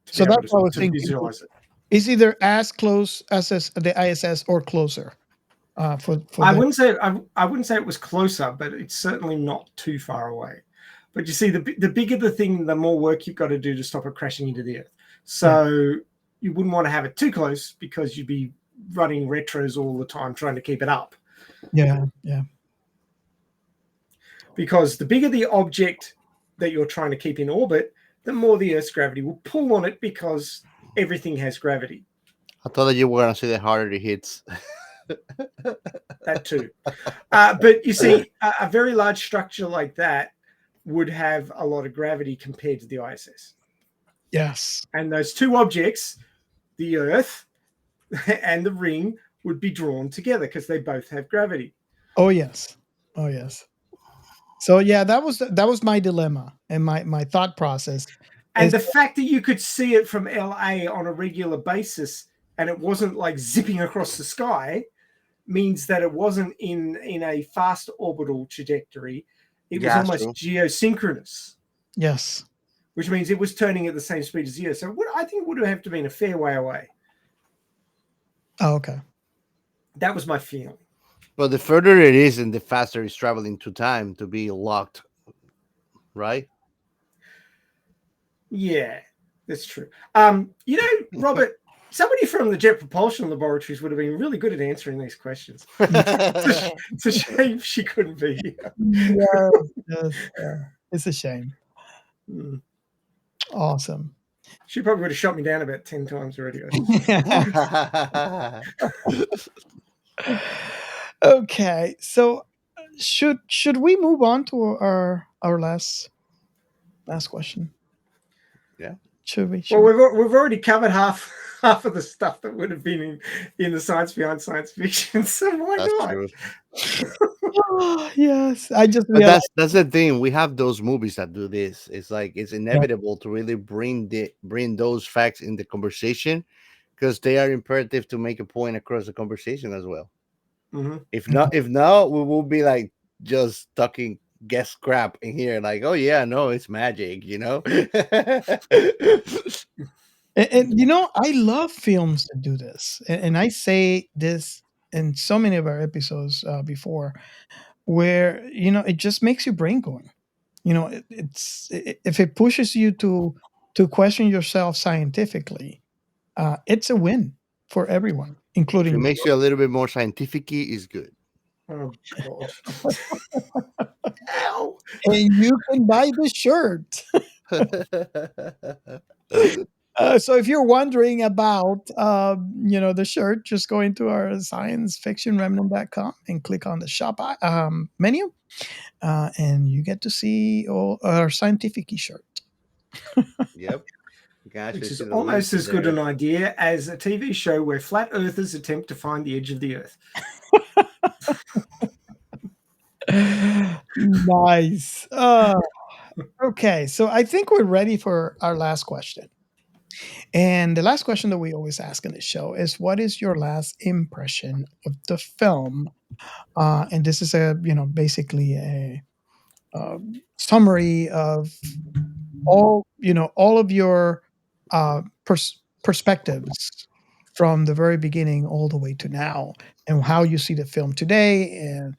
So that's what I was thinking. Visualize it. It's either as close as the ISS or closer. I wouldn't say it was closer, but it's certainly not too far away. But you see, the bigger the thing, the more work you've got to do to stop it crashing into the Earth. So you wouldn't want to have it too close, because you'd be running retros all the time trying to keep it up. Yeah. Because the bigger the object that you're trying to keep in orbit, the more the Earth's gravity will pull on it, because everything has gravity. I thought that you were going to say the harder it hits. That too. But you see, a very large structure like that would have a lot of gravity compared to the ISS. Yes. And those two objects, the Earth and the ring, would be drawn together because they both have gravity. Oh, yes. So, yeah, that was my dilemma and my thought process. And the fact that you could see it from LA on a regular basis and it wasn't like zipping across the sky means that it wasn't in a fast orbital trajectory. It was almost geosynchronous. Yes. Which means it was turning at the same speed as the Earth. So I think it would have to been a fair way away. Oh, okay. That was my feeling. But the further it is and the faster it's traveling to time to be locked, right? Yeah, that's true. Robert, somebody from the Jet Propulsion Laboratories would have been really good at answering these questions. It's a shame she couldn't be here. Yes. It's a shame. Awesome. She probably would have shot me down about 10 times already. Okay, so should we move on to our our last question? Yeah. Should we? Well, we've already covered half of the stuff that would have been in the science behind science fiction. So why That's not? true. Oh, yes, I just But realized. that's the thing. We have those movies that do this. It's like it's inevitable to really bring those facts in the conversation because they are imperative to make a point across the conversation as well. Mhm. If not, we will be like just talking guess crap in here, like, oh yeah, no, it's magic, you know. And you know, I love films that do this, and I say this in so many of our episodes before, where it just makes your brain going. If it pushes you to question yourself scientifically, it's a win for everyone, If including it you. makes you a little bit more scientific, is good. Oh God! Ow! And you can buy the shirt. So if you're wondering about the shirt, just go into our sciencefictionremnant.com and click on the shop menu, and you get to see all our scientific shirt. Yep. You can actually Which is see the link almost as good there. an idea as a TV show where flat earthers attempt to find the edge of the earth. Nice. Okay, so I think we're ready for our last question. And the last question that we always ask in the show is, what is your last impression of the film? And this is basically a summary of all of your perspectives from the very beginning all the way to now, and how you see the film today. And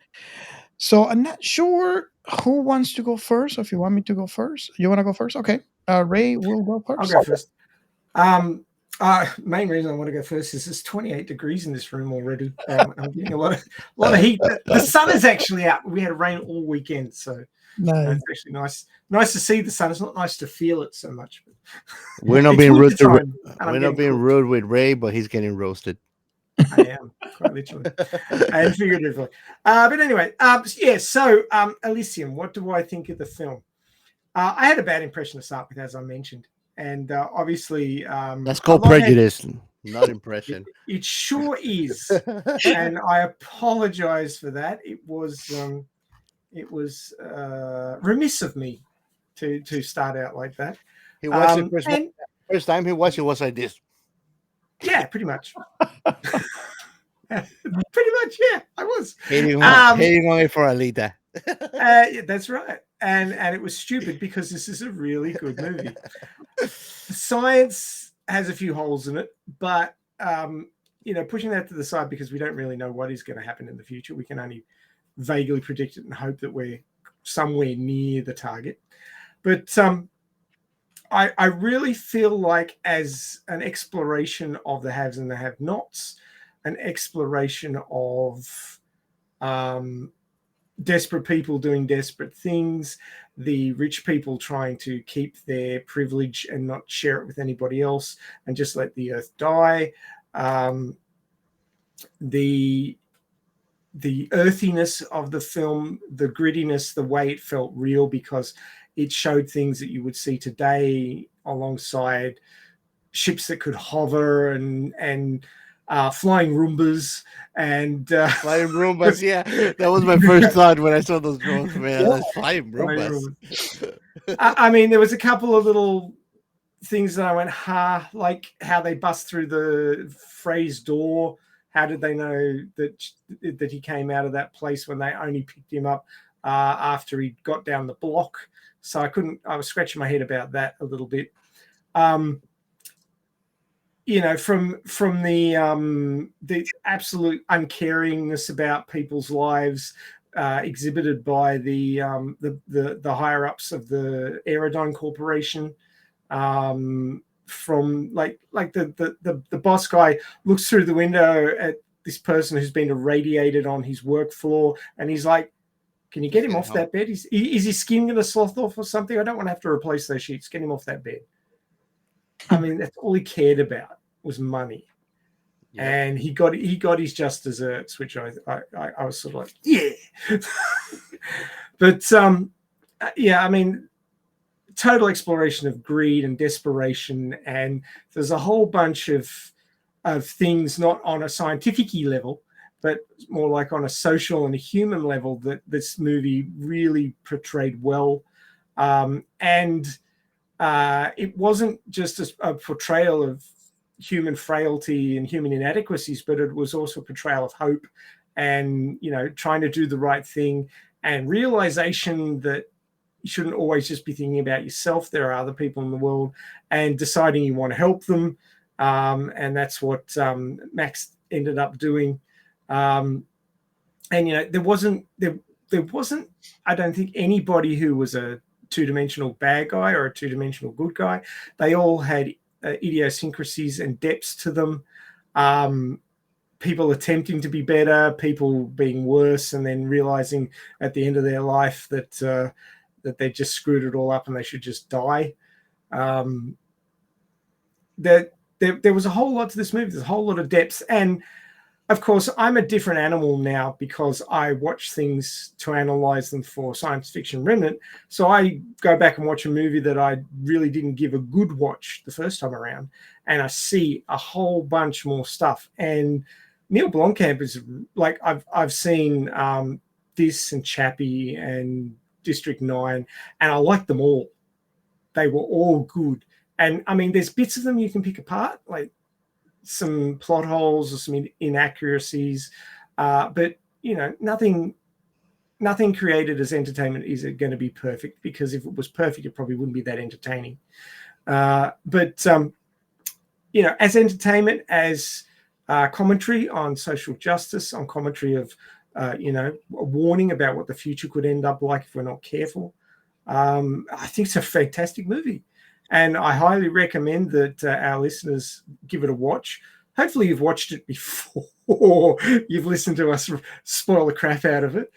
so I'm not sure who wants to go first. Or if you want me to go first, you want to go first? Okay, Ray will go I'll first. go first. Main reason I want to go first is it's 28 degrees in this room already. I'm getting a lot of heat. The sun is actually out. We had rain all weekend, so Nice. it's actually nice to see the sun. It's not nice to feel it so much. But We're not it's being rude to wintertime, and I'm we're not getting being cooked. rude with Ray, but he's getting roasted. I am, quite literally and figuratively. But anyway, yeah. So Elysium. What do I think of the film? I had a bad impression to start with, as I mentioned, and obviously That's called prejudice, not impression. It sure is, and I apologize for that. It was remiss of me to start out like that. He watched it first time he watched it was like this. Yeah, pretty much. Pretty much, yeah, I was Hating on it for Alita. Yeah, that's right, and it was stupid because this is a really good movie. Science has a few holes in it, but pushing that to the side because we don't really know what is going to happen in the future. We can only vaguely predict it and hope that we're somewhere near the target. But I really feel like, as an exploration of the haves and the have-nots, an exploration of desperate people doing desperate things, the rich people trying to keep their privilege and not share it with anybody else and just let the earth die. The earthiness of the film, the grittiness, the way it felt real, because it showed things that you would see today alongside ships that could hover and flying Roombas and flying Roombas. Yeah, that was my first thought when I saw those drones, man. Yeah. That's flying Roombas. I mean, there was a couple of little things that I went, like how they bust through the Frey's door. How did they know that he came out of that place when they only picked him up after he got down the block? So I was scratching my head about that a little bit. From the absolute uncaringness about people's lives exhibited by the higher ups of the Aerodyne Corporation. From like the boss guy looks through the window at this person who's been irradiated on his work floor, and he's like, can you get him off that bed? Is his skin going to slough off or something? I don't want to have to replace those sheets. Get him off that bed. I mean, that's all he cared about was money. Yep. And he got his just desserts, which I was sort of like, yeah. But yeah, I mean, total exploration of greed and desperation, and there's a whole bunch of things not on a scientific level, but more like on a social and a human level that this movie really portrayed well. And it wasn't just a portrayal of human frailty and human inadequacies, but it was also a portrayal of hope and, you know, trying to do the right thing and realization that you shouldn't always just be thinking about yourself. There are other people in the world, and deciding you want to help them. And that's what Max ended up doing. And, you know, there wasn't, I don't think, anybody who was a two-dimensional bad guy or a two-dimensional good guy. They all had idiosyncrasies and depths to them. People attempting to be better, people being worse, and then realizing at the end of their life that that they just screwed it all up and they should just die. There was a whole lot to this movie. There's a whole lot of depth. And of course, I'm a different animal now because I watch things to analyze them for Science Fiction Remnant. So I go back and watch a movie that I really didn't give a good watch the first time around, and I see a whole bunch more stuff. And Neil Blomkamp is like, I've seen this and Chappie and District 9, and I like them all. They were all good. And I mean, there's bits of them you can pick apart, like some plot holes or some inaccuracies, but you know, nothing created as entertainment is going to be perfect, because if it was perfect, it probably wouldn't be that entertaining. But you know, as entertainment, as commentary on social justice, on commentary of you know, a warning about what the future could end up like if we're not careful, I think it's a fantastic movie. And I highly recommend that our listeners give it a watch. Hopefully you've watched it before you've listened to us spoil the crap out of it.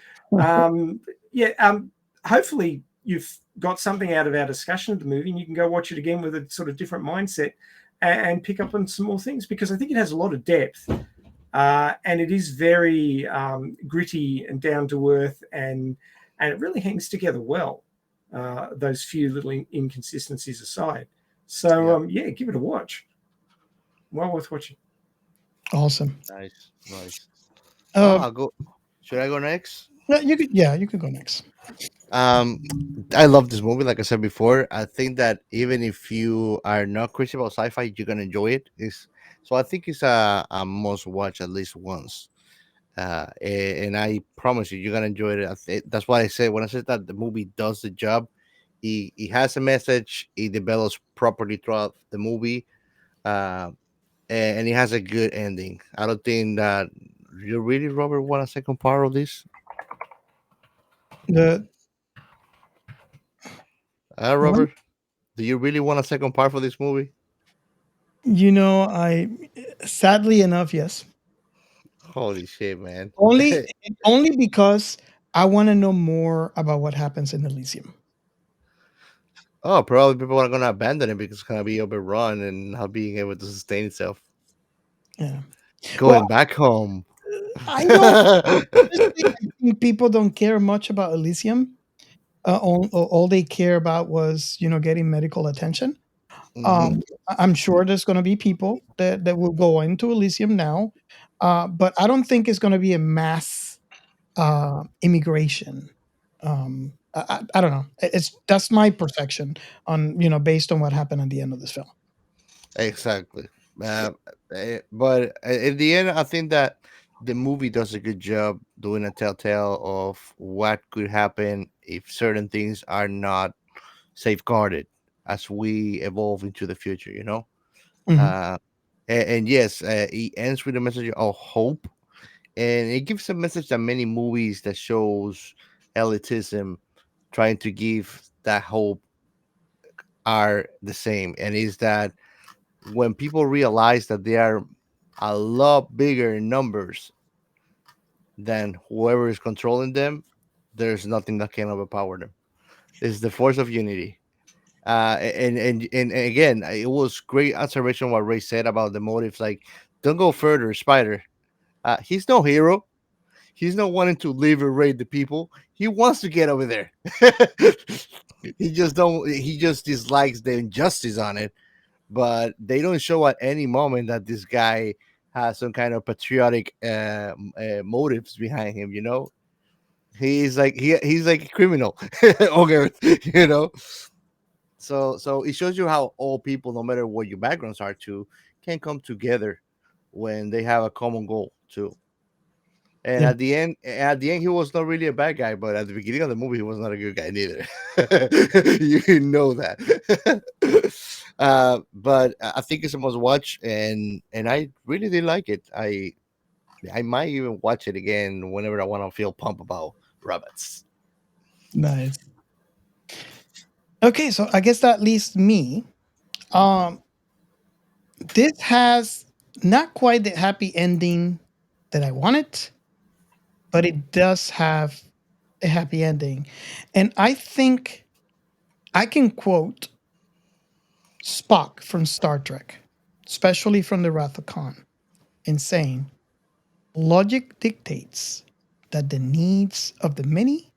Hopefully you've got something out of our discussion of the movie, and you can go watch it again with a sort of different mindset and pick up on some more things, because I think it has a lot of depth. And it is very gritty and down to earth, and it really hangs together well. Those few little inconsistencies aside. So yeah, give it a watch. Well worth watching. Awesome. Nice. Uh, I'll go. Should I go next? you could go next. I love this movie. Like I said before, I think that even if you are not crazy about sci-fi, you're gonna enjoy it. So I think it's a must watch at least once. And I promise you, you're gonna enjoy it. That's why I said, when I said that the movie does the job. He has a message. He develops properly throughout the movie, uh, and he has a good ending. I don't think that you really, Robert, want a second part of this. The one, Robert, do you really want a second part for this movie? you know, I sadly enough, yes. Holy shit, man! Only because I want to know more about what happens in Elysium. Oh, probably people are gonna abandon it because it's gonna be overrun and not being able to sustain itself. Yeah. Going back home. I know. Honestly, I think people don't care much about Elysium. All they care about was, you know, getting medical attention. Hmm. I'm sure there's going to be people that will go into Elysium now, but I don't think it's going to be a mass immigration. I don't know. That's my perception on, you know, based on what happened at the end of this film. Exactly. Uh, but in the end, I think that the movie does a good job doing a telltale of what could happen if certain things are not safeguarded as we evolve into the future, you know? Mhm. Uh, and yes, it ends with a message of hope, and it gives a message that many movies that shows elitism trying to give that hope are the same, and is that when people realize that they are a lot bigger in numbers than whoever is controlling them, there's nothing that can overpower them. It's the force of unity. And again, it was great observation what Ray said about the motives. Like, don't go further, Spider. He's no hero. He's not wanting to liberate the people. He wants to get over there. He just dislikes the injustice on it. But they don't show at any moment that this guy has some kind of patriotic motives behind him. He's like a criminal on Earth. So it shows you how all people, no matter what your backgrounds are, too, can come together when they have a common goal too. And Yeah. at the end, he was not really a bad guy, but at the beginning of the movie, he was not a good guy neither. You know that. But I think it's a must watch, and I really did like it. I might even watch it again whenever I want to feel pumped about rabbits. Nice. Okay, so I guess that leaves me. This has not quite the happy ending that I wanted, but it does have a happy ending. And I think I can quote Spock from Star Trek, especially from the Wrath of Khan, in saying, logic dictates that the needs of the many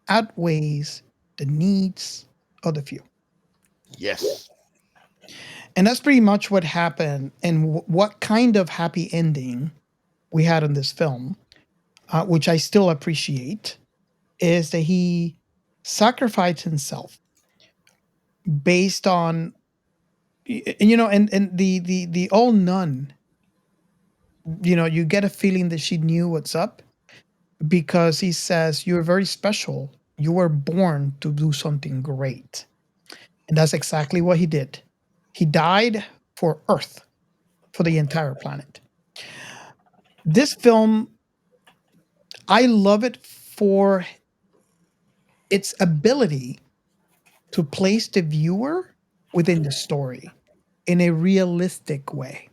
outweighs the needs of the few. Yes. And that's pretty much what happened, and what kind of happy ending we had in this film, which I still appreciate, is that he sacrificed himself based on, and the old nun, you get a feeling that she knew what's up, because he says, you're very special. You were born to do something great. And that's exactly what he did. He died for Earth, for the entire planet. This film, I love it for its ability to place the viewer within the story in a realistic way.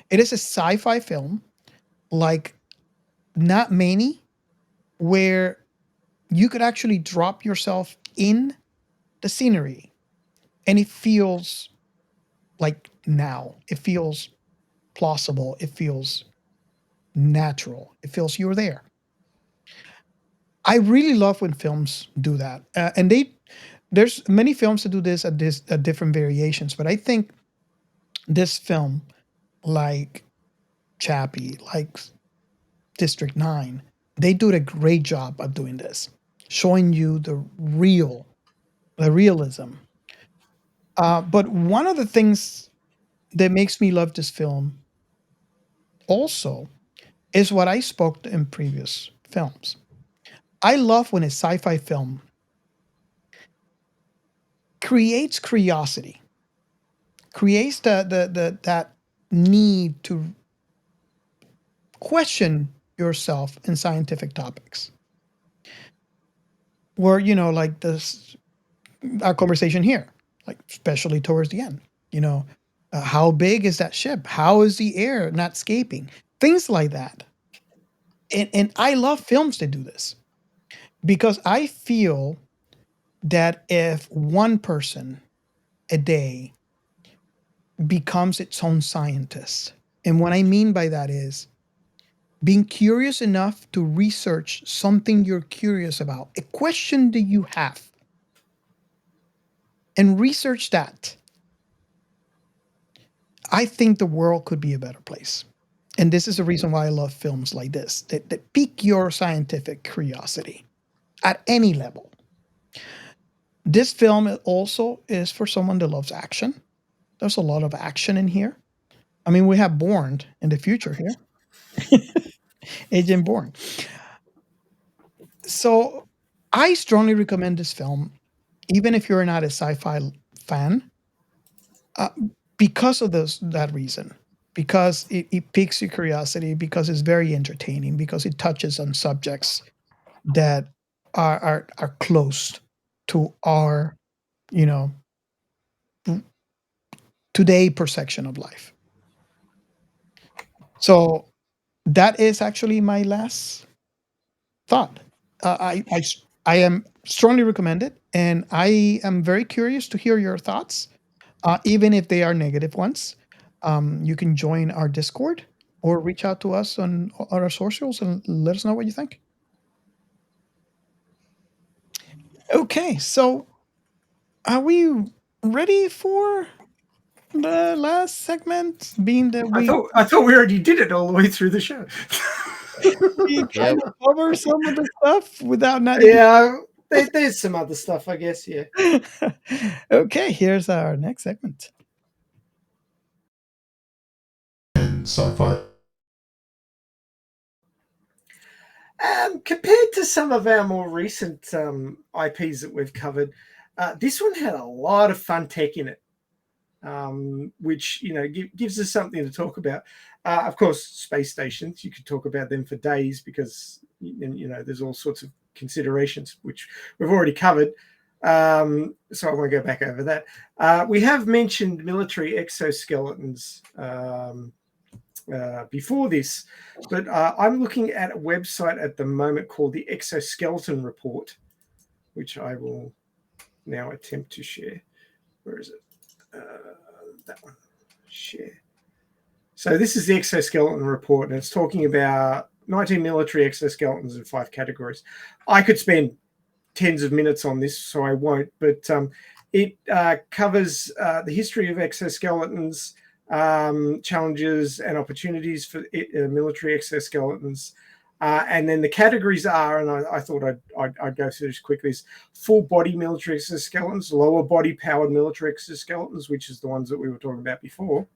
It is a sci-fi film, like not many, where you could actually drop yourself in the scenery and it feels like now. It feels plausible. It feels natural. It feels you're there. I really love when films do that. And there's many films that do this at different variations, but I think this film, like Chappie, like District 9, they do a great job of doing this, showing you the realism. But one of the things that makes me love this film also is what I spoke in previous films. I love when a sci-fi film creates curiosity, creates that need to question yourself in scientific topics. Where, like this, our conversation here, like especially towards the end, how big is that ship? How is the air not escaping? Things like that. And I love films that do this, because I feel that if one person a day becomes its own scientist, and what I mean by that is being curious enough to research something you're curious about, a question that you have, and research that, I think the world could be a better place. And this is the reason why I love films like this, that pique your scientific curiosity at any level. This film also is for someone that loves action. There's a lot of action in here. I mean, we have Bourne in the future here. Agent Bourne. So I strongly recommend this film, even if you're not a sci-fi fan, because of that reason. Because it piques your curiosity, because it's very entertaining, because it touches on subjects that are close to our, today perception of life. So that is actually my last thought. I am strongly recommended, and I am very curious to hear your thoughts, even if they are negative ones. You can join our Discord or reach out to us on our socials and let us know what you think. Okay, so are we ready for the last segment? Being that I thought we already did it all the way through the show. we Yep. kind of cover some of the stuff without not even. Yeah, there's some other stuff, I guess. Yeah. Okay, here's our next segment. Sci-Fi. Compared to some of our more recent IPs that we've covered, this one had a lot of fun tech in it, which gives us something to talk about. Of course, space stations, you could talk about them for days because there's all sorts of considerations which we've already covered. So I won't go back over that. We have mentioned military exoskeletons before this, but I'm looking at a website at the moment called the Exoskeleton Report, which I will now attempt to share. Where is it? That one. Share. So this is the Exoskeleton Report, and it's talking about 19 military exoskeletons in 5 categories. I could spend tens of minutes on this, so I won't, but it covers the history of exoskeletons, challenges and opportunities for military exoskeletons. And then the categories are, and I thought I'd go through this quickly, is full body military exoskeletons, lower body powered military exoskeletons, which is the ones that we were talking about before,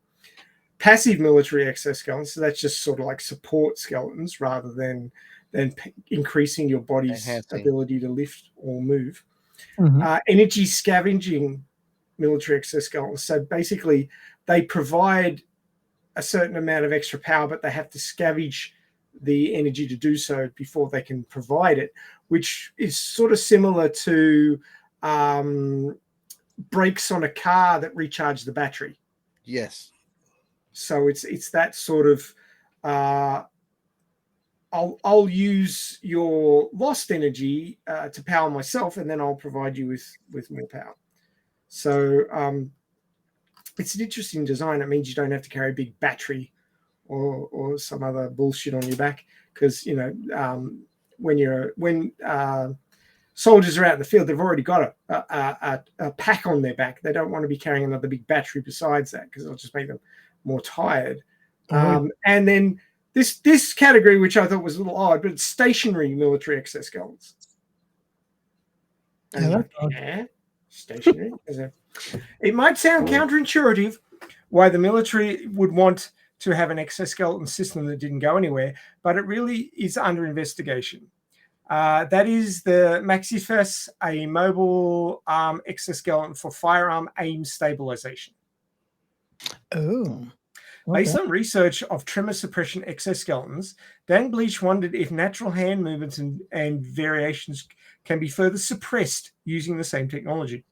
passive military exoskeletons, so that's just sort of like support skeletons rather than increasing your body's ability to lift or move. Mhm. Energy scavenging military exoskeletons, so basically they provide a certain amount of extra power, but they have to scavenge the energy to do so before they can provide it, which is sort of similar to brakes on a car that recharge the battery. Yes. So it's that sort of I'll use your lost energy to power myself, and then I'll provide you with more power. So it's an interesting design. It means you don't have to carry a big battery or some other bullshit on your back, because when soldiers are out in the field, they've already got a pack on their back. They don't want to be carrying another big battery besides that, because it'll just make them more tired. And then this category, which I thought was a little odd, but it's stationary military exoskeletons. Stationary. It might sound counterintuitive why the military would want to have an exoskeleton system that didn't go anywhere, but it really is under investigation. That is the Maxifess, a mobile arm exoskeleton for firearm aim stabilization. Oh. Based on research of tremor suppression exoskeletons, Dan Bleach wondered if natural hand movements and variations can be further suppressed using the same technology.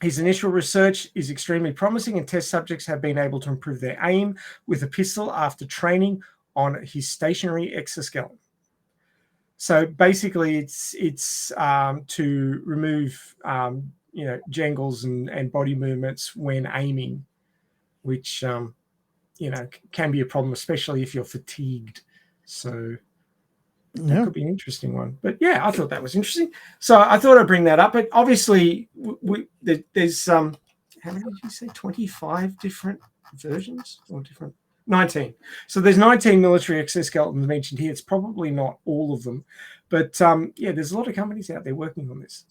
His initial research is extremely promising, and test subjects have been able to improve their aim with a pistol after training on his stationary exoskeleton. So basically, it's to remove jangles and body movements when aiming, which can be a problem, especially if you're fatigued. So that could be an interesting one. But yeah, I thought that was interesting. So I thought I'd bring that up. But obviously, there's how many did you say? 25 different versions or different? 19. So there's 19 military exoskeletons mentioned here. It's probably not all of them, but there's a lot of companies out there working on this.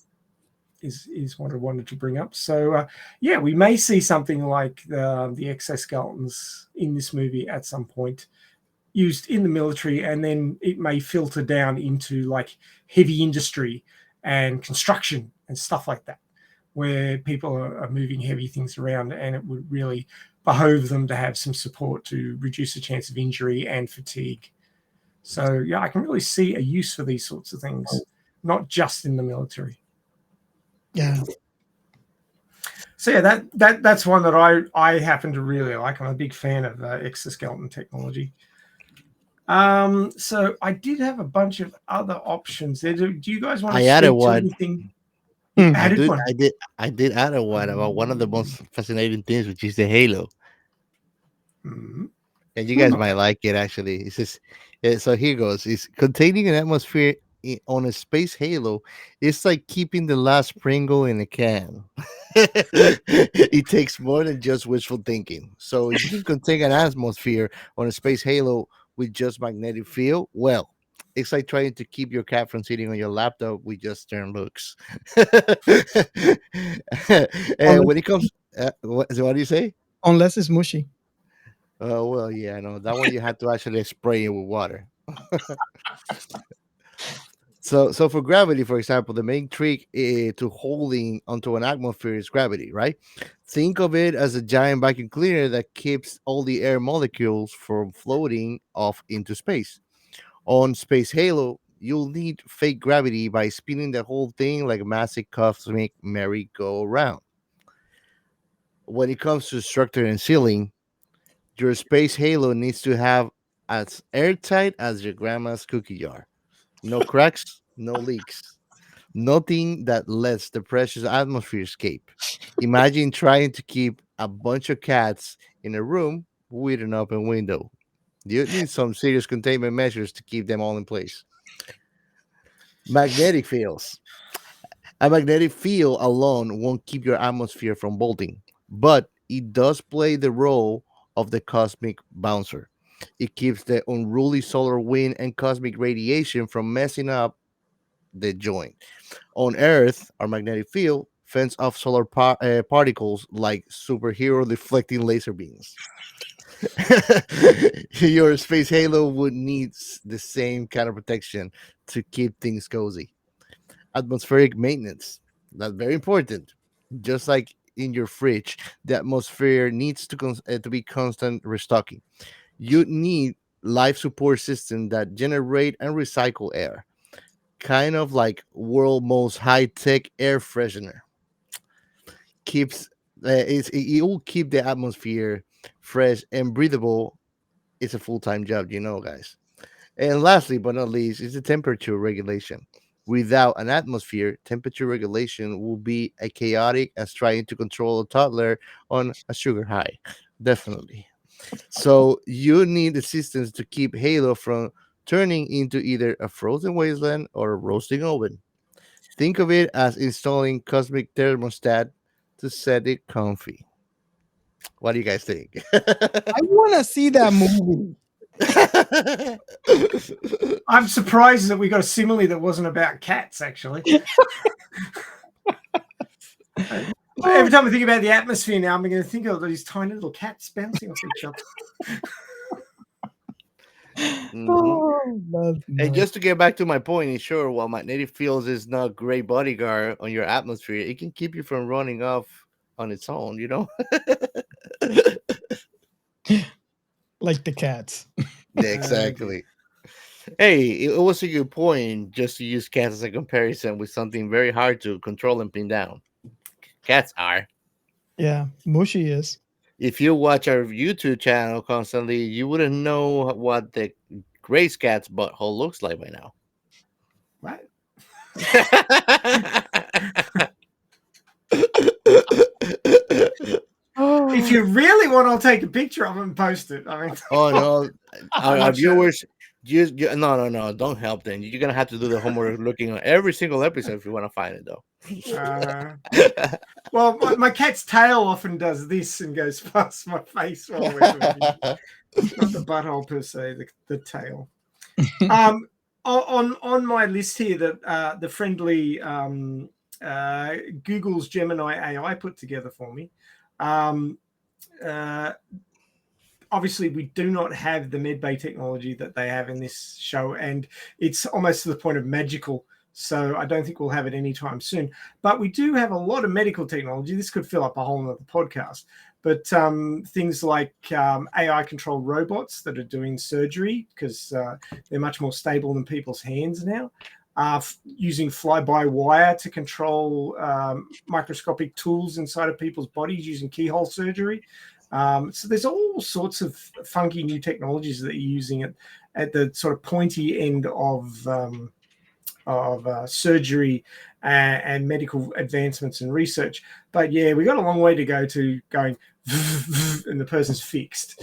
Is what I wanted to bring up. So we may see something like the exoskeletons in this movie at some point, used in the military, and then it may filter down into like heavy industry and construction and stuff like that, where people are moving heavy things around, and it would really behove them to have some support to reduce the chance of injury and fatigue. So I can really see a use for these sorts of things, not just in the military. Yeah. So that's one that I happen to really like. I'm a big fan of exoskeleton technology. So I did have a bunch of other options there. Do you guys want to I added speak to one. anything? I did add one about one of the most fascinating things, which is the halo. Mm-hmm. And you guys might like it actually. It says, so here goes. It's containing an atmosphere on a space halo. It's like keeping the last Pringle in a can. It takes more than just wishful thinking. So if you can contain an atmosphere on a space halo with just magnetic field, well, it's like trying to keep your cat from sitting on your laptop with just stern looks. And when it comes, what do you say? Unless it's mushy. Well, yeah, no, that one you have to actually spray it with water. So for gravity, for example, the main trick to holding onto an atmosphere is gravity, right? Think of it as a giant vacuum cleaner that keeps all the air molecules from floating off into space. On Space Halo, you'll need fake gravity by spinning the whole thing like a massive cosmic merry-go-round. When it comes to structure and sealing, your space halo needs to have as airtight as your grandma's cookie jar. No cracks, no leaks. Nothing that lets the precious atmosphere escape. Imagine trying to keep a bunch of cats in a room with an open window. You need some serious containment measures to keep them all in place. Magnetic fields. A magnetic field alone won't keep your atmosphere from bolting, but it does play the role of the cosmic bouncer. It keeps the unruly solar wind and cosmic radiation from messing up the joint. On Earth, our magnetic field fends off solar particles like superhero deflecting laser beams. Your space halo would need the same kind of protection to keep things cozy. Atmospheric maintenance. That's very important. Just like in your fridge, the atmosphere needs to be constant restocking. You need life support system that generate and recycle air, kind of like world most high tech air freshener. Keeps it will keep the atmosphere fresh and breathable. It's a full time job, guys. And lastly, but not least, is the temperature regulation. Without an atmosphere, temperature regulation will be as chaotic as trying to control a toddler on a sugar high. Definitely. So you need assistance to keep Halo from turning into either a frozen wasteland or a roasting oven. Think of it as installing cosmic thermostat to set it comfy. What do you guys think? I want to see that movie. I'm surprised that we got a simile that wasn't about cats, actually. Every time I think about the atmosphere now, I'm going to think of these tiny little cats bouncing off each other. And just to get back to my point, sure, while magnetic fields is not great bodyguard on your atmosphere, it can keep you from running off on its own, Like the cats. Yeah, exactly. Hey, it was a good point just to use cats as a comparison with something very hard to control and pin down. Cats are. Yeah, mushy is. If you watch our YouTube channel constantly, you wouldn't know what the Grace cat's butthole looks like by now. What? If you really want, I'll take a picture of it and post it. I mean, oh no, our sure. viewers, no, don't help them. You're gonna have to do the homework looking at every single episode if you want to find it, though. Well, my cat's tail often does this and goes past my face while we're talking. Not the butthole per se, the tail. On my list here, that the friendly Google's Gemini AI put together for me. Obviously, we do not have the medbay technology that they have in this show, and it's almost to the point of magical. So I don't think we'll have it anytime soon. But we do have a lot of medical technology. This could fill up a whole nother podcast. But things like AI-controlled robots that are doing surgery, because they're much more stable than people's hands now. Using fly-by-wire to control microscopic tools inside of people's bodies using keyhole surgery. So there's all sorts of funky new technologies that you're using at the sort of pointy end of surgery and medical advancements and research. But yeah, we got a long way to go to going and the person's fixed.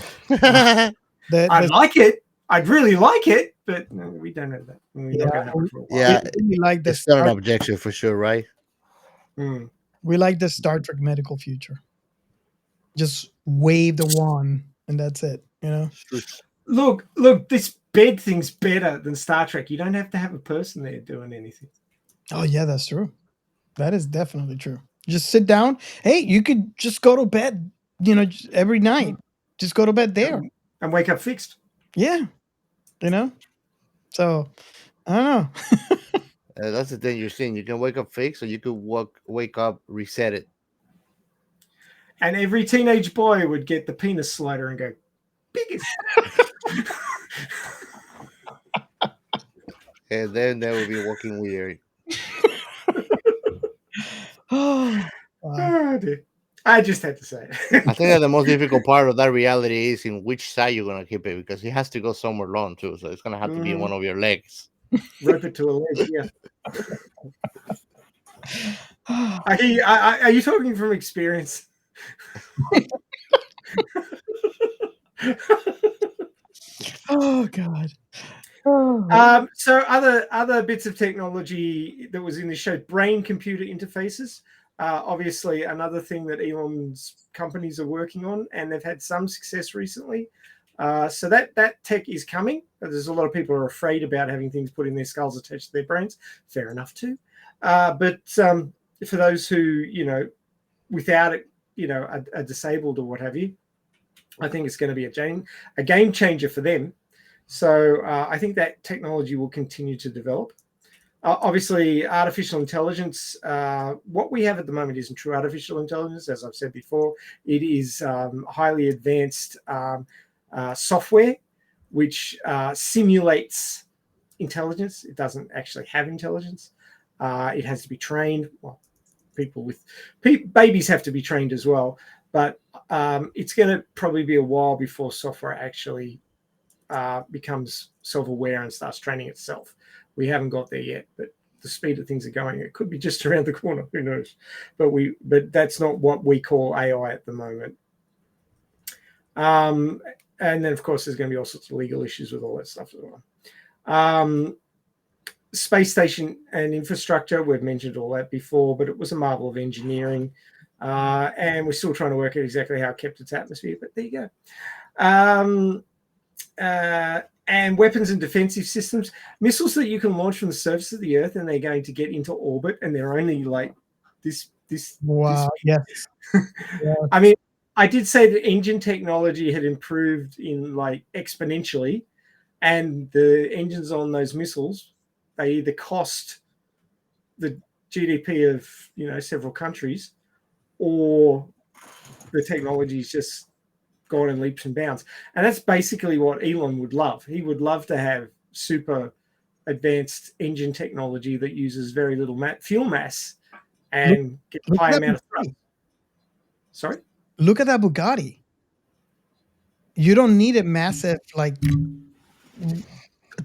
I'd like it. I'd really like it, but no, we don't know that. We're not going to have it for a while. Yeah, we like the it's not an Star, objection for sure, right? we like the Star Trek medical future. Just wave the wand and that's it. You know. Look, this bed thing's better than Star Trek. You don't have to have a person there doing anything. Oh yeah, that's true. That is definitely true. Just sit down. Hey, you could just go to bed, you know, just every night. Just go to bed there. And wake up fixed. Yeah. You know? So, I don't know. That's the thing you're seeing. You can wake up fixed, or you could wake up reset it. And every teenage boy would get the penis slider and go, biggest. And then they will be walking weird. Wow. Oh, dear. I just had to say it. I think that the most difficult part of that reality is in which side you're gonna keep it, because it has to go somewhere long too. So it's gonna have to be in one of your legs. Rope it to a leg, yeah. Are you talking from experience? Oh God. So other bits of technology that was in the show, brain-computer interfaces. Obviously, another thing that Elon's companies are working on, and they've had some success recently. So that tech is coming. There's a lot of people who are afraid about having things put in their skulls attached to their brains. Fair enough too. But for those who, you know, without it, you know, are disabled or what have you, I think it's going to be a game changer for them. So I think that technology will continue to develop. Obviously, artificial intelligence, what we have at the moment isn't true artificial intelligence. As I've said before, it is highly advanced software which simulates intelligence. It doesn't actually have intelligence. It has to be trained. Well, babies have to be trained as well. But it's going to probably be a while before software actually becomes self-aware and starts training itself. We haven't got there yet, but the speed of things are going, it could be just around the corner. Who knows? But that's not what we call AI at the moment. And then, of course, there's going to be all sorts of legal issues with all that stuff as well. Space station and infrastructure, we've mentioned all that before, but it was a marvel of engineering. And we're still trying to work out exactly how it kept its atmosphere, but there you go. And weapons and defensive systems, missiles that you can launch from the surface of the Earth, and they're going to get into orbit, and they're only like this. Wow. Yes. Yeah. I mean, I did say that engine technology had improved in like exponentially, and the engines on those missiles, they either cost the GDP of, you know, several countries, or the technology is just gone in leaps and bounds. And that's basically what Elon would love. He would love to have super advanced engine technology that uses very little fuel mass and get a high amount of thrust. Sorry? Look at that Bugatti. You don't need a massive like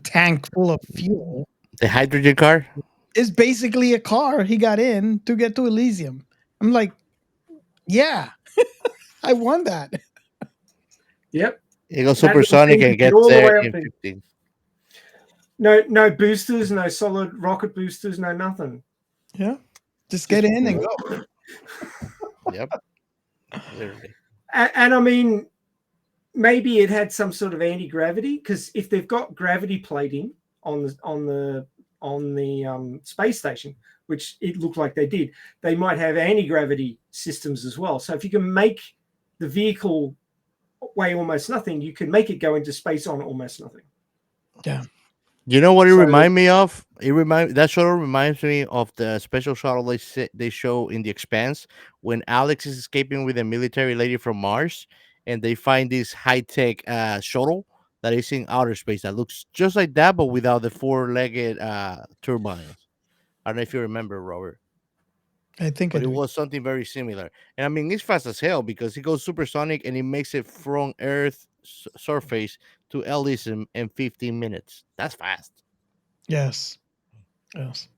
tank full of fuel. The hydrogen car? It's basically a car he got in to get to Elysium. I'm like, yeah, I won that. Yep. It goes supersonic and gets there in 15. No boosters, no solid rocket boosters, no nothing. Yeah. Just get in and go. Yep. Literally. And I mean, maybe it had some sort of anti-gravity, because if they've got gravity plating on the space station, which it looked like they did, they might have anti-gravity systems as well. So if you can make the vehicle weigh almost nothing, you can make it go into space on almost nothing. Yeah. You know what it reminds me of? That shuttle reminds me of the special shuttle they show in The Expanse when Alex is escaping with a military lady from Mars, and they find this high-tech shuttle that is in outer space that looks just like that, but without the four-legged turbines. I don't know if you remember, Robert. I think but it was something very similar. And I mean, it's fast as hell because it goes supersonic and it makes it from Earth surface to Elysium in 15 minutes. That's fast. Yes. Yes.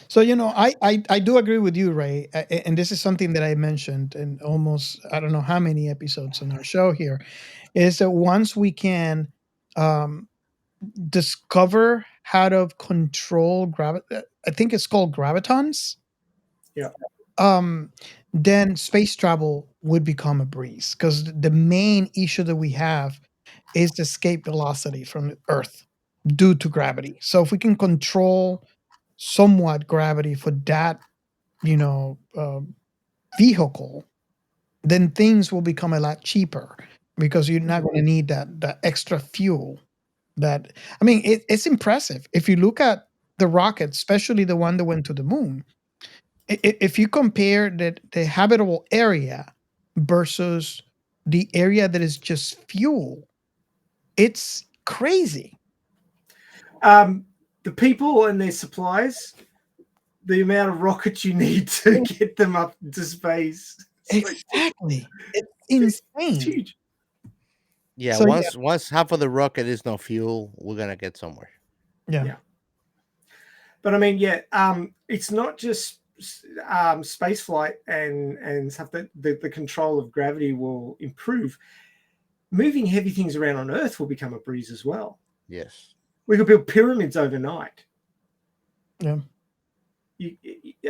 So I do agree with you, Ray, and this is something that I mentioned in almost I don't know how many episodes in our show here, is that once we can um, discover how to control I think it's called gravitons. Yeah. Um, then space travel would become a breeze because the main issue that we have is the escape velocity from the Earth due to gravity. So if we can control somewhat gravity for that, you know, vehicle, then things will become a lot cheaper because you're not going to need that extra fuel. That I mean, it's impressive if you look at the rocket, especially the one that went to the moon. If you compare the habitable area versus the area that is just fuel, it's crazy. The people and their supplies, the amount of rockets you need to get them up into space. Exactly. It's It's insane. huge. Yeah, So, once half of the rocket is no fuel, we're gonna get somewhere. Yeah. But I mean, it's not just space flight and stuff that the control of gravity will improve. Moving heavy things around on Earth will become a breeze as well. Yes. We could build pyramids overnight. Yeah.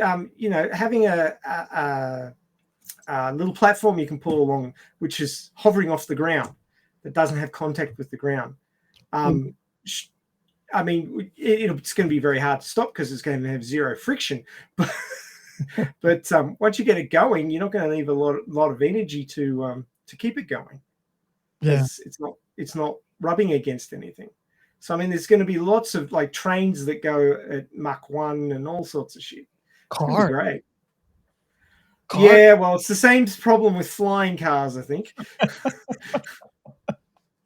Having a little platform you can pull along, which is hovering off the ground, that doesn't have contact with the ground. I mean, it's going to be very hard to stop because it's going to have zero friction. But once you get it going, you're not going to need a lot of energy to keep it going. Yeah. It's not rubbing against anything. So I mean, there's going to be lots of like trains that go at Mach 1 and all sorts of shit. It's going to be great. Yeah, well, it's the same problem with flying cars, I think.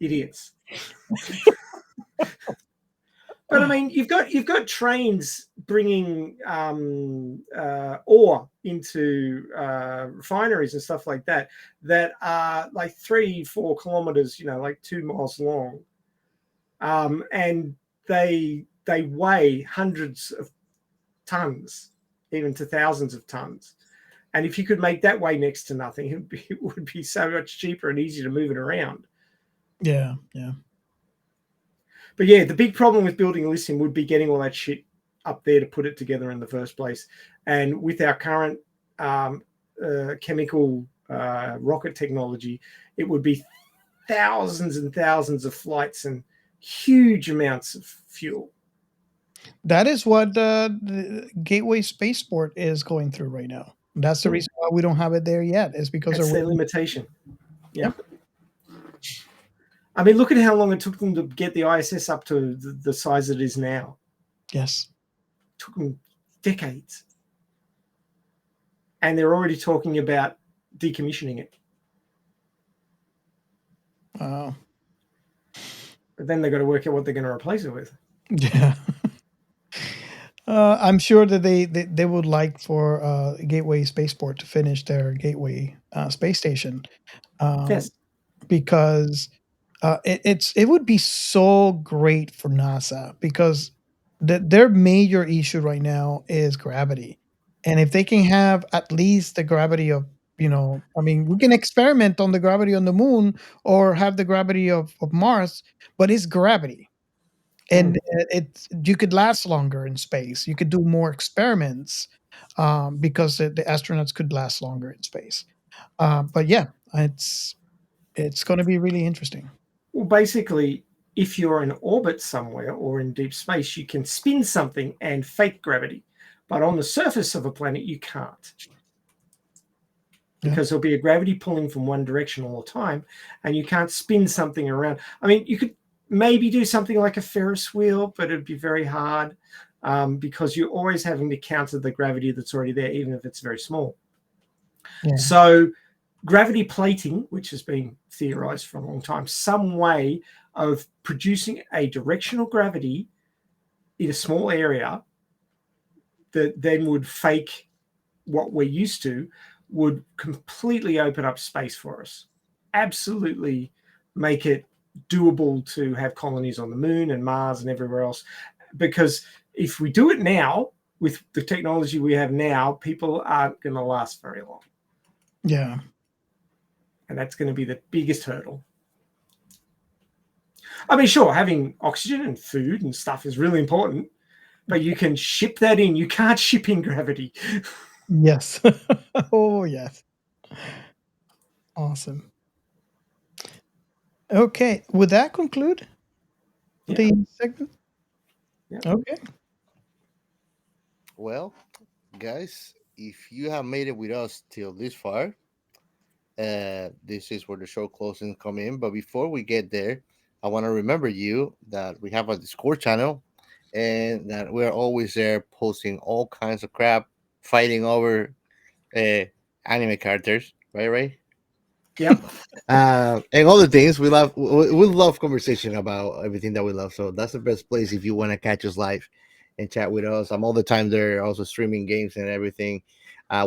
Idiots. But I mean, you've got trains bringing ore into refineries and stuff like that are like 3-4 kilometers, like 2 miles long, and they weigh hundreds of tons, even to thousands of tons. And if you could make that weigh next to nothing, it would be so much cheaper and easier to move it around. Yeah. But yeah, the big problem with building Elysium would be getting all that shit up there to put it together in the first place. And with our current chemical rocket technology, it would be thousands and thousands of flights and huge amounts of fuel. That is what the Gateway Spaceport is going through right now. That's the reason why we don't have it there yet. Is because that's their limitation. Yeah. I mean, look at how long it took them to get the ISS up to the size it is now. Yes. It took them decades. And they're already talking about decommissioning it. Wow. But then they've got to work out what they're going to replace it with. Yeah. I'm sure that they would like for Gateway Spaceport to finish their Gateway space station. Yes. Because it would be so great for NASA because their major issue right now is gravity, and if they can have at least the gravity of I mean, we can experiment on the gravity on the moon or have the gravity of Mars, but it's gravity, and you could last longer in space. You could do more experiments because the astronauts could last longer in space. But yeah, it's going to be really interesting. Well, basically, if you're in orbit somewhere or in deep space, you can spin something and fake gravity. But on the surface of a planet, you can't. Because there'll be a gravity pulling from one direction all the time, and you can't spin something around. I mean, you could maybe do something like a Ferris wheel, but it'd be very hard because you're always having to counter the gravity that's already there, even if it's very small. Yeah. So gravity plating, which has been theorized for a long time, some way of producing a directional gravity in a small area that then would fake what we're used to, would completely open up space for us. Absolutely make it doable to have colonies on the moon and Mars and everywhere else. Because if we do it now, with the technology we have now, people aren't going to last very long. Yeah. And that's going to be the biggest hurdle. I mean, sure, having oxygen and food and stuff is really important, but you can ship that in. You can't ship in gravity. Yes. Oh, yes. Awesome. Okay. Would that conclude the segment? Yeah. Okay. Well, guys, if you have made it with us till this far, this is where the show closings come in. But before we get there, I want to remember you that we have a Discord channel and that we're always there posting all kinds of crap, fighting over uh, anime characters, right? Yep. And other things we love. We love conversation about everything that we love. So that's the best place if you want to catch us live and chat with us. I'm all the time there, also streaming games and everything.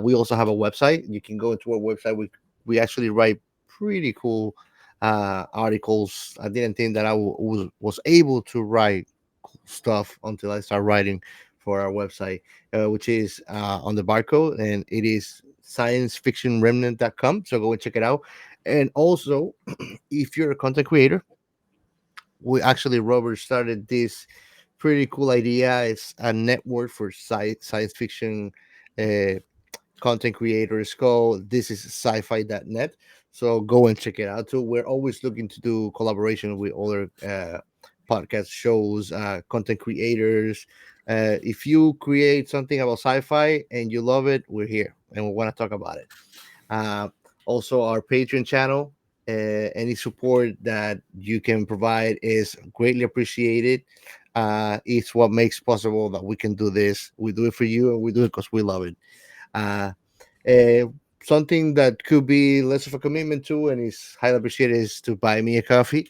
We also have a website. You can go into our website. We actually write pretty cool articles. I didn't think that I was able to write cool stuff until I started writing for our website, which is on the barcode, and it is sciencefictionremnant.com. So go and check it out. And also, if you're a content creator, Robert started this pretty cool idea. It's a network for science fiction uh, content creators called this is sci-fi.net. So go and check it out too. We're always looking to do collaboration with other podcast shows, content creators. If you create something about sci-fi and you love it, we're here and we want to talk about it. uh, Also our Patreon channel, any support that you can provide is greatly appreciated. It's what makes possible that we can do this. We do it for you and we do it because we love it. uh, uh, Something that could be less of a commitment to and is highly appreciated is to buy me a coffee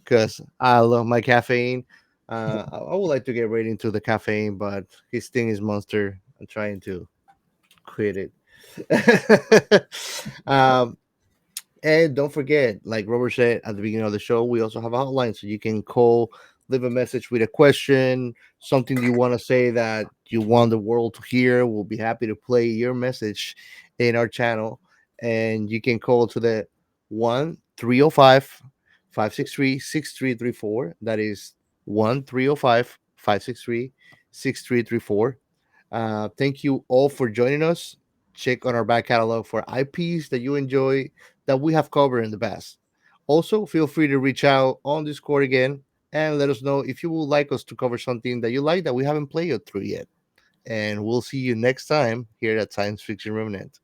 because I love my caffeine. I would like to get right into the caffeine, but his thing is Monster. I'm trying to quit it. um, and don't forget, like Robert said at the beginning of the show, we also have a hotline so you can call, leave a message with a question, something you want to say that you want the world to hear. We'll be happy to play your message in our channel. And you can call to the 1-305-563-6334. That is 1-305-563-6334. Thank you all for joining us. Check on our back catalog for IPs that you enjoy that we have covered in the past. Also, feel free to reach out on Discord again and let us know if you would like us to cover something that you like that we haven't played through yet. And we'll see you next time here at Science Fiction Remnant.